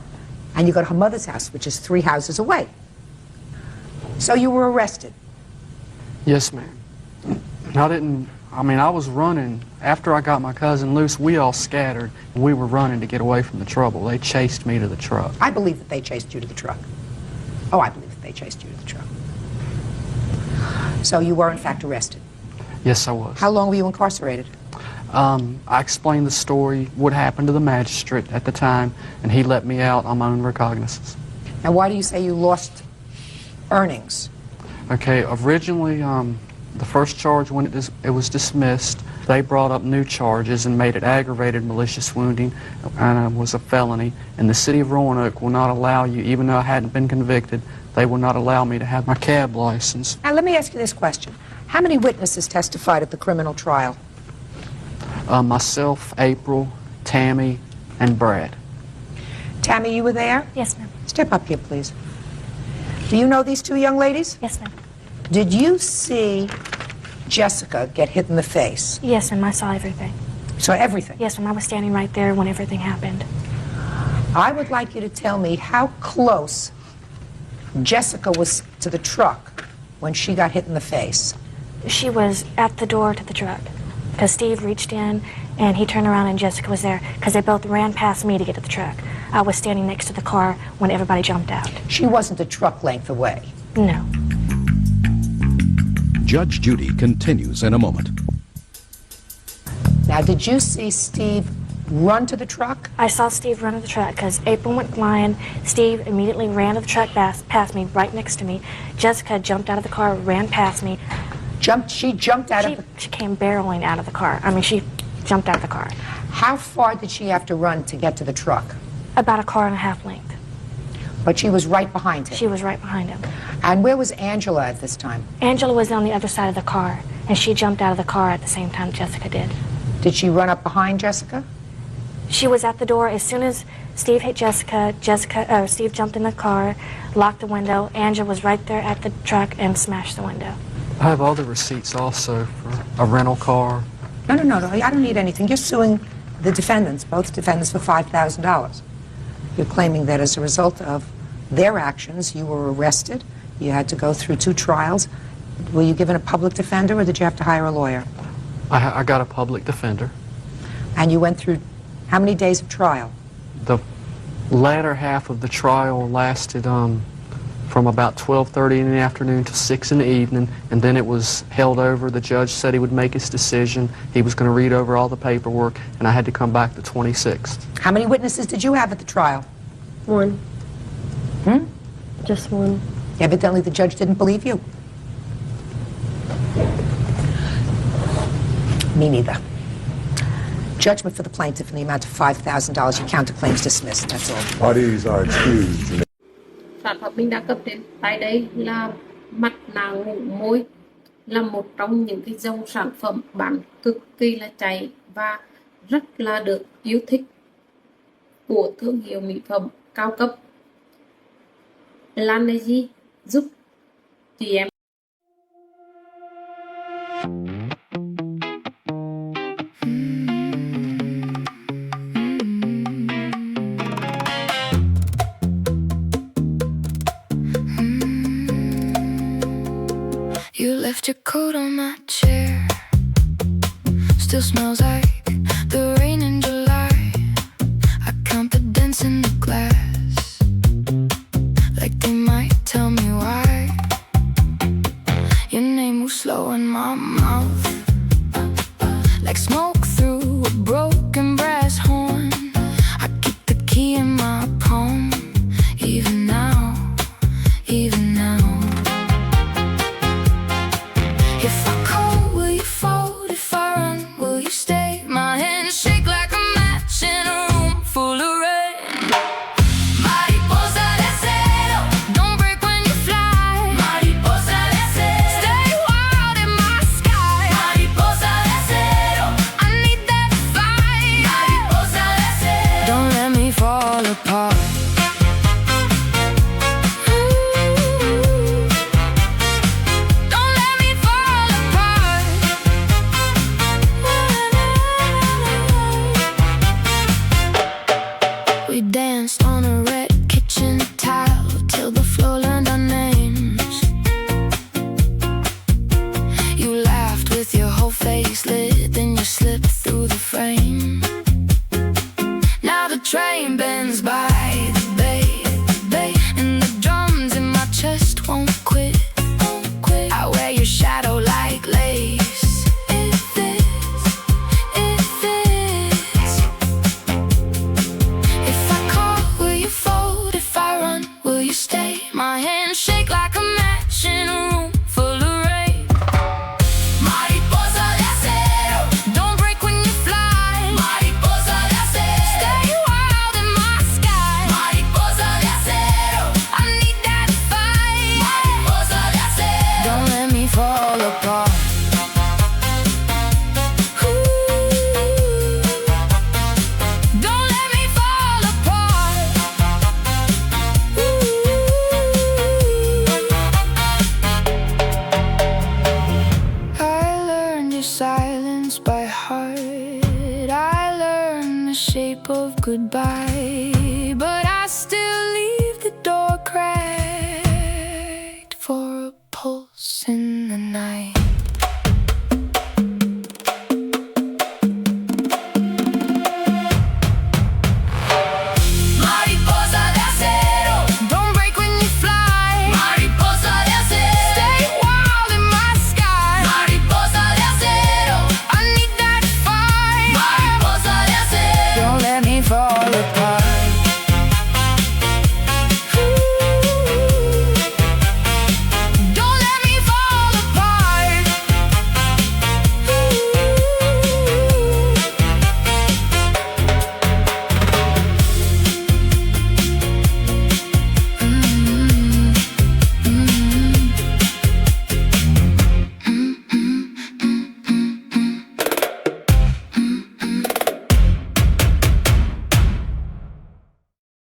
and you go to her mother's house, which is 3 houses away. So you were arrested. Yes, ma'am. I was running. After I got my cousin loose, we all scattered. And we were running to get away from the trouble. They chased me to the truck. I believe that they chased you to the truck. Oh, I believe that they chased you to the truck. So you were, in fact, arrested. Yes, I was. How long were you incarcerated? I explained the story, what happened to the magistrate at the time, and he let me out on my own recognizance. Now, why do you say you lost earnings? Okay, originally, the first charge, when it was dismissed, they brought up new charges and made it aggravated malicious wounding and was a felony. And the city of Roanoke will not allow you, even though I hadn't been convicted, they will not allow me to have my cab license. Now, let me ask you this question. How many witnesses testified at the criminal trial? Myself, April, Tammy, and Brad. Tammy, you were there? Yes, ma'am. Step up here, please. Do you know these two young ladies? Yes, ma'am. Did you see Jessica get hit in the face? Yes, ma'am. I saw everything. You saw everything? Yes, ma'am. I was standing right there when everything happened. I would like you to tell me how close Jessica was to the truck when she got hit in the face. She was at the door to the truck because Steve reached in and he turned around and Jessica was there because they both ran past me to get to the truck. I was standing next to the car when everybody jumped out. She wasn't a truck length away? No. Judge Judy continues in a moment. Now, did you see Steve run to the truck? I saw Steve run to the truck because April went flying. Steve immediately ran to the truck past me, right next to me. Jessica jumped out of the car, ran past me. She jumped out of the... She came barreling out of the car. I mean, she jumped out of the car. How far did she have to run to get to the truck? About a car and a half length. But she was right behind him? She was right behind him. And where was Angela at this time? Angela was on the other side of the car, and she jumped out of the car at the same time Jessica did. Did she run up behind Jessica? She was at the door. As soon as Steve hit Jessica, Steve jumped in the car, locked the window. Angela was right there at the truck and smashed the window. I have all the receipts also for a rental car. No, I don't need anything. You're suing the defendants, both defendants, for $5,000. You're claiming that as a result of their actions, you were arrested, you had to go through 2 trials. Were you given a public defender or did you have to hire a lawyer? I got a public defender. And you went through how many days of trial? The latter half of the trial lasted from about 12:30 in the afternoon to 6 in the evening, and then it was held over. The judge said he would make his decision. He was going to read over all the paperwork, and I had to come back the 26th. How many witnesses did you have at the trial? 1. Hmm? Just 1. Evidently the judge didn't believe you. Me neither. Judgment for the plaintiff in the amount of $5,000. Your counterclaims dismissed. That's all. Parties are excused. Sản phẩm mình đã cấp đến tại đây là mặt nạ ngủ môi, là một trong những cái dòng sản phẩm bán cực kỳ là chạy và rất là được yêu thích của thương hiệu mỹ phẩm cao cấp. Laneige giúp chị em. You left your coat on my chair. Still smells like the rain in July. I count the dents in the glass, like they might tell me why. Your name moves slow in my mouth, like smoke through a broken brass horn. I keep the key in my palm, even now, even now. If I call, will you fold? If I run, will you stay? My hands shake like a match in a room full of rain. Mariposa de acero, don't break when you fly. Mariposa de acero, stay wild in my sky. Mariposa de acero, I need that fire. Mariposa de acero, don't let me fall apart. We danced on a red kitchen tile till the floor learned our names. You laughed with your whole face lit, then you slipped through the frame. Now the train bends by the bay, and the drums in my chest won't quit. I wear your shadow like lace. It fits, it fits. If I call, will you fold? If I run, will you stay? My hands shake like a match in a room full of rain. Mariposa de acero, don't goodbye, but I still leave the door cracked for a pulse in the night.